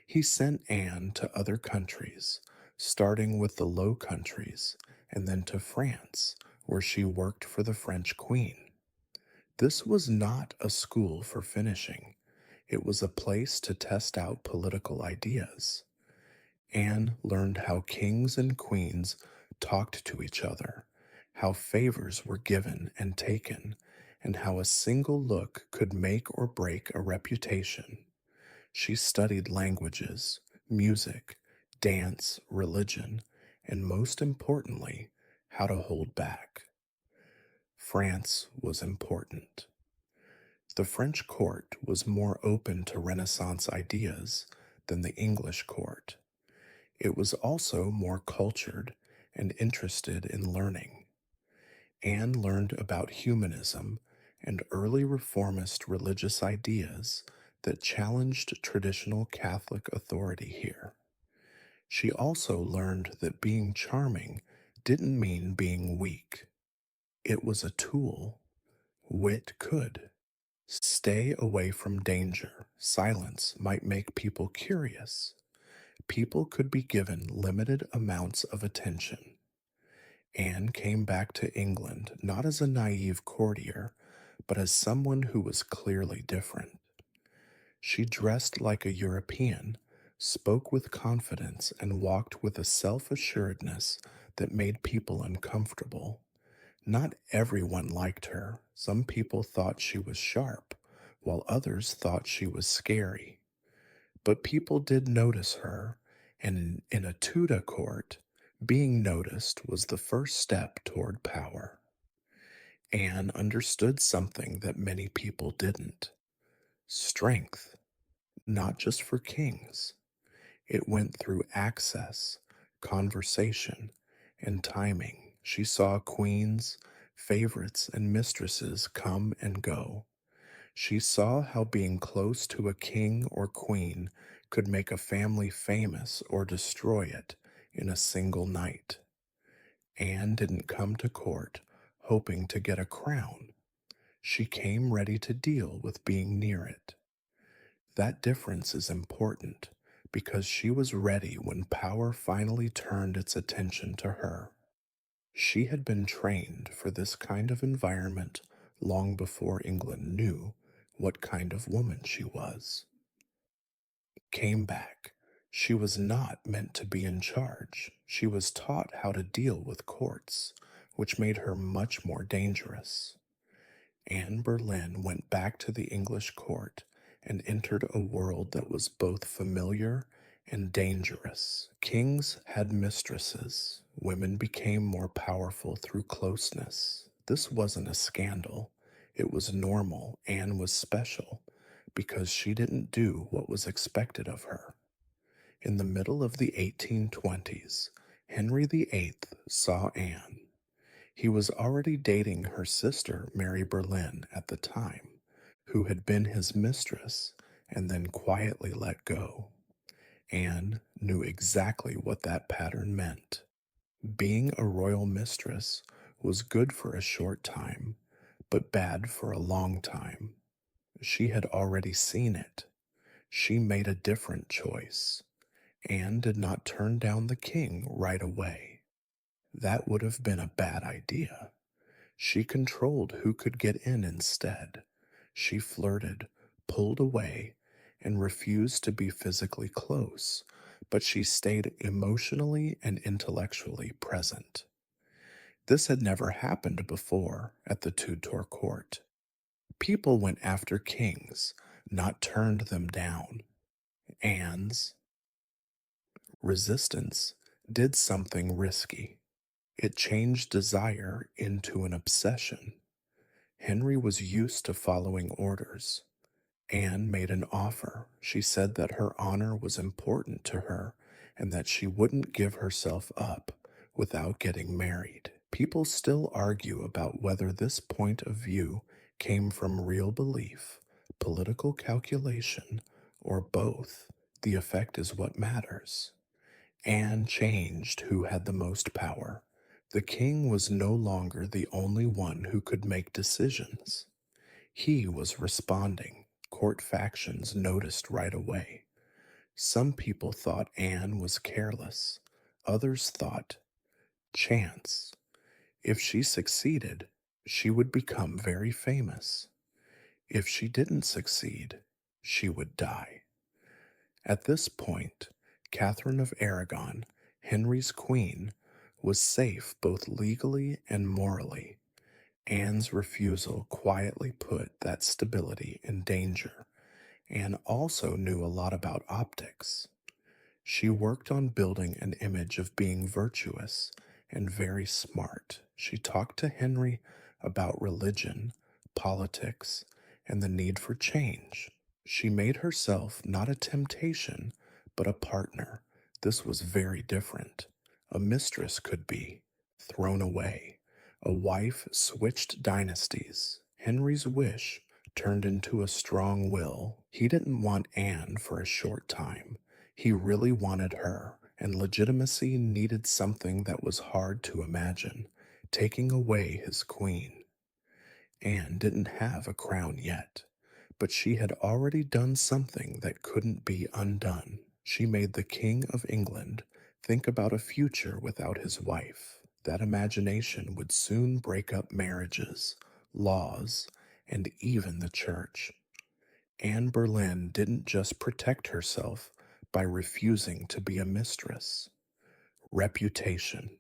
S1: He sent Anne to other countries, starting with the Low Countries and then to France, where she worked for the French queen. This was not a school for finishing. It was a place to test out political ideas. Anne learned how kings and queens talked to each other, how favors were given and taken, and how a single look could make or break a reputation. She studied languages, music, dance, religion, and most importantly, how to hold back. France was important. The French court was more open to Renaissance ideas than the English court. It was also more cultured and interested in learning. Anne learned about humanism and early reformist religious ideas that challenged traditional Catholic authority here. She also learned that being charming didn't mean being weak. It was a tool. Wit could. Stay away from danger. Silence might make people curious. People could be given limited amounts of attention. Anne came back to England not as a naive courtier, but as someone who was clearly different. She dressed like a European, spoke with confidence, and walked with a self assuredness that made people uncomfortable. Not everyone liked her. Some people thought she was sharp, while others thought she was scary. But people did notice her, and in a Tudor court, being noticed was the first step toward power. Anne understood something that many people didn't: strength, not just for kings. It went through access, conversation, and timing. She saw queens, favorites, and mistresses come and go. She saw how being close to a king or queen could make a family famous or destroy it in a single night. Anne didn't come to court hoping to get a crown. She came ready to deal with being near it. That difference is important because she was ready when power finally turned its attention to her. She had been trained for this kind of environment long before England knew what kind of woman she was. Came back. She was not meant to be in charge. She was taught how to deal with courts, which made her much more dangerous. Anne Boleyn went back to the English court and entered a world that was both familiar and dangerous. Kings had mistresses. Women became more powerful through closeness. This wasn't a scandal. It was normal. Anne was special because she didn't do what was expected of her. In the middle of the 1820s, Henry VIII saw Anne. He was already dating her sister, Mary Boleyn, at the time, who had been his mistress and then quietly let go. Anne knew exactly what that pattern meant. Being a royal mistress was good for a short time, but bad for a long time. She had already seen it. She made a different choice. Anne did not turn down the king right away. That would have been a bad idea. She controlled who could get in instead. She flirted, pulled away, and refused to be physically close, but she stayed emotionally and intellectually present. This had never happened before at the Tudor court. People went after kings, not turned them down. Anne's Resistance did something risky. It changed desire into an obsession. Henry was used to following orders. Anne made an offer. She said that her honor was important to her and that she wouldn't give herself up without getting married. People still argue about whether this point of view came from real belief, political calculation, or both. The effect is what matters. Anne changed who had the most power. The king was no longer the only one who could make decisions. He was responding. Court factions noticed right away. Some people thought Anne was careless. Others thought, chance. If she succeeded, she would become very famous. If she didn't succeed, she would die. At this point, Catherine of Aragon, Henry's queen, was safe both legally and morally. Anne's refusal quietly put that stability in danger. Anne also knew a lot about optics. She worked on building an image of being virtuous and very smart. She talked to Henry about religion, politics, and the need for change. She made herself not a temptation, but a partner. This was very different. A mistress could be thrown away. A wife switched dynasties. Henry's wish turned into a strong will. He didn't want Anne for a short time. He really wanted her, and legitimacy needed something that was hard to imagine, taking away his queen. Anne didn't have a crown yet, but she had already done something that couldn't be undone. She made the King of England think about a future without his wife. That imagination would soon break up marriages, laws, and even the church. Anne Boleyn didn't just protect herself by refusing to be a mistress. Reputation.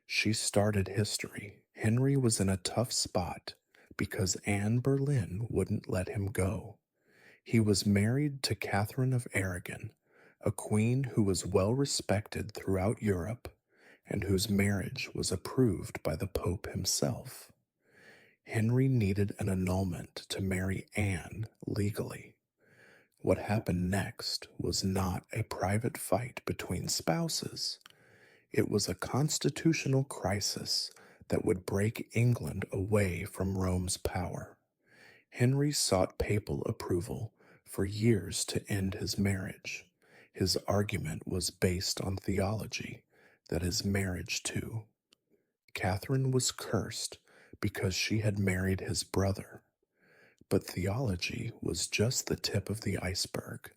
S1: She started history. Henry was in a tough spot because Anne Boleyn wouldn't let him go. He was married to Catherine of Aragon, a queen who was well respected throughout Europe and whose marriage was approved by the Pope himself. Henry needed an annulment to marry Anne legally. What happened next was not a private fight between spouses. It was a constitutional crisis that would break England away from Rome's power. Henry sought papal approval for years to end his marriage. His argument was based on theology, that is, marriage too. Catherine was cursed because she had married his brother. But theology was just the tip of the iceberg.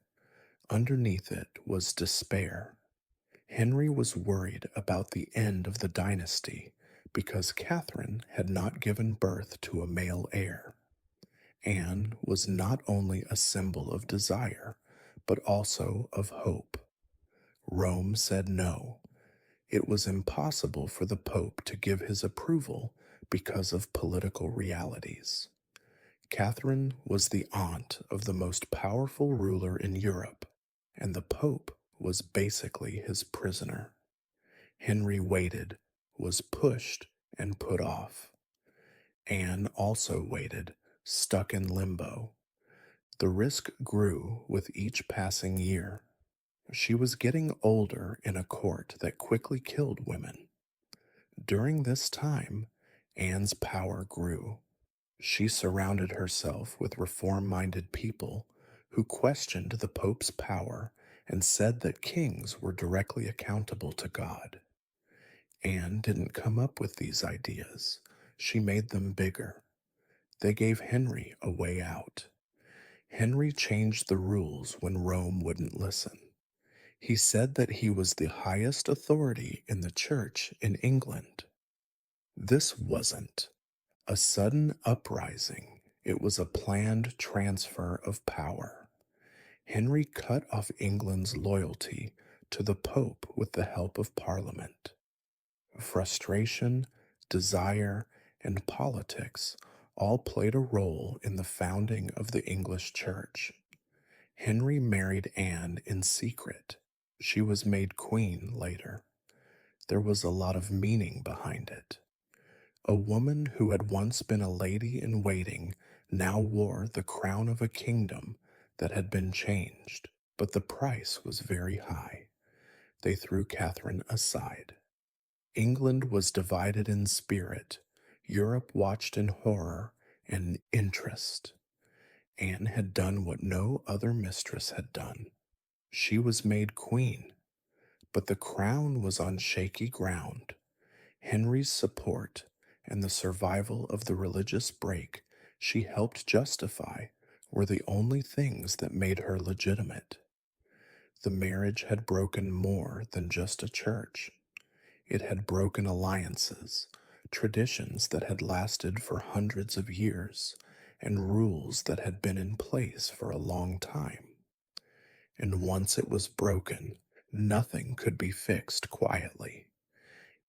S1: Underneath it was despair. Henry was worried about the end of the dynasty because Catherine had not given birth to a male heir. Anne was not only a symbol of desire, but also of hope. Rome said no. It was impossible for the Pope to give his approval because of political realities. Catherine was the aunt of the most powerful ruler in Europe, and the Pope was basically his prisoner. Henry waited, was pushed, and put off. Anne also waited, stuck in limbo. The risk grew with each passing year. She was getting older in a court that quickly killed women. During this time, Anne's power grew. She surrounded herself with reform-minded people who questioned the Pope's power and said that kings were directly accountable to God. Anne didn't come up with these ideas. She made them bigger. They gave Henry a way out. Henry changed the rules when Rome wouldn't listen. He said that he was the highest authority in the church in England. This wasn't a sudden uprising. It was a planned transfer of power. Henry cut off England's loyalty to the Pope with the help of Parliament. Frustration, desire, and politics all played a role in the founding of the English Church. Henry married Anne in secret. She was made queen later. There was a lot of meaning behind it. A woman who had once been a lady in waiting now wore the crown of a kingdom that had been changed, but the price was very high. They threw Catherine aside. England was divided in spirit. Europe watched in horror and interest. Anne had done what no other mistress had done. She was made queen, but the crown was on shaky ground. Henry's support and the survival of the religious break she helped justify were the only things that made her legitimate. The marriage had broken more than just a church. It had broken alliances, traditions that had lasted for hundreds of years, and rules that had been in place for a long time. And once it was broken, nothing could be fixed quietly.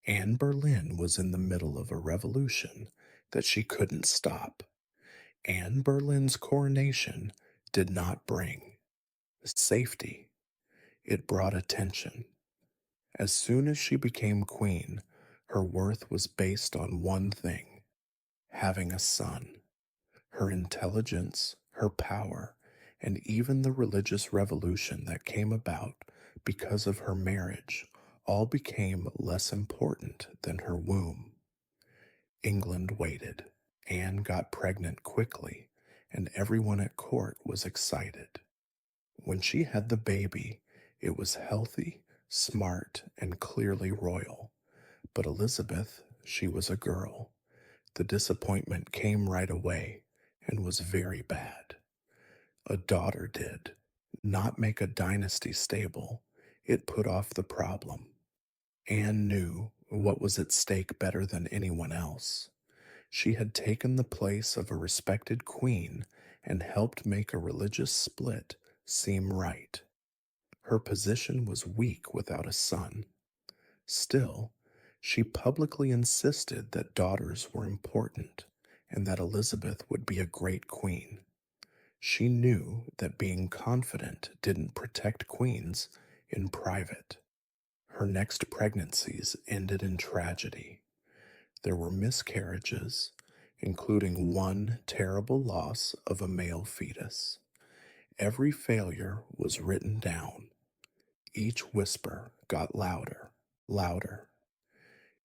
S1: Anne Boleyn was in the middle of a revolution that she couldn't stop. Anne Boleyn's coronation did not bring safety, it brought attention. As soon as she became queen, her worth was based on one thing: having a son. Her intelligence, her power, and even the religious revolution that came about because of her marriage all became less important than her womb. England waited. Anne got pregnant quickly, and everyone at court was excited. When she had the baby, it was healthy, smart, and clearly royal. But Elizabeth, she was a girl. The disappointment came right away and was very bad. A daughter did not make a dynasty stable, it put off the problem. Anne knew what was at stake better than anyone else. She had taken the place of a respected queen and helped make a religious split seem right. Her position was weak without a son. Still, she publicly insisted that daughters were important and that Elizabeth would be a great queen. She knew that being confident didn't protect queens in private. Her next pregnancies ended in tragedy. There were miscarriages, including one terrible loss of a male fetus. Every failure was written down. Each whisper got louder, louder.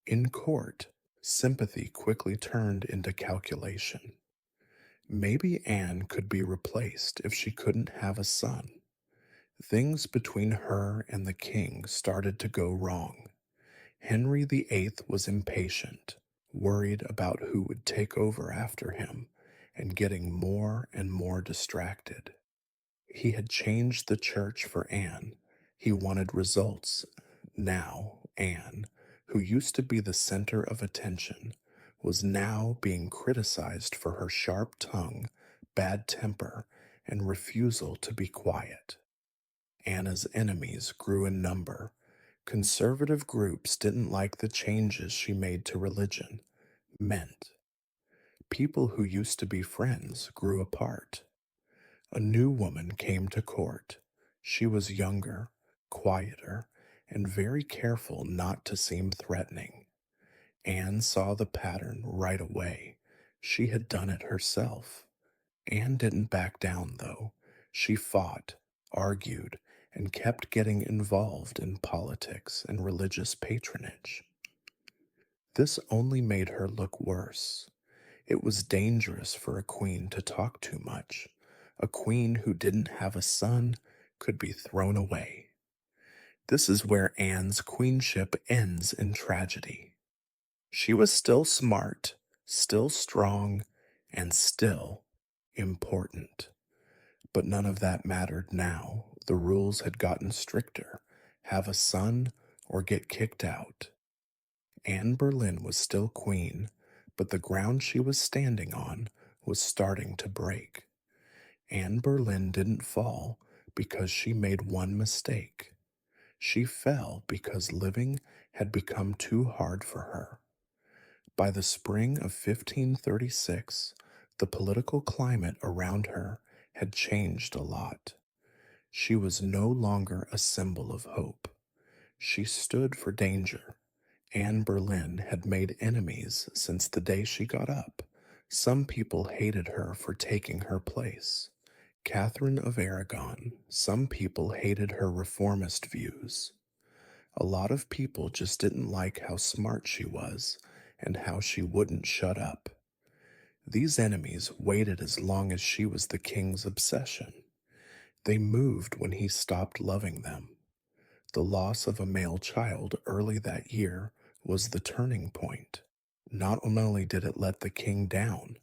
S1: In court, sympathy quickly turned into calculation. Maybe Anne could be replaced if she couldn't have a son. Things between her and the king started to go wrong. Henry VIII was impatient, worried about who would take over after him, and getting more and more distracted. He had changed the church for Anne. He wanted results. Now, Anne, who used to be the center of attention, was now being criticized for her sharp tongue, bad temper, and refusal to be quiet. Anna's enemies grew in number. Conservative groups didn't like the changes she made to religion. Meant people who used to be friends grew apart. A new woman came to court. She was younger, quieter, and very careful not to seem threatening. Anne saw the pattern right away. She had done it herself. Anne didn't back down, though. She fought, argued, and kept getting involved in politics and religious patronage. This only made her look worse. It was dangerous for a queen to talk too much. A queen who didn't have a son could be thrown away. This is where Anne's queenship ends in tragedy. She was still smart, still strong, and still important. But none of that mattered now. The rules had gotten stricter. Have a son or get kicked out. Anne Boleyn was still queen, but the ground she was standing on was starting to break. Anne Boleyn didn't fall because she made one mistake. She fell because living had become too hard for her. By the spring of 1536, the political climate around her had changed a lot. She was no longer a symbol of hope. She stood for danger. Anne Boleyn had made enemies since the day she got up. Some people hated her for taking her place. Catherine of Aragon, some people hated her reformist views. A lot of people just didn't like how smart she was and how she wouldn't shut up. These enemies waited as long as she was the king's obsession. They moved when he stopped loving them. The loss of a male child early that year was the turning point. Not only did it let the king down,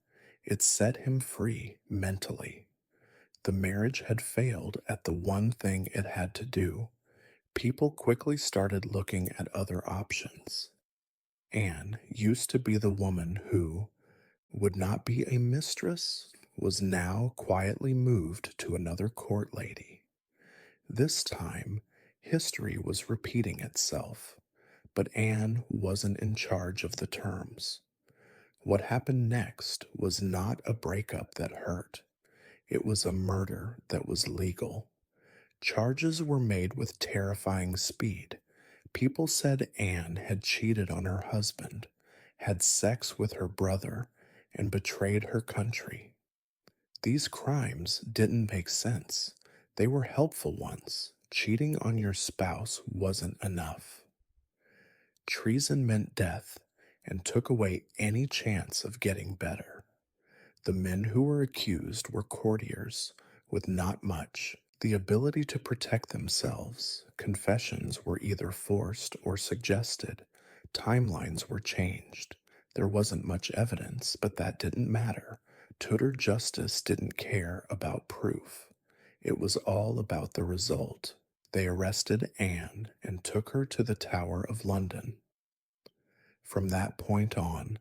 S1: it set him free mentally. The marriage had failed at the one thing it had to do. People quickly started looking at other options. Anne used to be the woman who would not be a mistress, was now quietly moved to another court lady. This time, history was repeating itself, but Anne wasn't in charge of the terms. What happened next was not a breakup that hurt. It was a murder that was legal. Charges were made with terrifying speed. People said Anne had cheated on her husband, had sex with her brother, and betrayed her country. These crimes didn't make sense. They were helpful ones. Cheating on your spouse wasn't enough. Treason meant death and took away any chance of getting better. The men who were accused were courtiers with not much, the ability to protect themselves. Confessions were either forced or suggested. Timelines were changed. There wasn't much evidence, but that didn't matter. Tudor justice didn't care about proof. It was all about the result. They arrested Anne and took her to the Tower of London. From that point on,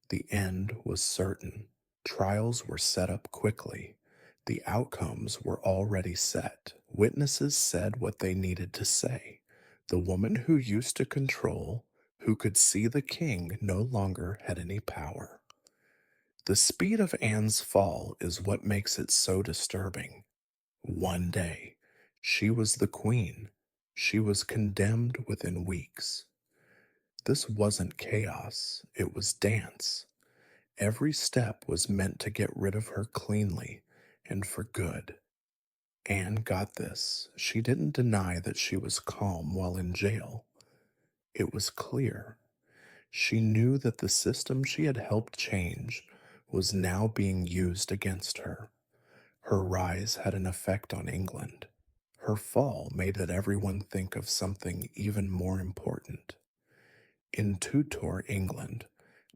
S1: the end was certain. Trials were set up quickly. The outcomes were already set. Witnesses said what they needed to say. The woman who used to control, who could see the king, no longer had any power. The speed of Anne's fall is what makes it so disturbing. One day, she was the queen. She was condemned within weeks. This wasn't chaos, it was dance. Every step was meant to get rid of her cleanly and for good. Anne got this. She didn't deny that she was calm while in jail. It was clear. She knew that the system she had helped change was now being used against her. Her rise had an effect on England. Her fall made that everyone think of something even more important. In Tudor England,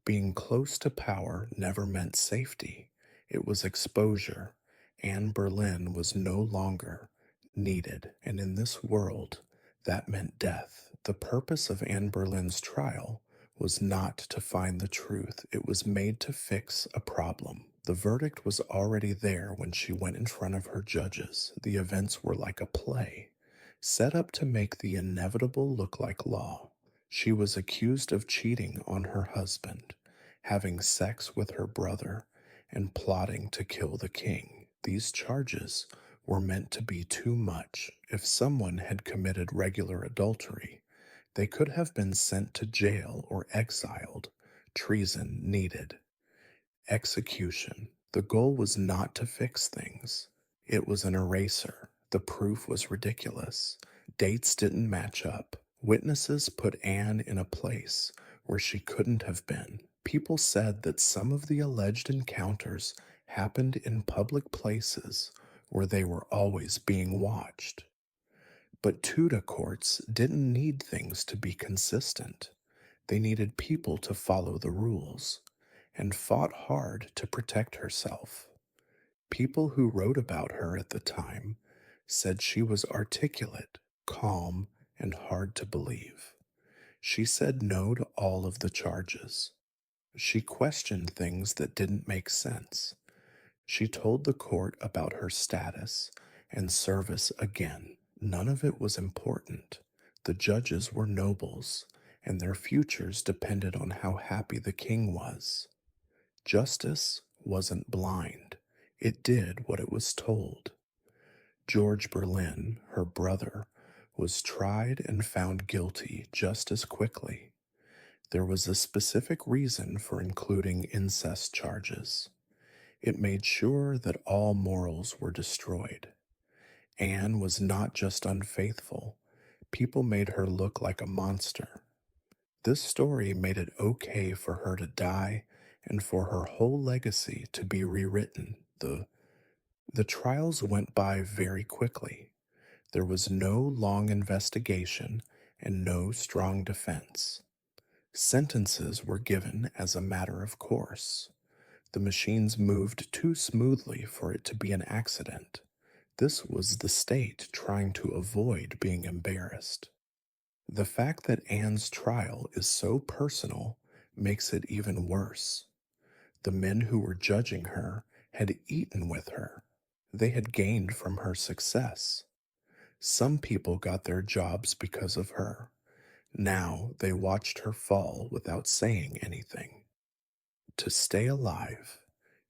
S1: being close to power never meant safety. It was exposure. Anne Boleyn was no longer needed, and in this world, that meant death. The purpose of Anne Boleyn's trial was not to find the truth, it was made to fix a problem. The verdict was already there when she went in front of her judges. The events were like a play, set up to make the inevitable look like law. She was accused of cheating on her husband, having sex with her brother, and plotting to kill the king. These charges were meant to be too much. If someone had committed regular adultery, they could have been sent to jail or exiled. Treason needed execution. The goal was not to fix things, it was an eraser. The proof was ridiculous. Dates didn't match up. Witnesses put Anne in a place where she couldn't have been. People said that some of the alleged encounters happened in public places where they were always being watched. But Tudor courts didn't need things to be consistent. They needed people to follow the rules, and fought hard to protect herself. People who wrote about her at the time said she was articulate, calm, and hard to believe. She said no to all of the charges. She questioned things that didn't make sense. She told the court about her status and service again. None of it was important. The judges were nobles, and their futures depended on how happy the king was. Justice wasn't blind. It did what it was told. George Berlin, her brother, was tried and found guilty just as quickly. There was a specific reason for including incest charges. It made sure that all morals were destroyed. Anne was not just unfaithful, people made her look like a monster. This story made it okay for her to die and for her whole legacy to be rewritten. The trials went by very quickly. There was no long investigation and no strong defense. Sentences were given as a matter of course. The machines moved too smoothly for it to be an accident. This was the state trying to avoid being embarrassed. The fact that Anne's trial is so personal makes it even worse. The men who were judging her had eaten with her. They had gained from her success. Some people got their jobs because of her. Now they watched her fall without saying anything. To stay alive,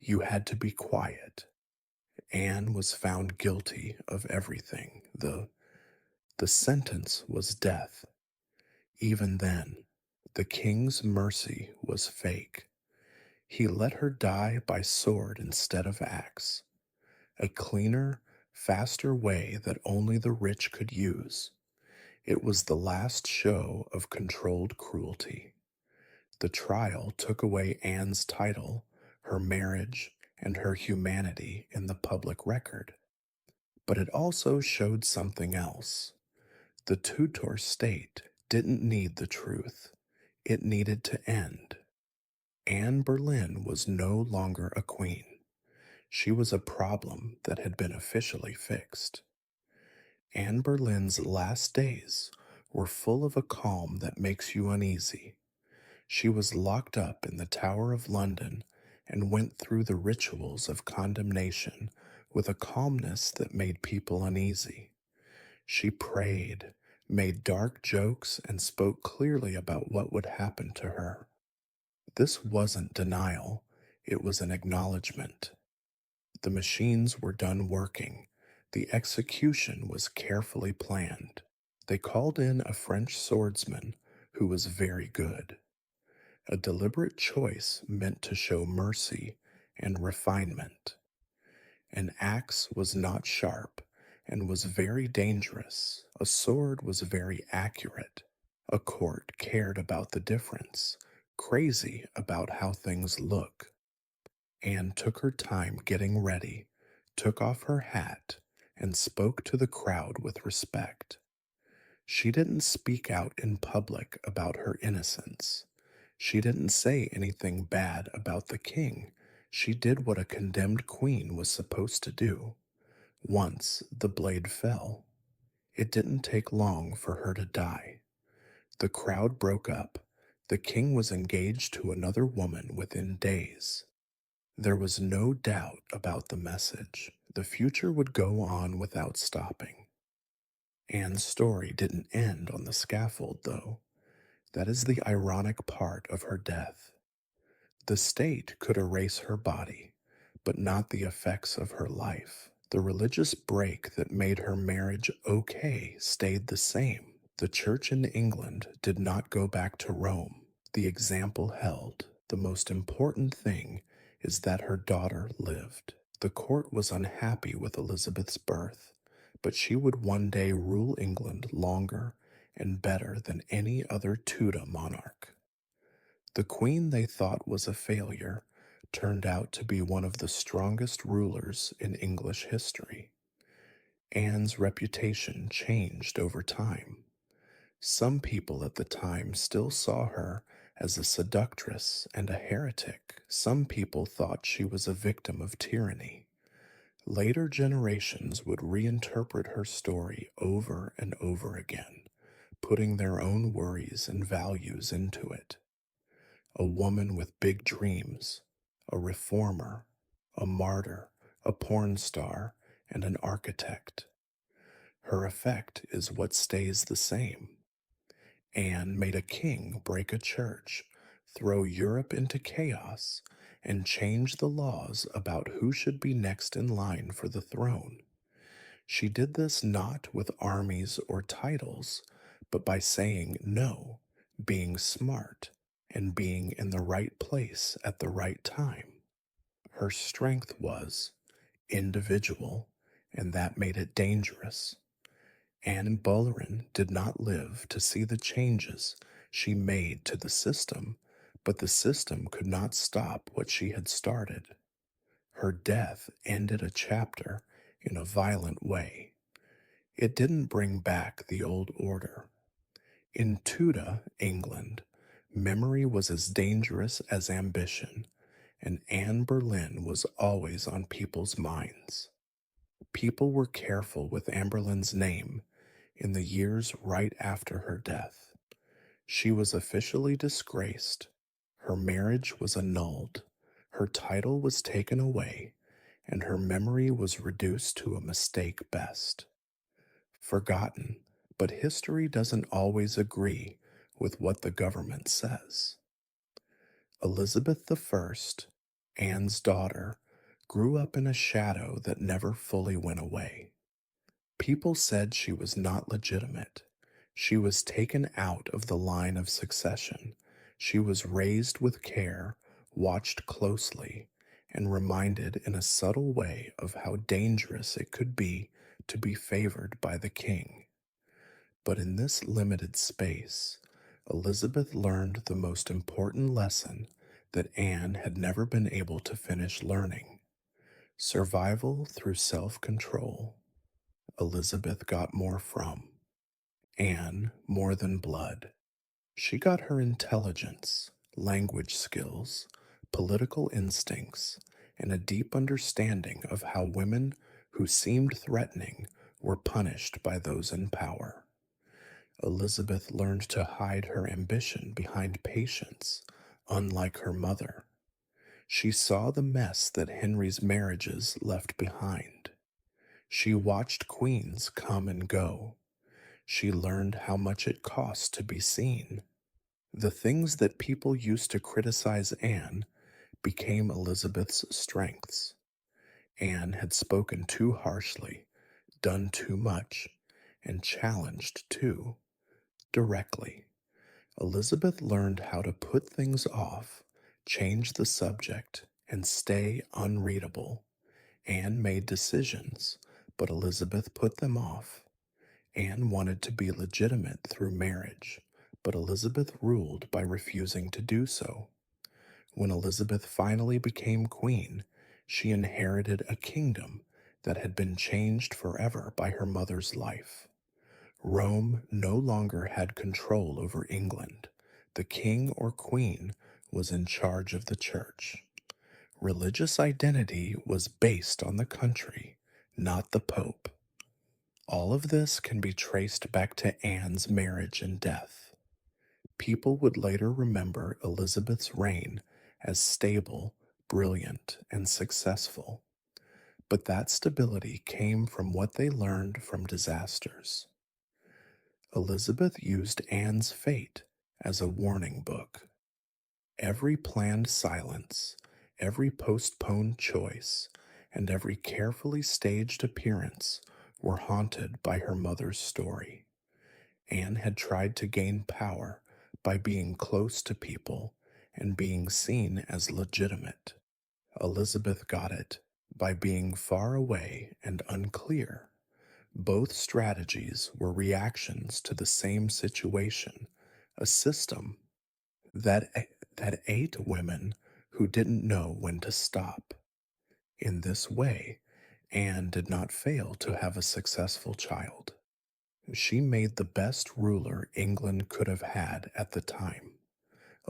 S1: you had to be quiet. Anne was found guilty of everything. The sentence was death. Even then, the king's mercy was fake. He let her die by sword instead of axe, a cleaner, faster way that only the rich could use. It was the last show of controlled cruelty. The trial took away Anne's title, her marriage, and her humanity in the public record. But it also showed something else. The Tutor state didn't need the truth. It needed to end. Anne Boleyn was no longer a queen. She was a problem that had been officially fixed. Anne Boleyn's last days were full of a calm that makes you uneasy. She was locked up in the Tower of London and went through the rituals of condemnation with a calmness that made people uneasy. She prayed, made dark jokes, and spoke clearly about what would happen to her. This wasn't denial, it was an acknowledgement. The machines were done working. The execution was carefully planned. They called in a French swordsman who was very good. A deliberate choice meant to show mercy and refinement. An axe was not sharp and was very dangerous. A sword was very accurate. A court cared about the difference, crazy about how things look. Anne took her time getting ready, took off her hat, and spoke to the crowd with respect. She didn't speak out in public about her innocence. She didn't say anything bad about the king. She did what a condemned queen was supposed to do. Once the blade fell, it didn't take long for her to die. The crowd broke up. The king was engaged to another woman within days. There was no doubt about the message. The future would go on without stopping. Anne's story didn't end on the scaffold, though. That is the ironic part of her death. The state could erase her body, but not the effects of her life. The religious break that made her marriage okay stayed the same. The church in England did not go back to Rome. The example held. The most important thing is that her daughter lived. The court was unhappy with Elizabeth's birth, but she would one day rule England longer and better than any other Tudor monarch. The queen they thought was a failure turned out to be one of the strongest rulers in English history. Anne's reputation changed over time. Some people at the time still saw her as a seductress and a heretic. Some people thought she was a victim of tyranny. Later generations would reinterpret her story over and over again, putting their own worries and values into it. A woman with big dreams, a reformer, a martyr, a porn star, and an architect. Her effect is what stays the same. Anne made a king break a church, throw Europe into chaos, and change the laws about who should be next in line for the throne. She did this not with armies or titles, but by saying no, being smart, and being in the right place at the right time. Her strength was individual, and that made it dangerous. Anne Boleyn did not live to see the changes she made to the system, but the system could not stop what she had started. Her death ended a chapter in a violent way. It didn't bring back the old order. In Tudor, England, memory was as dangerous as ambition, and Anne Boleyn was always on people's minds. People were careful with Anne Boleyn's name in the years right after her death. She was officially disgraced, her marriage was annulled, her title was taken away, and her memory was reduced to a mistake best. Forgotten, but history doesn't always agree with what the government says. Elizabeth I, Anne's daughter, grew up in a shadow that never fully went away. People said she was not legitimate. She was taken out of the line of succession. She was raised with care, watched closely, and reminded in a subtle way of how dangerous it could be to be favored by the king. But in this limited space, Elizabeth learned the most important lesson that Anne had never been able to finish learning: survival through self control. Elizabeth got more from Anne more than blood. She got her intelligence, language skills, political instincts, and a deep understanding of how women who seemed threatening were punished by those in power. Elizabeth learned to hide her ambition behind patience, unlike her mother. She saw the mess that Henry's marriages left behind. She watched queens come and go. She learned how much it cost to be seen. The things that people used to criticize Anne became Elizabeth's strengths. Anne had spoken too harshly, done too much, and challenged too directly. Elizabeth learned how to put things off, change the subject, and stay unreadable. Anne made decisions, but Elizabeth put them off. Anne wanted to be legitimate through marriage, but Elizabeth ruled by refusing to do so. When Elizabeth finally became queen, she inherited a kingdom that had been changed forever by her mother's life. Rome no longer had control over England. The king or queen was in charge of the church. Religious identity was based on the country, not the pope. All of this can be traced back to Anne's marriage and death. People would later remember Elizabeth's reign as stable, brilliant, and successful. But that stability came from what they learned from disasters. Elizabeth used Anne's fate as a warning book. Every planned silence, every postponed choice, and every carefully staged appearance were haunted by her mother's story. Anne had tried to gain power by being close to people and being seen as legitimate. Elizabeth got it by being far away and unclear. Both strategies were reactions to the same situation, a system that, that ate women who didn't know when to stop. In this way, Anne did not fail to have a successful child. She made the best ruler England could have had at the time.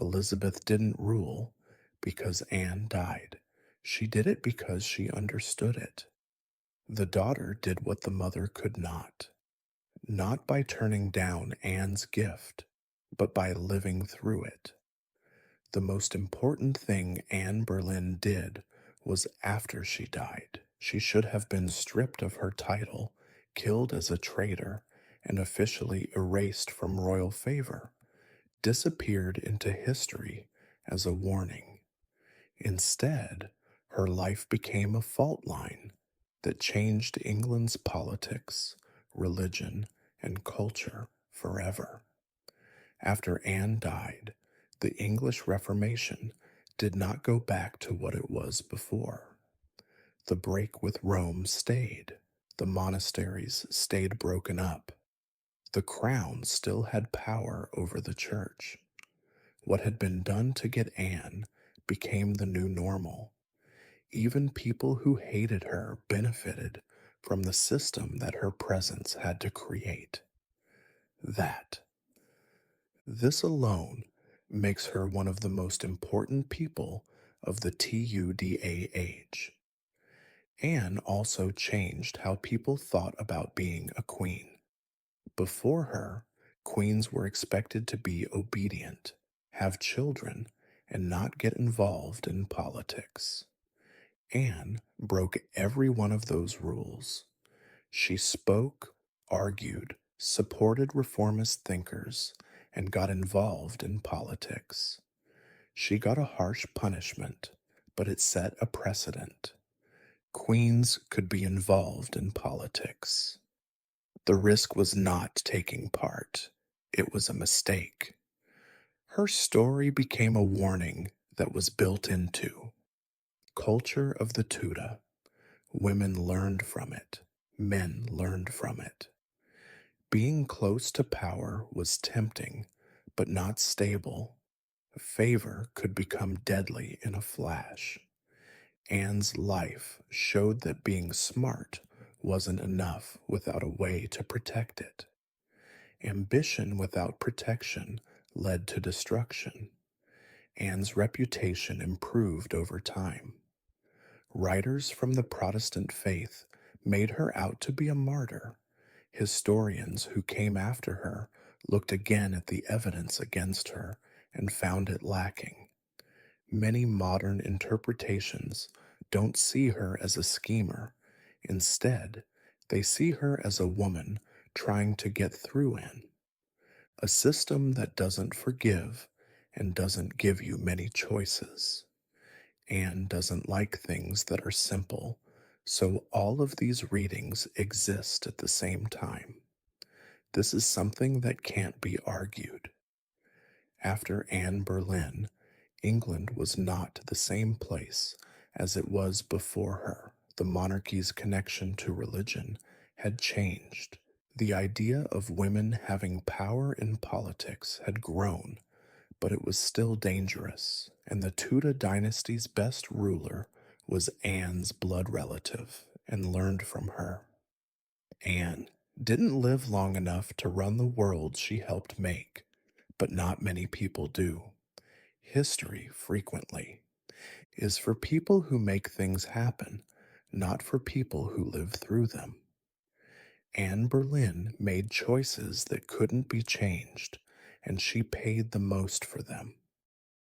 S1: Elizabeth didn't rule because Anne died. She did it because she understood it. The daughter did what the mother could not by turning down Anne's gift, but by living through it. The most important thing Anne Boleyn did was after she died. She should have been stripped of her title, killed as a traitor, and officially erased from royal favor, disappeared into history as a warning. Instead, her life became a fault line. that changed England's politics, religion, and culture forever. After Anne died, the English Reformation did not go back to what it was before. The break with Rome stayed. The monasteries stayed broken up. The crown still had power over the church. What had been done to get Anne became the new normal. Even people who hated her benefited from the system that her presence had to create. That. This alone makes her one of the most important people of the TUDA age. Anne also changed how people thought about being a queen. Before her, queens were expected to be obedient, have children, and not get involved in politics. Anne broke every one of those rules. She spoke, argued, supported reformist thinkers, and got involved in politics. She got a harsh punishment, but it set a precedent. Queens could be involved in politics. The risk was not taking part, it was a mistake. Her story became a warning that was built into culture of the Tudor. Women learned from it, men learned from it. Being close to power was tempting, but not stable. Favor could become deadly in a flash. Anne's life showed that being smart wasn't enough without a way to protect it. Ambition without protection led to destruction. Anne's reputation improved over time. Writers from the Protestant faith made her out to be a martyr. Historians who came after her looked again at the evidence against her and found it lacking. Many modern interpretations don't see her as a schemer. Instead, they see her as a woman trying to get through in a system that doesn't forgive and doesn't give you many choices. Anne doesn't like things that are simple, so all of these readings exist at the same time. This is something that can't be argued. After Anne Boleyn, England was not the same place as it was before her. The monarchy's connection to religion had changed. The idea of women having power in politics had grown, but it was still dangerous, and the Tudor dynasty's best ruler was Anne's blood relative and learned from her. Anne didn't live long enough to run the world she helped make, but not many people do. History, frequently, is for people who make things happen, not for people who live through them. Anne Boleyn made choices that couldn't be changed, and she paid the most for them.